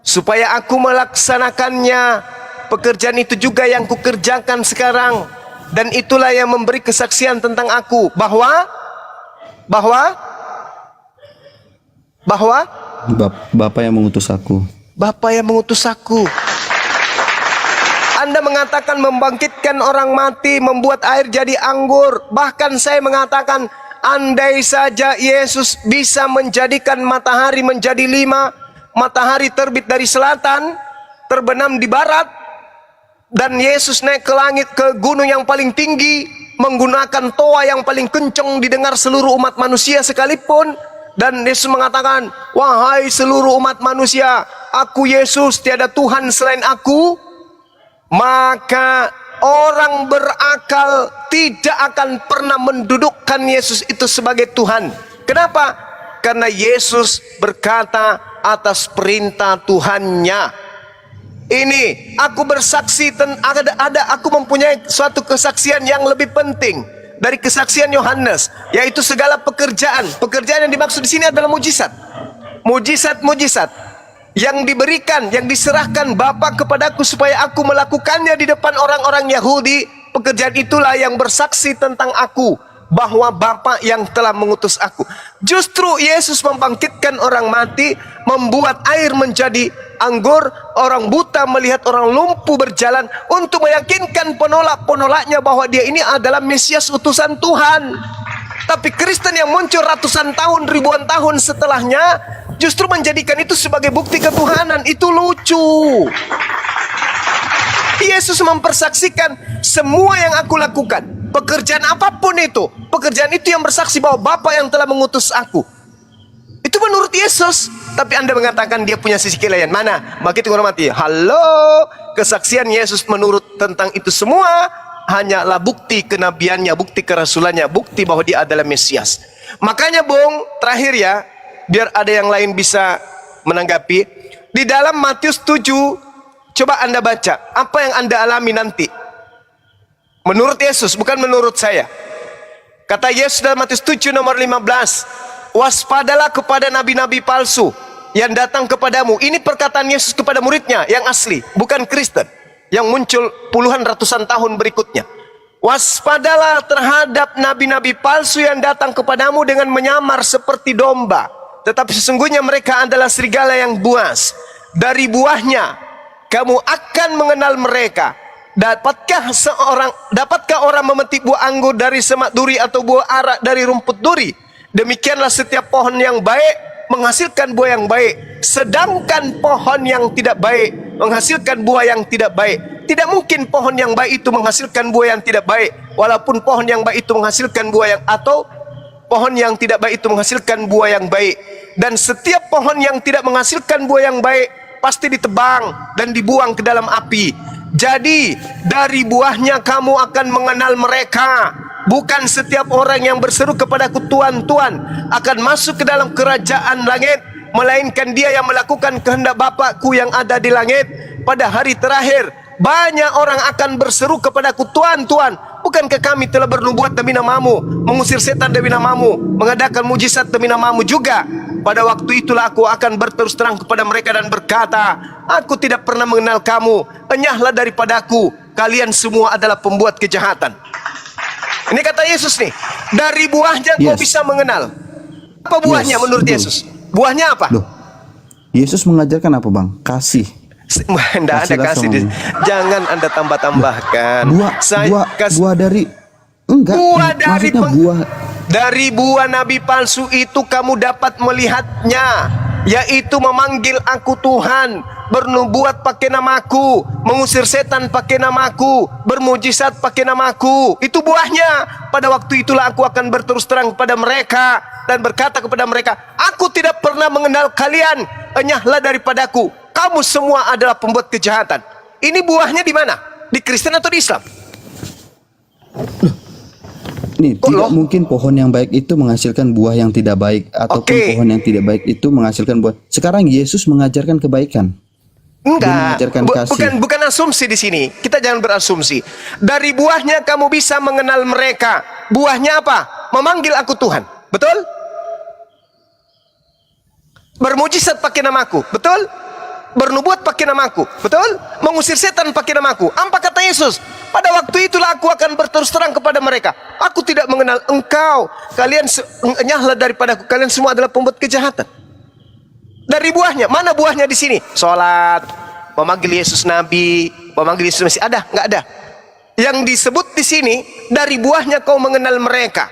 supaya aku melaksanakannya. Pekerjaan itu juga yang kukerjakan sekarang, dan itulah yang memberi kesaksian tentang aku, bahwa Bapa yang mengutus aku. Bapa yang mengutus aku. Anda mengatakan membangkitkan orang mati, membuat air jadi anggur. Bahkan saya mengatakan, andai saja Yesus bisa menjadikan matahari menjadi 5, matahari terbit dari selatan, terbenam di barat, dan Yesus naik ke langit, ke gunung yang paling tinggi, menggunakan toa yang paling kencang didengar seluruh umat manusia sekalipun. Dan Yesus mengatakan, wahai seluruh umat manusia, aku Yesus, tiada Tuhan selain aku. Maka orang berakal tidak akan pernah mendudukkan Yesus itu sebagai Tuhan. Kenapa? Karena Yesus berkata atas perintah Tuhannya. Ini aku bersaksi, aku mempunyai suatu kesaksian yang lebih penting dari kesaksian Yohanes, yaitu segala pekerjaan. Pekerjaan yang dimaksud di sini adalah mujizat. Mujizat yang diberikan, yang diserahkan Bapa kepadaku supaya aku melakukannya di depan orang-orang Yahudi. Pekerjaan itulah yang bersaksi tentang aku, bahwa Bapa yang telah mengutus aku. Justru Yesus membangkitkan orang mati, membuat air menjadi anggur, orang buta melihat, orang lumpuh berjalan, untuk meyakinkan penolak-penolaknya bahwa dia ini adalah Mesias utusan Tuhan. Tapi Kristen yang muncul ratusan tahun, ribuan tahun setelahnya, justru menjadikan itu sebagai bukti ketuhanan. Itu lucu. Yesus mempersaksikan semua yang aku lakukan, pekerjaan apapun itu, pekerjaan itu yang bersaksi bahwa Bapa yang telah mengutus aku. Itu menurut Yesus. Tapi Anda mengatakan dia punya sisi kelayan. Mana? Maka itu hormati. Halo, kesaksian Yesus menurut tentang itu semua hanyalah bukti kenabiannya, bukti kerasulannya, bukti bahwa dia adalah Mesias. Makanya Bung, terakhir ya, biar ada yang lain bisa menanggapi. Di dalam Matius 7, coba Anda baca, apa yang Anda alami nanti? Menurut Yesus, bukan menurut saya. Kata Yesus dalam Matius 7 nomor 15, waspadalah kepada nabi-nabi palsu yang datang kepadamu. Ini perkataan Yesus kepada muridnya yang asli, bukan Kristen yang muncul puluhan ratusan tahun berikutnya. Waspadalah terhadap nabi-nabi palsu yang datang kepadamu dengan menyamar seperti domba, tetapi sesungguhnya mereka adalah serigala yang buas. Dari buahnya kamu akan mengenal mereka. Dapatkah orang memetik buah anggur dari semak duri, atau buah ara dari rumput duri? Demikianlah setiap pohon yang baik menghasilkan buah yang baik, sedangkan pohon yang tidak baik menghasilkan buah yang tidak baik. Tidak mungkin pohon yang baik itu menghasilkan buah yang tidak baik, walaupun pohon yang baik itu menghasilkan buah yang, atau pohon yang tidak baik itu menghasilkan buah yang baik. Dan setiap pohon yang tidak menghasilkan buah yang baik pasti ditebang dan dibuang ke dalam api. Jadi dari buahnya kamu akan mengenal mereka. Bukan setiap orang yang berseru kepadaku Tuhan, Tuhan akan masuk ke dalam kerajaan langit, melainkan dia yang melakukan kehendak Bapakku yang ada di langit. Pada hari terakhir banyak orang akan berseru kepadaku Tuhan, Tuhan, bukankah kami telah bernubuat demi namamu, mengusir setan demi namamu, mengadakan mujizat demi namamu juga? Pada waktu itulah aku akan berterus terang kepada mereka dan berkata, aku tidak pernah mengenal kamu, enyahlah daripadaku, kalian semua adalah pembuat kejahatan. Ini kata Yesus nih, dari buahnya kau Yes. bisa mengenal. Apa buahnya Yes, menurut betul. Yesus? Buahnya apa? Loh, Yesus mengajarkan apa bang? Kasih. Tidak ada Kasihlah kasih. sama Jangan Anda tambah-tambahkan. Buah dari enggak. Buah dari Maksudnya buah. Dari buah nabi palsu itu kamu dapat melihatnya, yaitu memanggil aku Tuhan, bernubuat pakai namaku, mengusir setan pakai namaku, bermujizat pakai namaku. Itu buahnya. Pada waktu itulah aku akan berterus terang kepada mereka dan berkata kepada mereka, aku tidak pernah mengenal kalian, enyahlah daripadaku, kamu semua adalah pembuat kejahatan. Ini buahnya di mana? Di Kristen atau di Islam? Nih, Kok tidak loh? mungkin pohon yang baik itu menghasilkan buah yang tidak baik, ataupun Oke. pohon yang tidak baik itu menghasilkan buah. Sekarang Yesus mengajarkan kebaikan. Dia Enggak, mengajarkan kasih. bukan asumsi di sini. Kita jangan berasumsi. Dari buahnya kamu bisa mengenal mereka. Buahnya apa? Memanggil aku Tuhan. Betul? Bermujizat pakai namaku. Betul? Bernubuat pakai namaku. Betul? Mengusir setan pakai namaku. Apa kata Yesus? Pada waktu itulah aku akan berterus terang kepada mereka. Aku tidak mengenal engkau. Kalian enyahlah daripadaku. Kalian semua adalah pembuat kejahatan. Dari buahnya, mana buahnya di sini? Sholat, memanggil Yesus Nabi, memanggil Yesus Mesih. Ada? Nggak ada. Yang disebut di sini, dari buahnya kau mengenal mereka.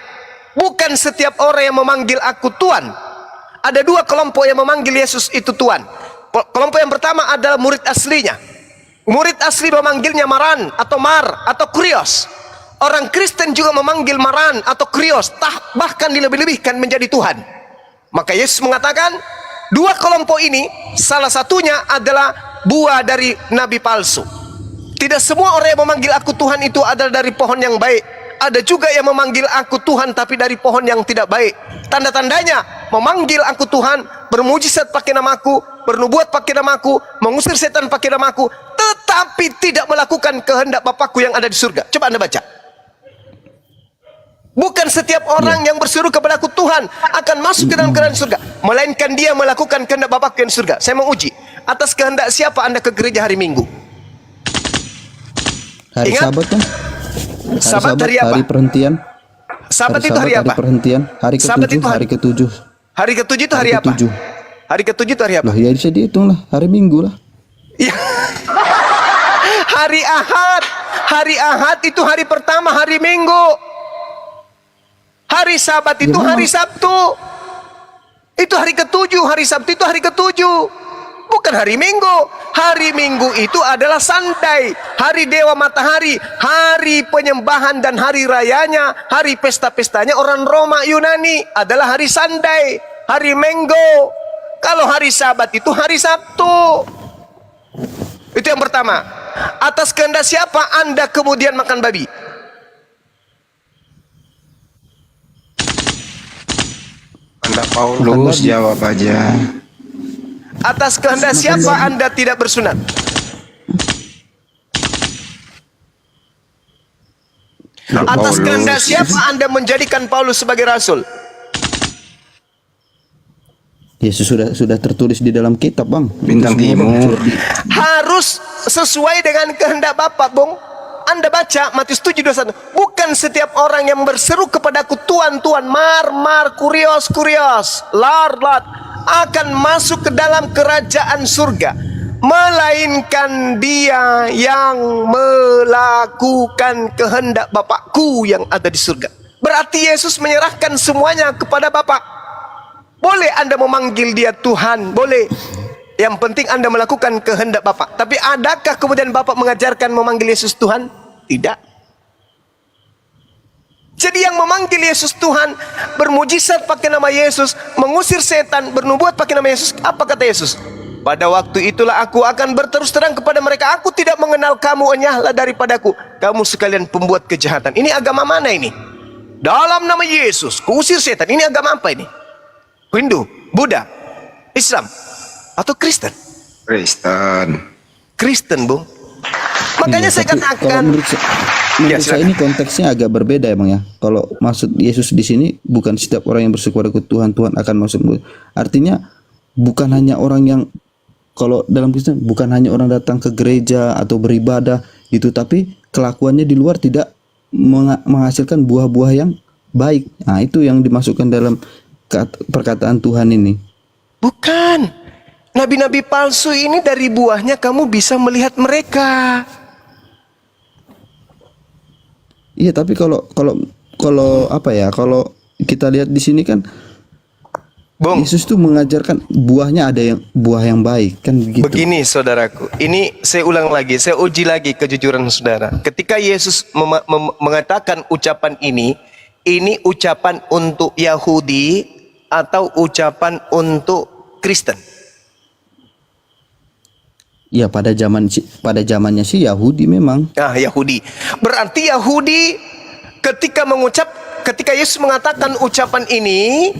Bukan setiap orang yang memanggil aku Tuhan. Ada dua kelompok yang memanggil Yesus itu Tuhan. Kelompok yang pertama adalah murid aslinya. Murid asli memanggilnya Maran atau Mar atau Kurios. Orang Kristen juga memanggil Maran atau Kurios, bahkan dilebih-lebihkan menjadi Tuhan. Maka Yesus mengatakan, dua kelompok ini salah satunya adalah buah dari nabi palsu. Tidak semua orang yang memanggil aku Tuhan itu adalah dari pohon yang baik. Ada juga yang memanggil aku Tuhan tapi dari pohon yang tidak baik. Tanda-tandanya memanggil aku Tuhan, bermujizat pakai namaku, bernubuat pakai namaku, mengusir setan pakai namaku, tetapi tidak melakukan kehendak Bapakku yang ada di surga. Coba Anda baca. Bukan setiap orang yang berseru kepada aku Tuhan akan masuk ke dalam kerajaan surga, melainkan dia melakukan kehendak Bapakku yang di surga. Saya mau uji, atas kehendak siapa Anda ke gereja hari Minggu? Hari Ingat? Sabat kan? Sabat hari apa? Hari perhentian. Sabat itu hari apa? Hari perhentian. Hari Sabat ketujuh. itu Hari ketujuh. Hari ketujuh itu hari Hari apa? ketujuh. Hari ketujuh itu hari apa? Lah ya bisa dihitung lah. Hari Minggu lah. Ya. Hari Ahad. Hari Ahad itu hari pertama hari Minggu. Hari Sabat itu Ya, hari memang. Sabtu. Itu hari ketujuh. Hari Sabtu itu hari ketujuh. Bukan hari Minggu. Hari Minggu itu adalah Sunday, hari Dewa Matahari, hari penyembahan dan hari rayanya, hari pesta-pestanya orang Roma Yunani adalah hari Sunday, hari Minggu. Kalau hari Sabat itu hari Sabtu. Itu yang pertama. Atas kehendak siapa Anda kemudian makan babi? Anda Paulus jawab aja. Atas kehendak siapa Anda tidak bersunat? Atas kehendak siapa Anda menjadikan Paulus sebagai rasul? Yesus sudah tertulis di dalam kitab, Bang. Bintang Itu semua, Bang. Timur. Harus sesuai dengan kehendak Bapa, Bung. Anda baca Matius 7:21. Bukan setiap orang yang berseru kepadaku Tuhan, Tuhan, Mar, Kurios, Lard, akan masuk ke dalam kerajaan surga, melainkan dia yang melakukan kehendak Bapakku yang ada di surga. Berarti Yesus menyerahkan semuanya kepada Bapa. Boleh Anda memanggil dia Tuhan, boleh. Yang penting Anda melakukan kehendak Bapa. Tapi adakah kemudian Bapa mengajarkan memanggil Yesus Tuhan? Tidak. Jadi yang memanggil Yesus Tuhan, bermujizat pakai nama Yesus, mengusir setan, bernubuat pakai nama Yesus, apa kata Yesus? Pada waktu itulah aku akan berterus terang kepada mereka, aku tidak mengenal kamu, enyahlah daripadaku, kamu sekalian pembuat kejahatan. Ini agama mana ini? Dalam nama Yesus, kuusir setan. Ini agama apa ini? Hindu, Buddha, Islam, atau Kristen? Kristen, Bung. Makanya Iya, saya tapi katakan, kalau menurut Ya, saya silakan. ini konteksnya agak berbeda ya, Bang ya. Kalau maksud Yesus di sini bukan setiap orang yang bersyukur kepada Tuhan akan masuk. Artinya bukan hanya orang yang, kalau dalam Kristen bukan hanya orang datang ke gereja atau beribadah itu, tapi kelakuannya di luar tidak menghasilkan buah-buah yang baik. Nah, itu yang dimasukkan dalam perkataan Tuhan ini. Bukan. Nabi-nabi palsu ini dari buahnya kamu bisa melihat mereka. Iya, tapi kalau apa ya? Kalau kita lihat di sini kan Bung, Yesus tuh mengajarkan buahnya ada yang buah yang baik kan begitu. begini saudaraku, ini saya ulang lagi, saya uji lagi kejujuran saudara. Ketika Yesus mengatakan ucapan ini ucapan untuk Yahudi atau ucapan untuk Kristen? Ya, pada zamannya sih Yahudi memang. Ah, Yahudi. Berarti Yahudi ketika Yesus mengatakan ucapan ini,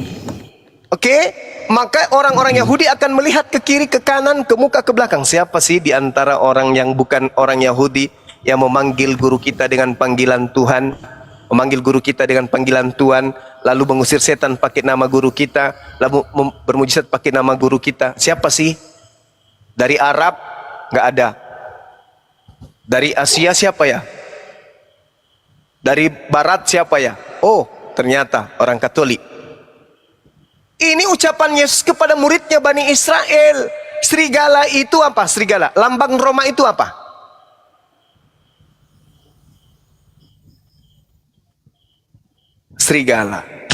oke, maka orang-orang Yahudi akan melihat ke kiri, ke kanan, ke muka, ke belakang. Siapa sih di antara orang yang bukan orang Yahudi yang memanggil guru kita dengan panggilan Tuhan, memanggil guru kita dengan panggilan Tuhan, lalu mengusir setan pakai nama guru kita, lalu bermujizat pakai nama guru kita? Siapa sih? Dari Arab nggak ada. Dari Asia siapa ya? Dari Barat siapa ya? Oh, ternyata orang Katolik. Ini ucapan Yesus kepada muridnya Bani Israel. Serigala itu apa? Serigala. Lambang Roma itu apa? Serigala.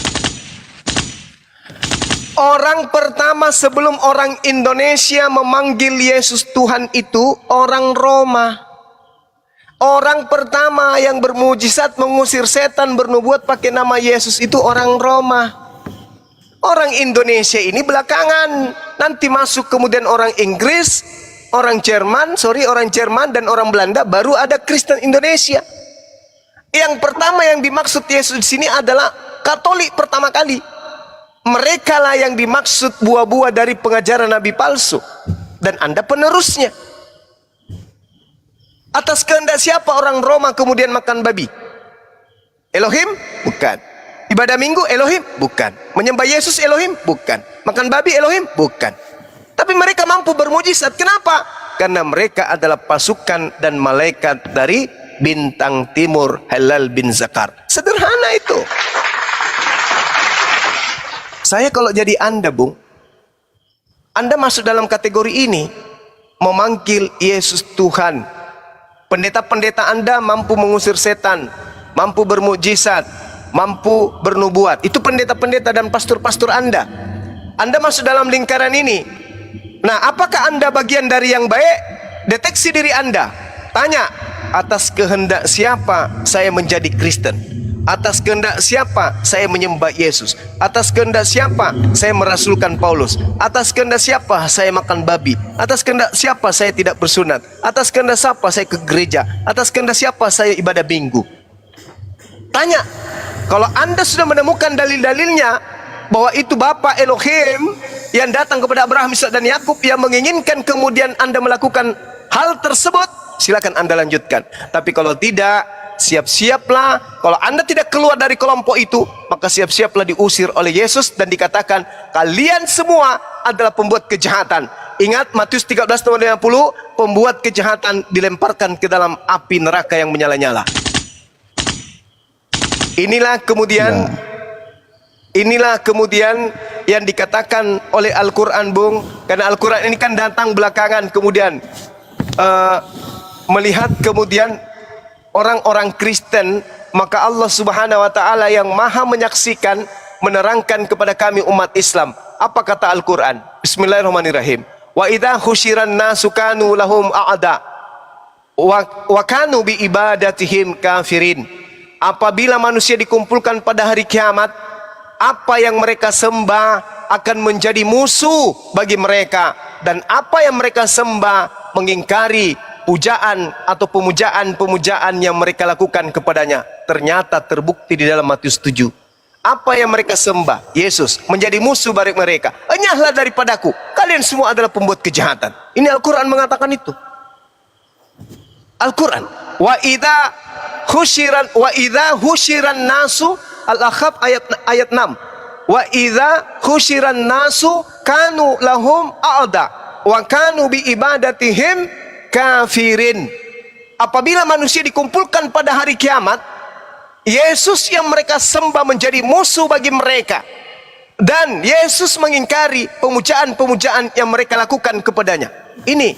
Orang pertama sebelum orang Indonesia memanggil Yesus Tuhan itu orang Roma. Orang pertama yang bermujizat mengusir setan, bernubuat pakai nama Yesus itu orang Roma. Orang Indonesia ini belakangan, nanti masuk kemudian orang Inggris, orang Jerman dan orang Belanda, baru ada Kristen Indonesia. Yang pertama yang dimaksud Yesus di sini adalah Katolik pertama kali. Mereka lah yang dimaksud buah-buah dari pengajaran nabi palsu, dan Anda penerusnya. Atas kehendak siapa orang Roma kemudian makan babi? Elohim? Bukan. Ibadah minggu Elohim? Bukan. Menyembah Yesus Elohim? Bukan. Makan babi Elohim? Bukan. Tapi mereka mampu bermujizat. Kenapa? Karena mereka adalah pasukan dan malaikat dari bintang timur, Halal bin Zakar. Sederhana itu. Saya kalau jadi Anda, Bung, Anda masuk dalam kategori ini, memanggil Yesus Tuhan. Pendeta-pendeta Anda mampu mengusir setan, mampu bermukjizat, mampu bernubuat. Itu pendeta-pendeta dan pastor-pastor Anda. Anda masuk dalam lingkaran ini. Nah, apakah Anda bagian dari yang baik? Deteksi diri Anda. Tanya, atas kehendak siapa saya menjadi Kristen? Atas kehendak siapa saya menyembah Yesus? Atas kehendak siapa saya merasulkan Paulus? Atas kehendak siapa saya makan babi? Atas kehendak siapa saya tidak bersunat? Atas kehendak siapa saya ke gereja? Atas kehendak siapa saya ibadah minggu? Tanya. Kalau Anda sudah menemukan dalil-dalilnya bahwa itu Bapa Elohim yang datang kepada Abraham, Ishak dan Yakub yang menginginkan kemudian Anda melakukan hal tersebut, silakan Anda lanjutkan. Tapi kalau tidak, siap-siaplah. Kalau Anda tidak keluar dari kelompok itu, maka siap-siaplah diusir oleh Yesus dan dikatakan kalian semua adalah pembuat kejahatan. Ingat Matius 13:50, pembuat kejahatan dilemparkan ke dalam api neraka yang menyala-nyala. Inilah kemudian yang dikatakan oleh Al-Quran, Bung. Karena Al-Quran ini kan datang belakangan kemudian melihat kemudian orang-orang Kristen, maka Allah Subhanahu wa taala yang Maha menyaksikan menerangkan kepada kami umat Islam. Apa kata Al-Qur'an? Bismillahirrahmanirrahim. Wa idza khusyiran nasu kanu lahum a'da wa kanu bi ibadatihim kafirin. Apabila manusia dikumpulkan pada hari kiamat, apa yang mereka sembah akan menjadi musuh bagi mereka, dan apa yang mereka sembah mengingkari pujaan atau pemujaan yang mereka lakukan kepadanya. Ternyata terbukti di dalam Matius 7. Apa yang mereka sembah, Yesus, menjadi musuh bagi mereka. Enyahlah daripadaku, kalian semua adalah pembuat kejahatan. Ini Al-Quran mengatakan itu. Al-Quran. Wa idza husyiran nasu, Al-Ahqaf ayat 6. Wa idza husyiran nasu kanu lahum a'da wa kanu bi ibadatihim kafirin. apabila manusia dikumpulkan pada hari kiamat, Yesus yang mereka sembah menjadi musuh bagi mereka, dan Yesus mengingkari pemujaan-pemujaan yang mereka lakukan kepadanya. Ini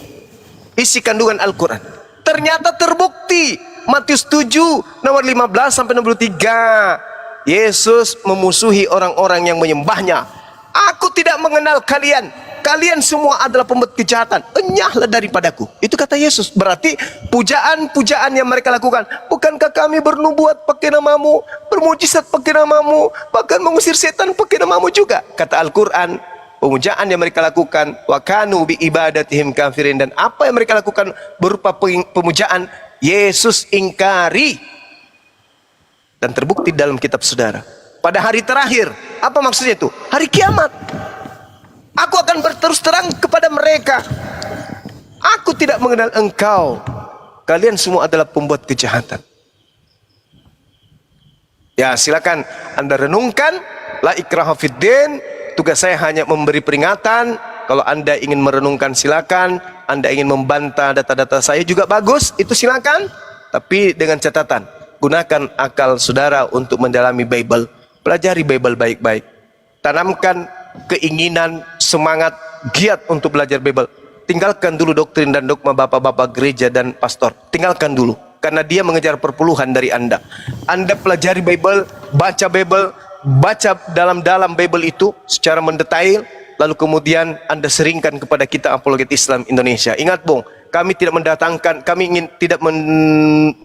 isi kandungan Al-Quran. Ternyata terbukti Matius 7 nomor 15 sampai 63, Yesus memusuhi orang-orang yang menyembahnya. Aku tidak mengenal kalian, kalian semua adalah pembuat kejahatan, enyahlah daripadaku. Itu kata Yesus. Berarti pujaan-pujaan yang mereka lakukan, bukankah kami bernubuat pakai namamu, bermujizat pakai namamu, bahkan mengusir setan pakai namamu juga? Kata Al-Quran, pemujaan yang mereka lakukan, wa kanu bi ibadatihim kafirin, dan apa yang mereka lakukan berupa pemujaan, Yesus ingkari. Dan terbukti dalam kitab saudara. Pada hari terakhir, apa maksudnya itu? Hari kiamat. Aku akan berterus terang kepada mereka, aku tidak mengenal engkau, kalian semua adalah pembuat kejahatan. Ya, silakan Anda renungkan. La ikraha fiddin. Tugas saya hanya memberi peringatan. Kalau Anda ingin merenungkan silakan, Anda ingin membantah data-data saya juga bagus, itu silakan. Tapi dengan catatan, gunakan akal saudara untuk mendalami Bible. Pelajari Bible baik-baik. Tanamkan keinginan, semangat, giat untuk belajar Bible. Tinggalkan dulu doktrin dan dogma bapak-bapak gereja dan pastor. Tinggalkan dulu, karena dia mengejar perpuluhan dari Anda. Anda pelajari Bible, baca Bible, baca dalam-dalam Bible itu secara mendetail, lalu kemudian Anda seringkan kepada kita Apologet Islam Indonesia. Ingat Bung, kami tidak mendatangkan, kami ingin tidak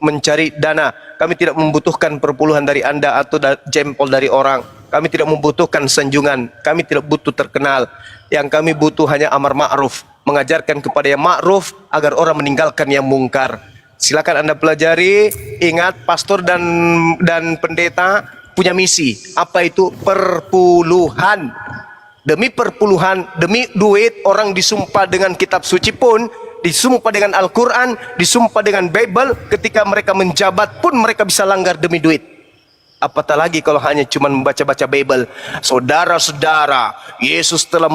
mencari dana, kami tidak membutuhkan perpuluhan dari Anda atau jempol dari orang. Kami tidak membutuhkan sanjungan, kami tidak butuh terkenal. Yang kami butuh hanya amar ma'ruf, mengajarkan kepada yang ma'ruf agar orang meninggalkan yang mungkar. Silakan Anda pelajari. Ingat, pastor dan pendeta punya misi. Apa itu? Perpuluhan. Demi perpuluhan, demi duit, orang disumpah dengan kitab suci pun, disumpah dengan Al-Quran, disumpah dengan Bible. Ketika mereka menjabat pun mereka bisa langgar demi duit. Apatah lagi kalau hanya cuma membaca-baca Bible. Saudara-saudara, Yesus telah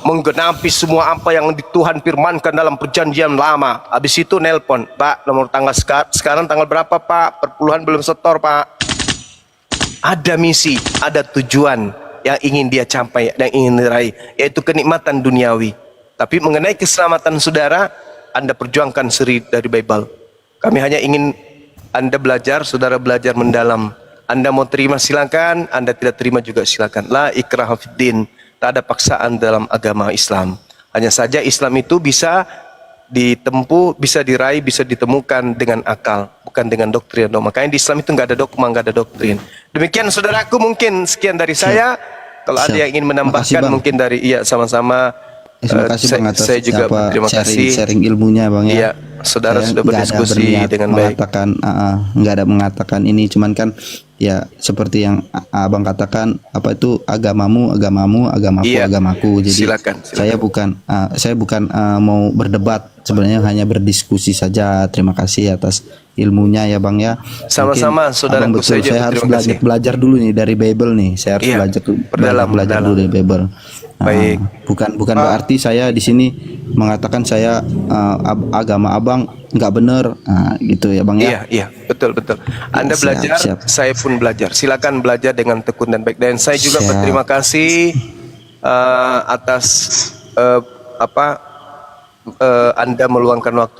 menggenapi semua apa yang Tuhan firmankan dalam perjanjian lama. Habis itu nelpon, Pak, nomor tanggal sekarang tanggal berapa Pak? Perpuluhan belum setor Pak. Ada misi, ada tujuan yang ingin dia capai, yang ingin diraih, yaitu kenikmatan duniawi. Tapi mengenai keselamatan saudara, Anda perjuangkan seri dari Bible. Kami hanya ingin Anda belajar, saudara belajar mendalam. Anda mau terima silakan, Anda tidak terima juga silakan. La ikraha fiddin. Tak ada paksaan dalam agama Islam. Hanya saja Islam itu bisa ditempuh, bisa diraih, bisa ditemukan dengan akal, bukan dengan doktrin. Makanya di Islam itu nggak ada dogma, nggak ada doktrin. Demikian saudaraku, mungkin sekian dari saya. Kalau ada yang ingin menambahkan, mungkin dari sama-sama. Terima kasih Bang atas saya juga berterima kasih. Sharing ilmunya Bang ya. Iya, saudara Saya sudah berdiskusi dengan baik. Nggak ada mengatakan ini, cuman kan ya seperti yang Abang katakan, apa itu agamamu, agamaku, Iya. agamaku. Jadi Silakan. saya bukan mau berdebat, sebenarnya hanya berdiskusi saja. Terima kasih atas ilmunya ya Bang ya. Sama-sama, Mungkin saudaraku, Abang betul, saya harus belajar dulu nih dari Bible nih. Saya harus Iya, belajar dulu dari Bible. Baik. Bukan berarti saya di sini mengatakan saya agama Abang nggak benar, gitu ya Bang ya. Iya, betul. Anda Siap, belajar, siap. saya pun belajar. Silakan belajar dengan tekun dan baik. Dan saya juga Siap. berterima kasih atas Anda meluangkan waktu